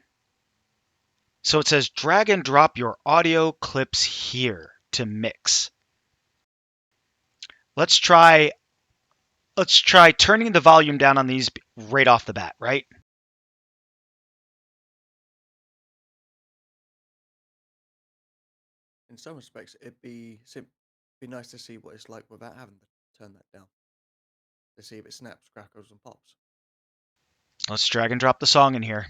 Speaker 1: So it says drag and drop your audio clips here to mix. Let's try turning the volume down on these right off the bat, right?
Speaker 2: In some respects, it'd be nice to see what it's like without having to turn that down. To see if it snaps, crackles, and pops.
Speaker 1: Let's drag and drop the song in here.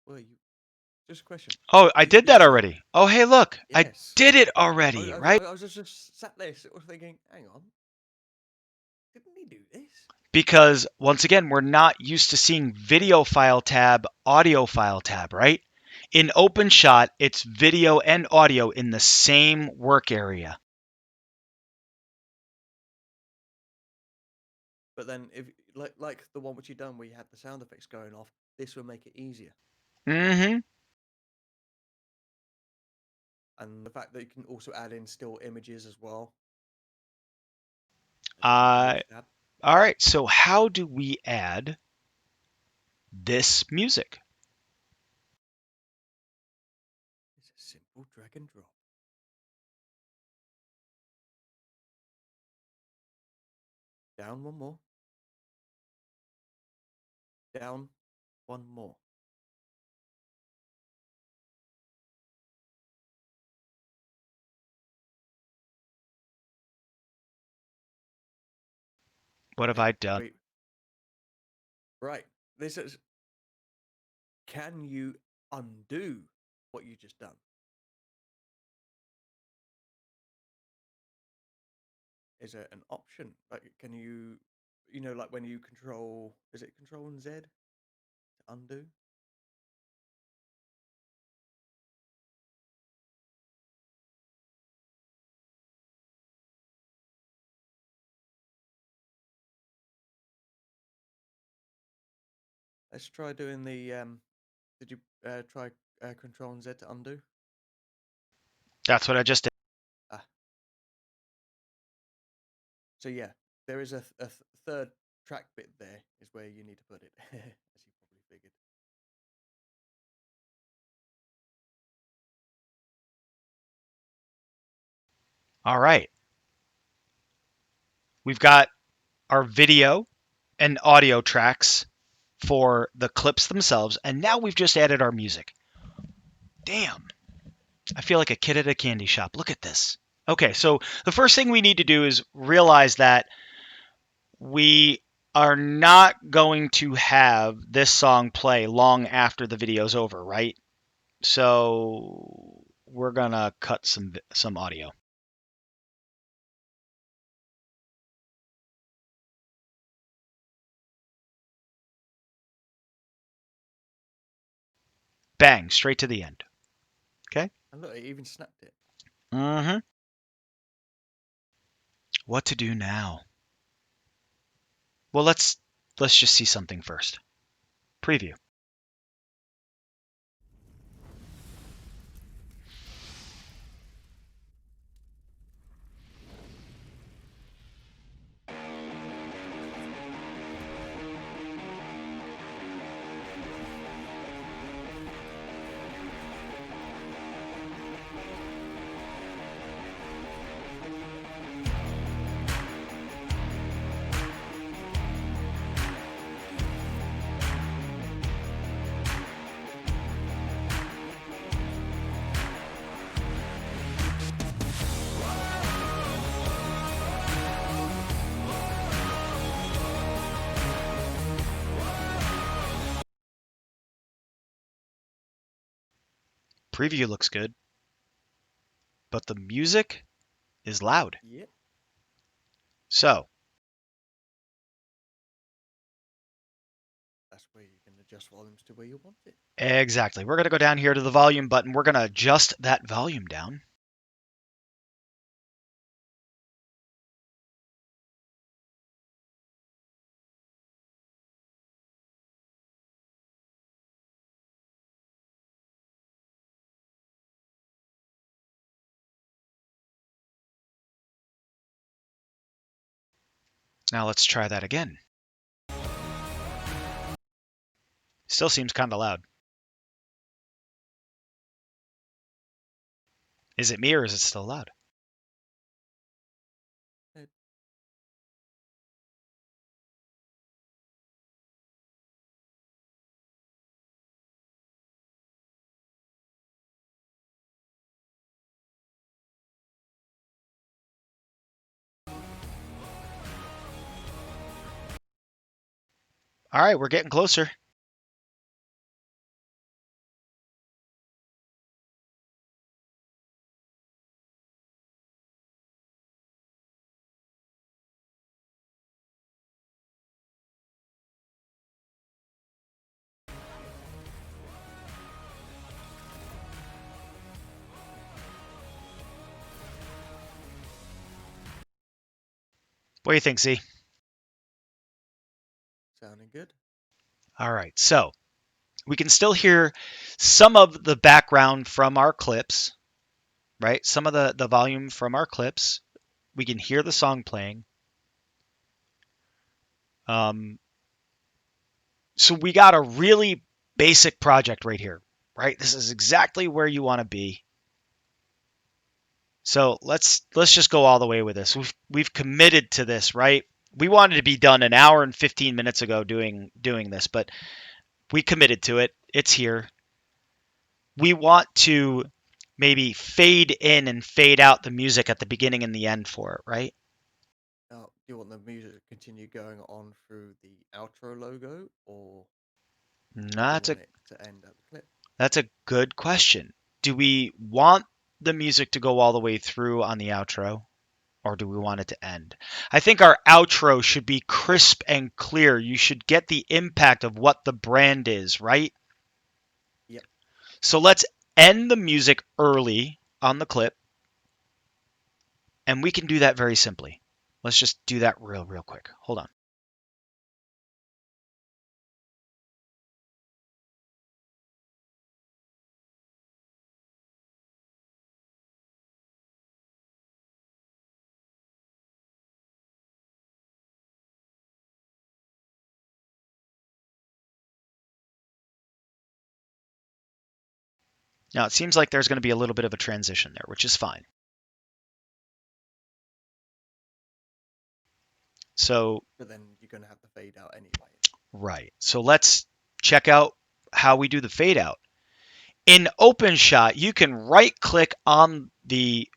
Speaker 2: Well, you just a question.
Speaker 1: Oh, I did that
Speaker 2: You
Speaker 1: already. Oh, hey, look. I
Speaker 2: yes.
Speaker 1: did it already, right?
Speaker 2: I was just sat there sort of thinking, hang on, didn't he do this?
Speaker 1: Because once again, we're not used to seeing video file tab, audio file tab, right? In OpenShot, it's video and audio in the same work area.
Speaker 2: But then, if like the one which you done, where you had the sound effects going off, this would make it easier.
Speaker 1: Mm-hmm.
Speaker 2: And the fact that you can also add in still images as well.
Speaker 1: All right, so how do we add this music?
Speaker 2: It's a simple drag and drop. Down one more. Down one more.
Speaker 1: What have I done?
Speaker 2: Wait. Right. This is. Can you undo what you just done? Is it an option? Like, can you, like when you control, is it Control and Z to undo? Let's try doing the. Did you try Control and Z to undo?
Speaker 1: That's what I just did.
Speaker 2: Ah, So yeah, there is a third track bit there is where you need to put it, as you probably figured.
Speaker 1: All right. We've got our video and audio tracks for the clips themselves, and now we've just added our music. Damn. I feel like a kid at a candy shop. Look at this. Okay, so the first thing we need to do is realize that we are not going to have this song play long after the video's over, right? So we're gonna cut some audio. Bang, straight to the end. Okay?
Speaker 2: And look, it even snapped it.
Speaker 1: Mm-hmm. What to do now? Well, let's just see something first. Preview. Preview looks good, but the music is loud.
Speaker 2: Yep.
Speaker 1: So,
Speaker 2: That's where you can adjust volumes to where you want it.
Speaker 1: exactly. We're going to go down here to the volume button. We're going to adjust that volume down. Now let's try that again. Still seems kind of loud. Is it me or is it still loud? All right, we're getting closer. What do you think, Z?
Speaker 2: Sounding good.
Speaker 1: All right, so we can still hear some of the background from our clips, right? Some of the volume from our clips. We can hear the song playing. So we got a really basic project right here, right? This is exactly where you want to be. So let's just go all the way with this. We've committed to this, right? We wanted to be done an hour and 15 minutes ago doing this, but we committed to it. It's here. We want to maybe fade in and fade out the music at the beginning and the end for it, right?
Speaker 2: Now, do you want the music to continue going on through the outro logo, or do you
Speaker 1: That's
Speaker 2: want it to end at the clip?
Speaker 1: a good question. Do we want the music to go all the way through on the outro, or do we want it to end? I think our outro should be crisp and clear. You should get the impact of what the brand is, right?
Speaker 2: Yep.
Speaker 1: So let's end the music early on the clip, and we can do that very simply. Let's just do that real quick. Hold on. Now it seems like there's going to be a little bit of a transition there, which is fine. So,
Speaker 2: But then you're going to have the fade out anyway.
Speaker 1: right. So let's check out how we do the fade out. In OpenShot, you can right click on the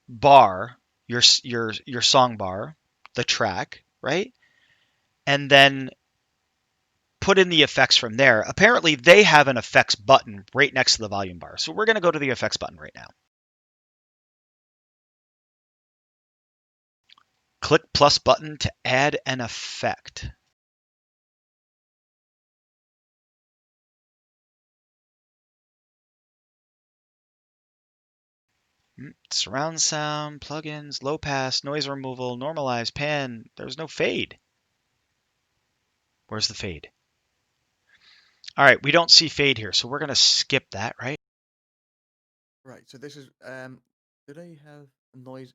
Speaker 1: bar, your song bar, the track, right? And then put in the effects from there. Apparently, they have an effects button right next to the volume bar. So we're going to go to the effects button right now. Click plus button to add an effect. Surround sound, plugins, low pass, noise removal, normalize, pan. There's no fade. Where's the fade? All right, we don't see fade here, so we're going to skip that, right?
Speaker 2: Right. So this is do they have noise?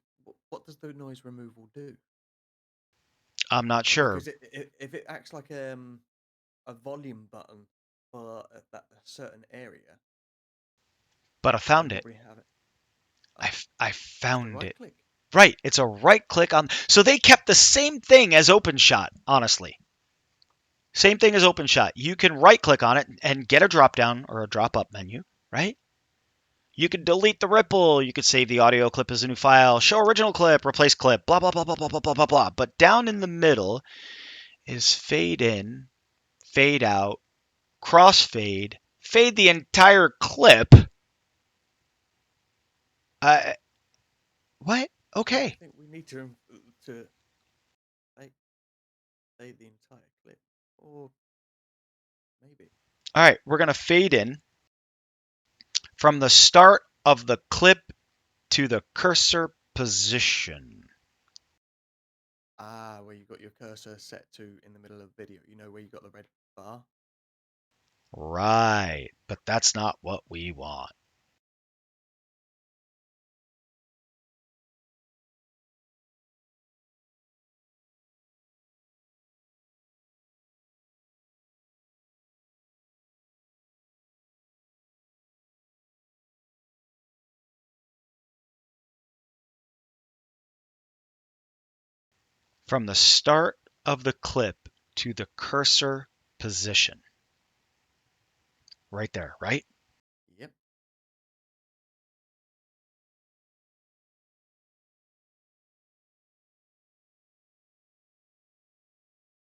Speaker 2: What does the noise removal do?
Speaker 1: I'm not sure,
Speaker 2: Because if it acts like a volume button for that a certain area,
Speaker 1: but I
Speaker 2: they
Speaker 1: found it.
Speaker 2: probably have it.
Speaker 1: I
Speaker 2: Just a
Speaker 1: found
Speaker 2: right
Speaker 1: it.
Speaker 2: click.
Speaker 1: Right, it's a right click on. So they kept the same thing as OpenShot, honestly. Same thing as OpenShot. You can right click on it and get a drop down or a drop up menu, right? You could delete the ripple. You could save the audio clip as a new file, show original clip, replace clip, blah, blah, blah, blah, blah, blah, blah, blah, blah. But down in the middle is fade in, fade out, crossfade, fade the entire clip. What?
Speaker 2: Yeah, I
Speaker 1: Okay.
Speaker 2: think we need to fade the entire clip, or maybe.
Speaker 1: All right, we're going to fade in from the start of the clip to the cursor position.
Speaker 2: Where you got your cursor set to in the middle of the video. You know where you got the red bar?
Speaker 1: Right, but that's not what we want. From the start of the clip to the cursor position. Right there, right?
Speaker 2: Yep.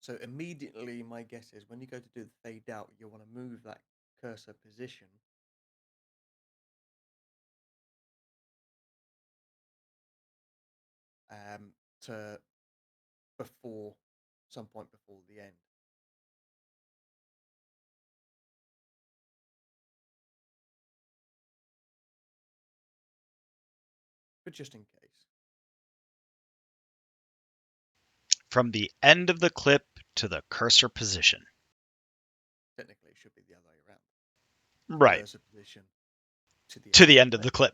Speaker 2: So immediately, my guess is when you go to do the fade out, you want to move that cursor position to before some point before the end. But just in case.
Speaker 1: From the end of the clip to the cursor position.
Speaker 2: Technically, it should be the other way around.
Speaker 1: Right.
Speaker 2: Cursor position to the end
Speaker 1: To
Speaker 2: of
Speaker 1: the
Speaker 2: the
Speaker 1: end of
Speaker 2: clip.
Speaker 1: the clip.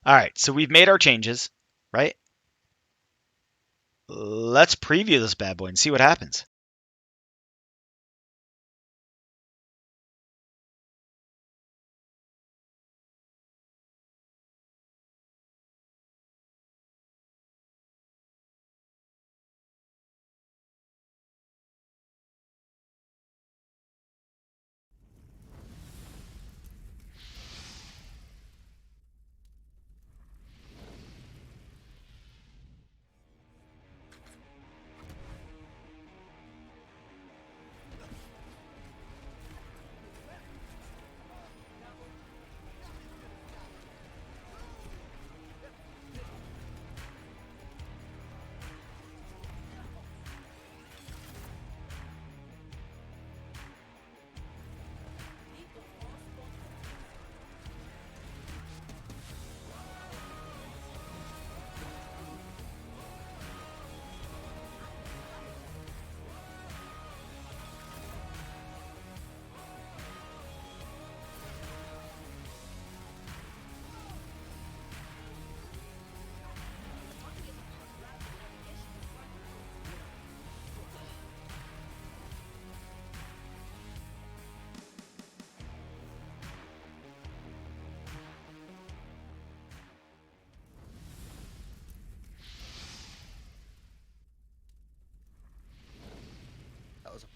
Speaker 1: All right, so we've made our changes, right? Let's preview this bad boy and see what happens.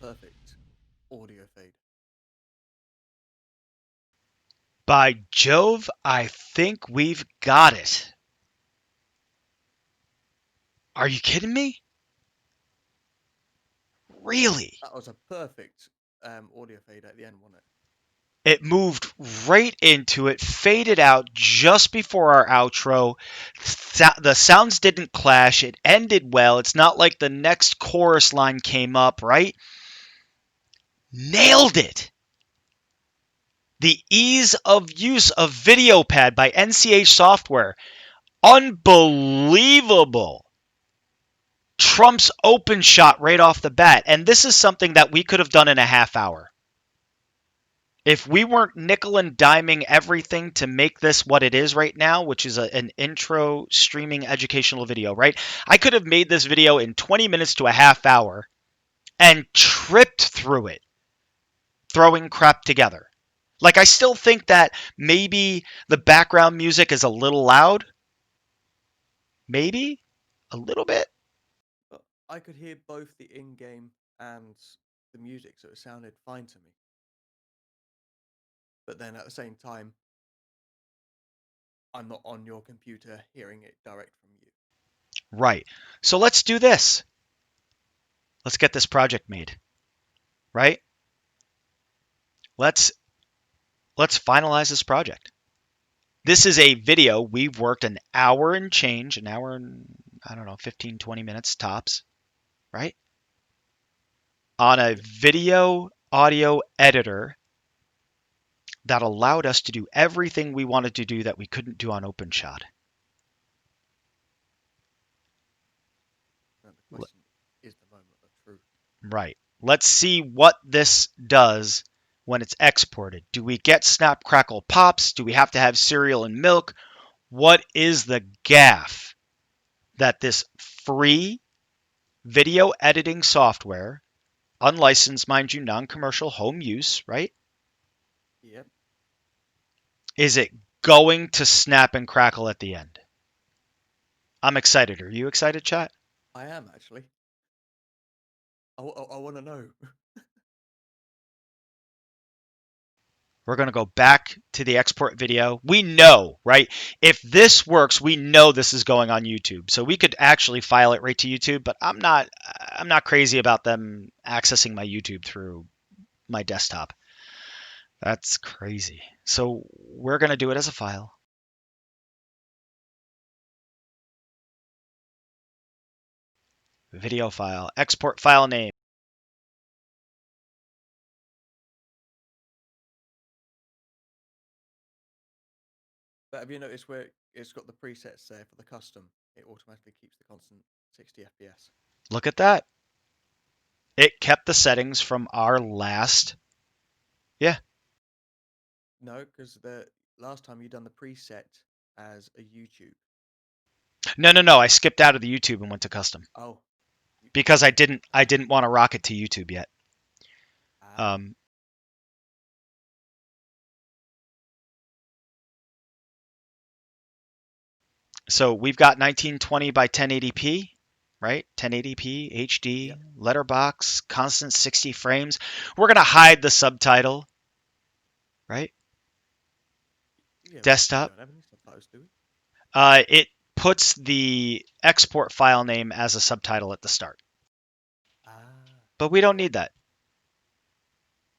Speaker 2: perfect audio fade.
Speaker 1: By Jove, I think we've got it. Are you kidding me? Really?
Speaker 2: That was a perfect audio fade at the end, wasn't it?
Speaker 1: It moved right into it, faded out just before our outro. The sounds didn't clash. It ended well. It's not like the next chorus line came up, right? Nailed it. The ease of use of VideoPad by NCH Software. Unbelievable. Trump's open shot right off the bat. And this is something that we could have done in a half hour. If we weren't nickel and diming everything to make this what it is right now, which is an intro streaming educational video, right? I could have made this video in 20 minutes to a half hour and tripped through it, throwing crap together. Like, I still think that maybe the background music is a little loud. Maybe a little bit.
Speaker 2: But I could hear both the in-game and the music, so it sounded fine to me. But then at the same time, I'm not on your computer hearing it direct from you.
Speaker 1: Right. So let's do this. Let's get this project made. Right? Let's finalize this project. This is a video. We've worked an hour and change, an hour and, I don't know, 15, 20 minutes tops, right? On a video audio editor that allowed us to do everything we wanted to do that we couldn't do on OpenShot.
Speaker 2: And the question is the moment of truth.
Speaker 1: Right. Let's see what this does when it's exported. Do we get snap, crackle, pops? Do we have to have cereal and milk? What is the gaff that this free video editing software, unlicensed, mind you, non-commercial, home use, right?
Speaker 2: Yep.
Speaker 1: Is it going to snap and crackle at the end? I'm excited. Are you excited, chat?
Speaker 2: I am actually. I want to know.
Speaker 1: We're going to go back to the export video. We know, right? If this works, we know this is going on YouTube. So we could actually file it right to YouTube, but I'm not crazy about them accessing my YouTube through my desktop. That's crazy. So we're going to do it as a file. Video file, export file name.
Speaker 2: But have you noticed where it's got the presets there for the custom? It automatically keeps the constant 60 FPS.
Speaker 1: Look at that. It kept the settings from our last. Yeah.
Speaker 2: No, because the last time you done the preset as a YouTube.
Speaker 1: No. I skipped out of the YouTube and went to custom
Speaker 2: Oh.
Speaker 1: because I didn't want to rock it to YouTube yet.
Speaker 2: Ah.
Speaker 1: So we've got 1920 by 1080p, right? 1080p, HD,
Speaker 2: Yep.
Speaker 1: letterbox, constant 60 frames. We're going to hide the subtitle, right?
Speaker 2: Yeah,
Speaker 1: Desktop.
Speaker 2: We don't have any subtitles, do we?
Speaker 1: It puts the export file name as a subtitle at the start.
Speaker 2: Ah.
Speaker 1: But we don't need that.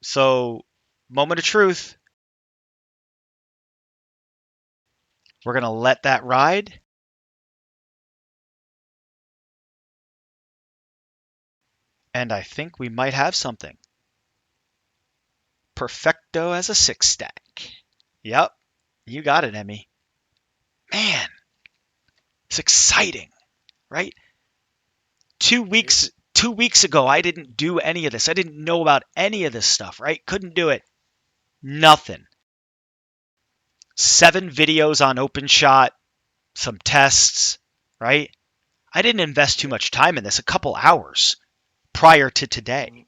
Speaker 1: So, moment of truth. We're going to let that ride. And I think we might have something. Perfecto as a 6-stack. Yep. You got it, Emmy. Man, it's exciting, right? 2 weeks ago, I didn't do any of this. I didn't know about any of this stuff, right? Couldn't do it. Nothing. 7 videos on OpenShot, some tests, right? I didn't invest too much time in this, a couple hours prior to today.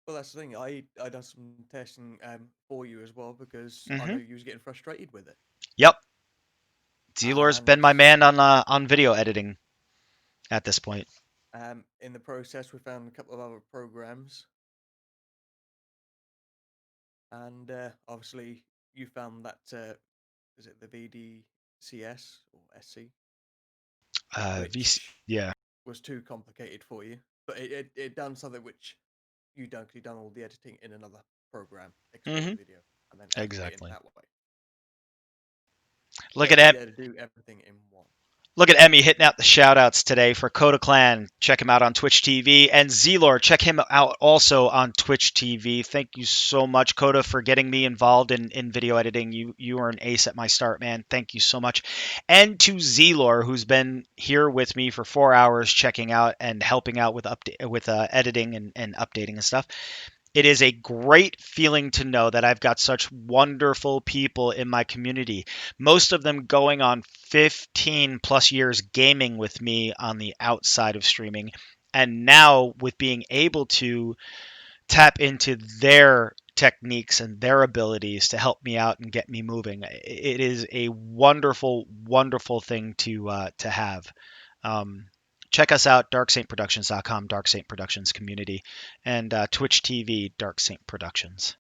Speaker 2: Well, that's the thing. I done some testing for you as well because I know you was getting frustrated with it.
Speaker 1: Yep. Zelor's been my man on video editing at this point.
Speaker 2: In the process, we found a couple of other programs, and obviously, you found that is it the VDCS or SC, which
Speaker 1: Yeah.
Speaker 2: was too complicated for you, but it done something which you done because you done all the editing in another program, export
Speaker 1: Mm-hmm.
Speaker 2: the video, and then edit it in
Speaker 1: Exactly.
Speaker 2: that way.
Speaker 1: Look
Speaker 2: Get
Speaker 1: at
Speaker 2: me
Speaker 1: Em.
Speaker 2: there to do everything in one.
Speaker 1: Look at Emmy hitting out the shout outs today for Coda Clan. Check him out on Twitch TV. And Zelor, check him out also on Twitch TV. Thank you so much, Coda, for getting me involved in video editing. You were an ace at my start, man. Thank you so much. And to Zelor, who's been here with me for 4 hours checking out and helping out with editing and updating and stuff. It is a great feeling to know that I've got such wonderful people in my community, most of them going on 15 plus years gaming with me on the outside of streaming. And now, with being able to tap into their techniques and their abilities to help me out and get me moving, it is a wonderful, wonderful thing to have. Um, Check us out, darksaintproductions.com, Dark Saint Productions community, and Twitch TV, Dark Saint Productions.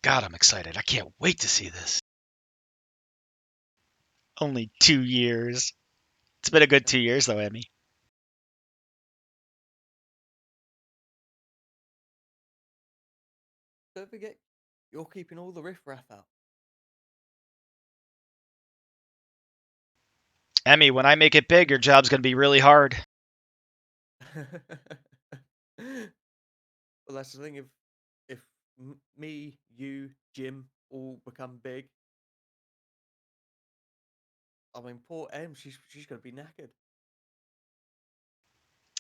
Speaker 1: God, I'm excited. I can't wait to see this. Only 2 years. It's been a good 2 years, though, Emmy.
Speaker 2: Don't forget, you're keeping all the riffraff out.
Speaker 1: Emmy, when I make it big, your job's going to be really hard.
Speaker 2: Well, that's the thing. If me, you, Jim all become big, I mean, poor Em, she's gonna be knackered.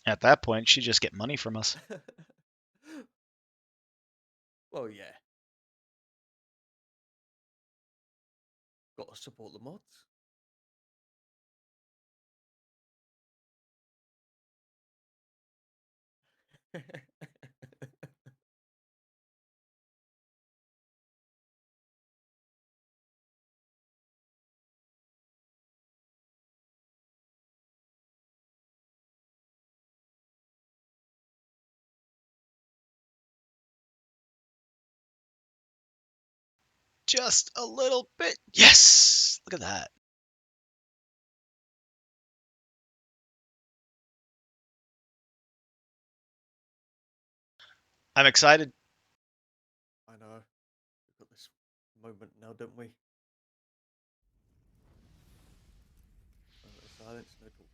Speaker 1: At that point, she just get money from us.
Speaker 2: Well, yeah. Got to support the mods.
Speaker 1: Just a little bit. Yes! Look at that. I'm excited.
Speaker 2: I know. We've got this moment now, don't we? Moment of silence, no talking.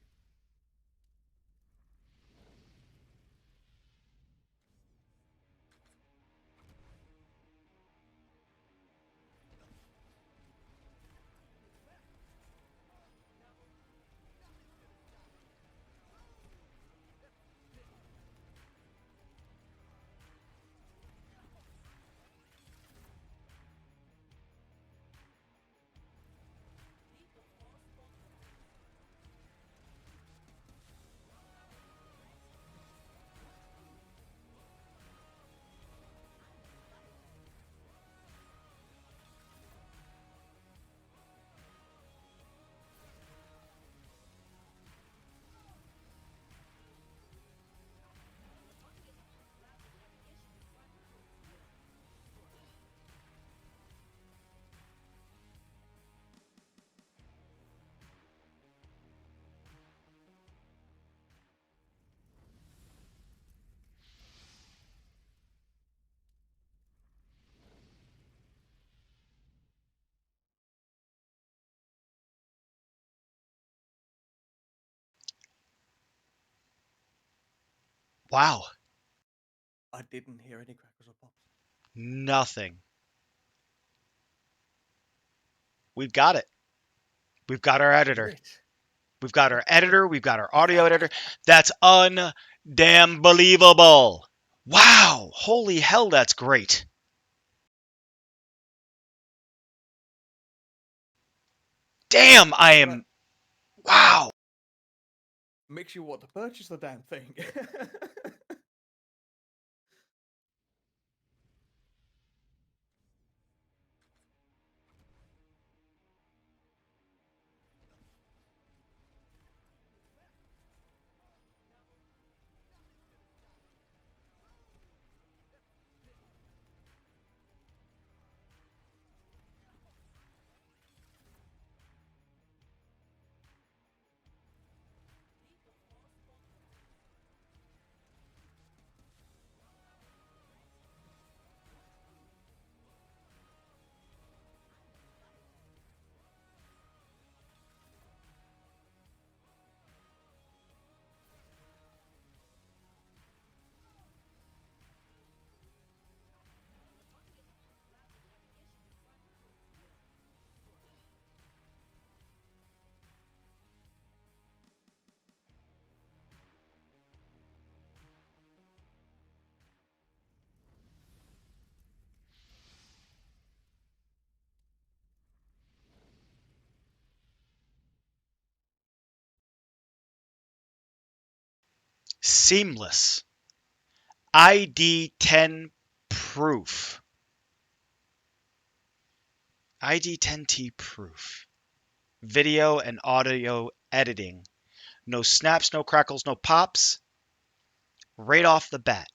Speaker 1: Wow.
Speaker 2: I didn't hear any crackles or pops.
Speaker 1: Nothing. We've got it. We've got our editor.
Speaker 2: Lit.
Speaker 1: We've got our editor. We've got our audio editor. That's undamn believable. Wow. Holy hell, that's great. Damn, I am. Wow.
Speaker 2: Makes you want to purchase the damn thing.
Speaker 1: seamless, ID10 proof. ID10T proof. Video and audio editing. No snaps, no crackles, no pops. Right off the bat.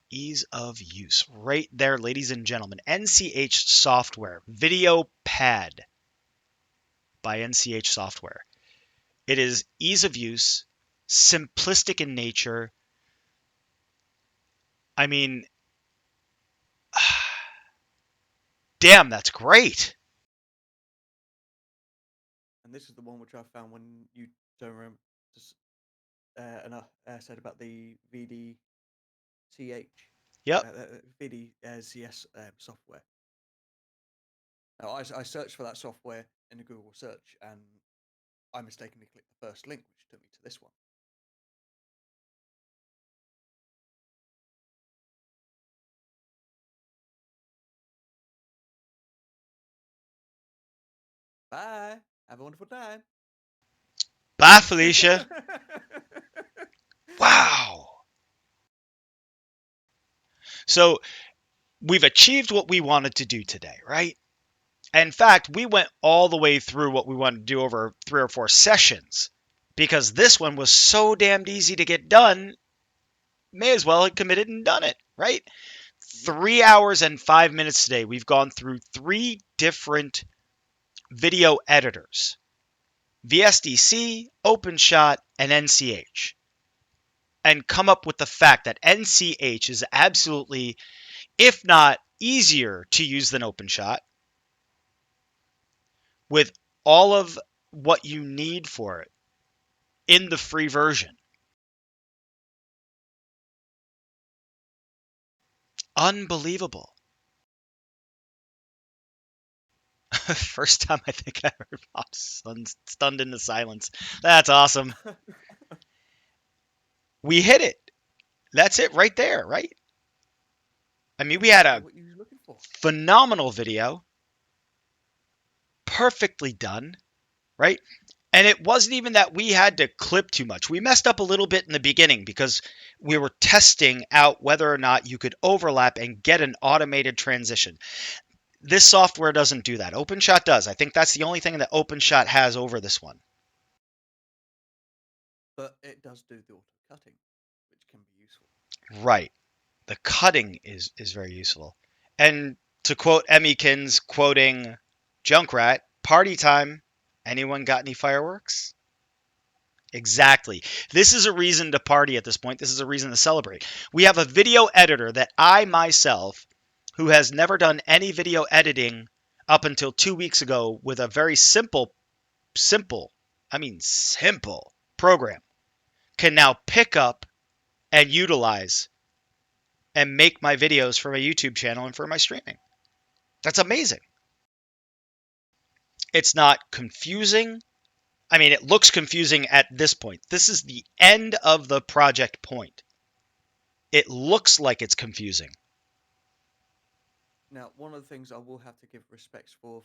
Speaker 1: Ease of use. Right there, ladies and gentlemen. NCH Software. Video Pad by NCH Software. It is ease of use, simplistic in nature. I mean, damn, that's great.
Speaker 2: And this is the one which I found when you don't remember, and I said about the VDCH,
Speaker 1: Yep.
Speaker 2: VDCS software. Now, I searched for that software in the Google search, and I mistakenly clicked the first link, which took me to this one. Bye. Have a wonderful time.
Speaker 1: Bye, Felicia. Wow. So we've achieved what we wanted to do today, right? In fact, we went all the way through what we wanted to do over 3 or 4 sessions because this one was so damned easy to get done. May as well have committed and done it, right? 3 hours and 5 minutes today. We've gone through 3 different video editors: VSDC, OpenShot, and NCH. And come up with the fact that NCH is absolutely, if not easier to use than OpenShot, with all of what you need for it in the free version. Unbelievable. First time I think I heard Pop stunned into silence. That's awesome. We hit it. That's it right there, right? I mean, we had a
Speaker 2: what you were looking for.
Speaker 1: phenomenal video, perfectly done, right? And it wasn't even that we had to clip too much. We messed up a little bit in the beginning because we were testing out whether or not you could overlap and get an automated transition. This software doesn't do that. OpenShot does. I think that's the only thing that OpenShot has over this one.
Speaker 2: But it does do the auto cutting, which can be useful.
Speaker 1: Right. The cutting is very useful. And to quote Emmykins quoting Junkrat, party time. Anyone got any fireworks? Exactly. This is a reason to party at this point. This is a reason to celebrate. We have a video editor that I myself, who has never done any video editing up until 2 weeks ago with a very simple program, can now pick up and utilize and make my videos for my YouTube channel and for my streaming. That's amazing. It's not confusing. I mean, it looks confusing at this point. This is the end of the project point. It looks like it's confusing.
Speaker 2: Now, one of the things I will have to give respects for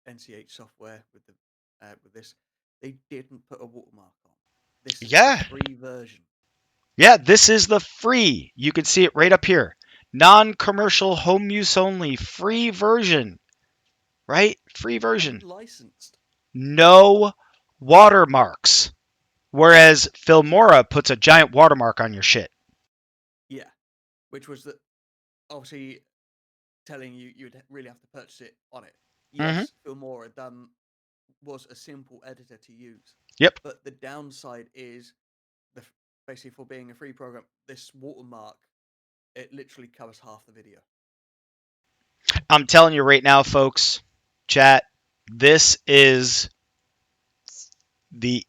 Speaker 2: NCH software with this, they didn't put a watermark on. This is the free version.
Speaker 1: Yeah, this is the free. You can see it right up here. Non-commercial, home use only, free version. Right? Free version.
Speaker 2: Unlicensed.
Speaker 1: No watermarks. Whereas Filmora puts a giant watermark on your shit.
Speaker 2: Yeah. Which was obviously telling you would really have to purchase it on it. Yes, Filmora was a simple editor to use.
Speaker 1: Yep.
Speaker 2: But the downside is basically for being a free program, this watermark, it literally covers half the video.
Speaker 1: I'm telling you right now, folks, chat, this is the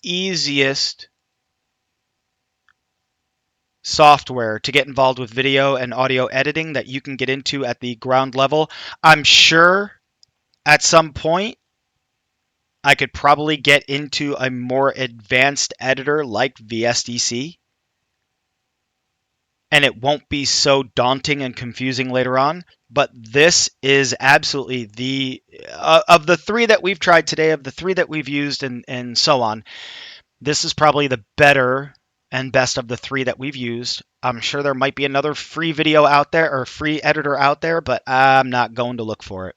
Speaker 1: easiest software to get involved with video and audio editing that you can get into at the ground level. I'm sure at some point I could probably get into a more advanced editor like VSDC, and it won't be so daunting and confusing later on. But this is absolutely the of the 3 that we've tried today, of the 3 that we've used and so on, This is probably the better and best of the three that we've used. I'm sure there might be another free video out there or free editor out there, but I'm not going to look for it.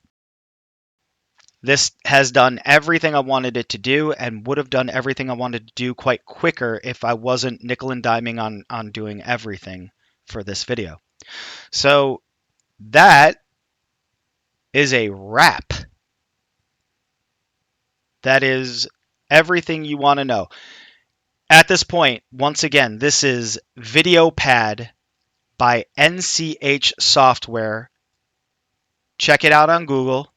Speaker 1: This has done everything I wanted it to do and would have done everything I wanted to do quite quicker if I wasn't nickel and diming on doing everything for this video. So that is a wrap. That is everything you want to know. At this point, once again, this is VideoPad by NCH Software. Check it out on Google.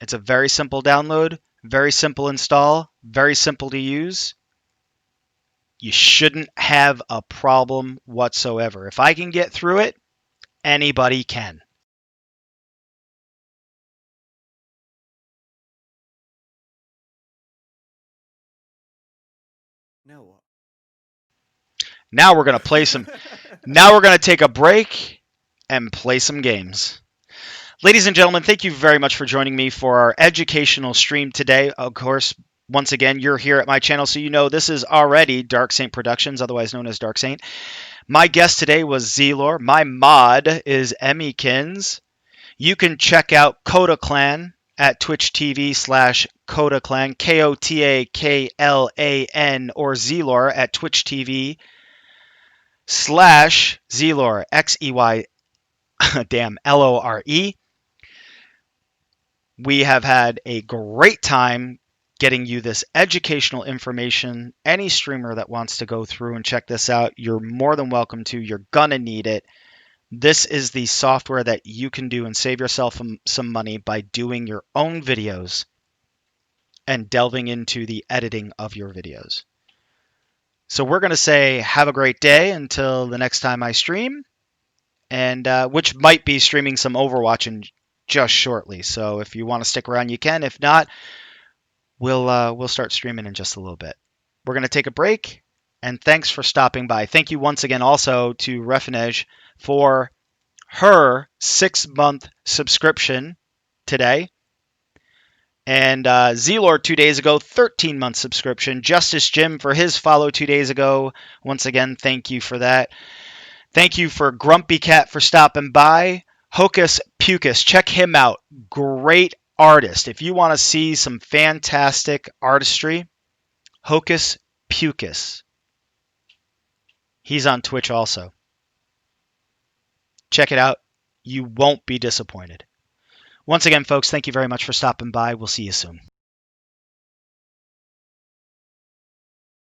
Speaker 1: It's a very simple download, very simple install, very simple to use. You shouldn't have a problem whatsoever. If I can get through it, anybody can.
Speaker 2: Now what?
Speaker 1: Now we're going to play some. Now we're going to take a break and play some games. Ladies and gentlemen, thank you very much for joining me for our educational stream today. Of course, once again, you're here at my channel, so you know this is already Dark Saint Productions, otherwise known as Dark Saint. My guest today was Zlor. My mod is mmkay. You can check out KotaClan at Twitch TV/KotaClan, KOTAKLAN, or Zlor at Twitch TV/Zlor, XEY, damn, LORE. We have had a great time getting you this educational information. Any streamer that wants to go through and check this out, you're more than welcome to. You're going to need it. This is the software that you can do and save yourself some money by doing your own videos and delving into the editing of your videos. So we're going to say have a great day until the next time I stream, and which might be streaming some Overwatch in just shortly. So if you want to stick around, you can. If not, we'll start streaming in just a little bit. We're going to take a break, and thanks for stopping by. Thank you once again also to Refinej for her 6-month subscription today. And Zlor 2 days ago, 13-month subscription. Justice Jim for his follow 2 days ago. Once again, thank you for that. Thank you for Grumpy Cat for stopping by. Hocus Pocus, check him out. Great artist. If you want to see some fantastic artistry, Hocus Pocus. He's on Twitch also. Check it out. You won't be disappointed. Once again, folks, thank you very much for stopping by. We'll see you soon.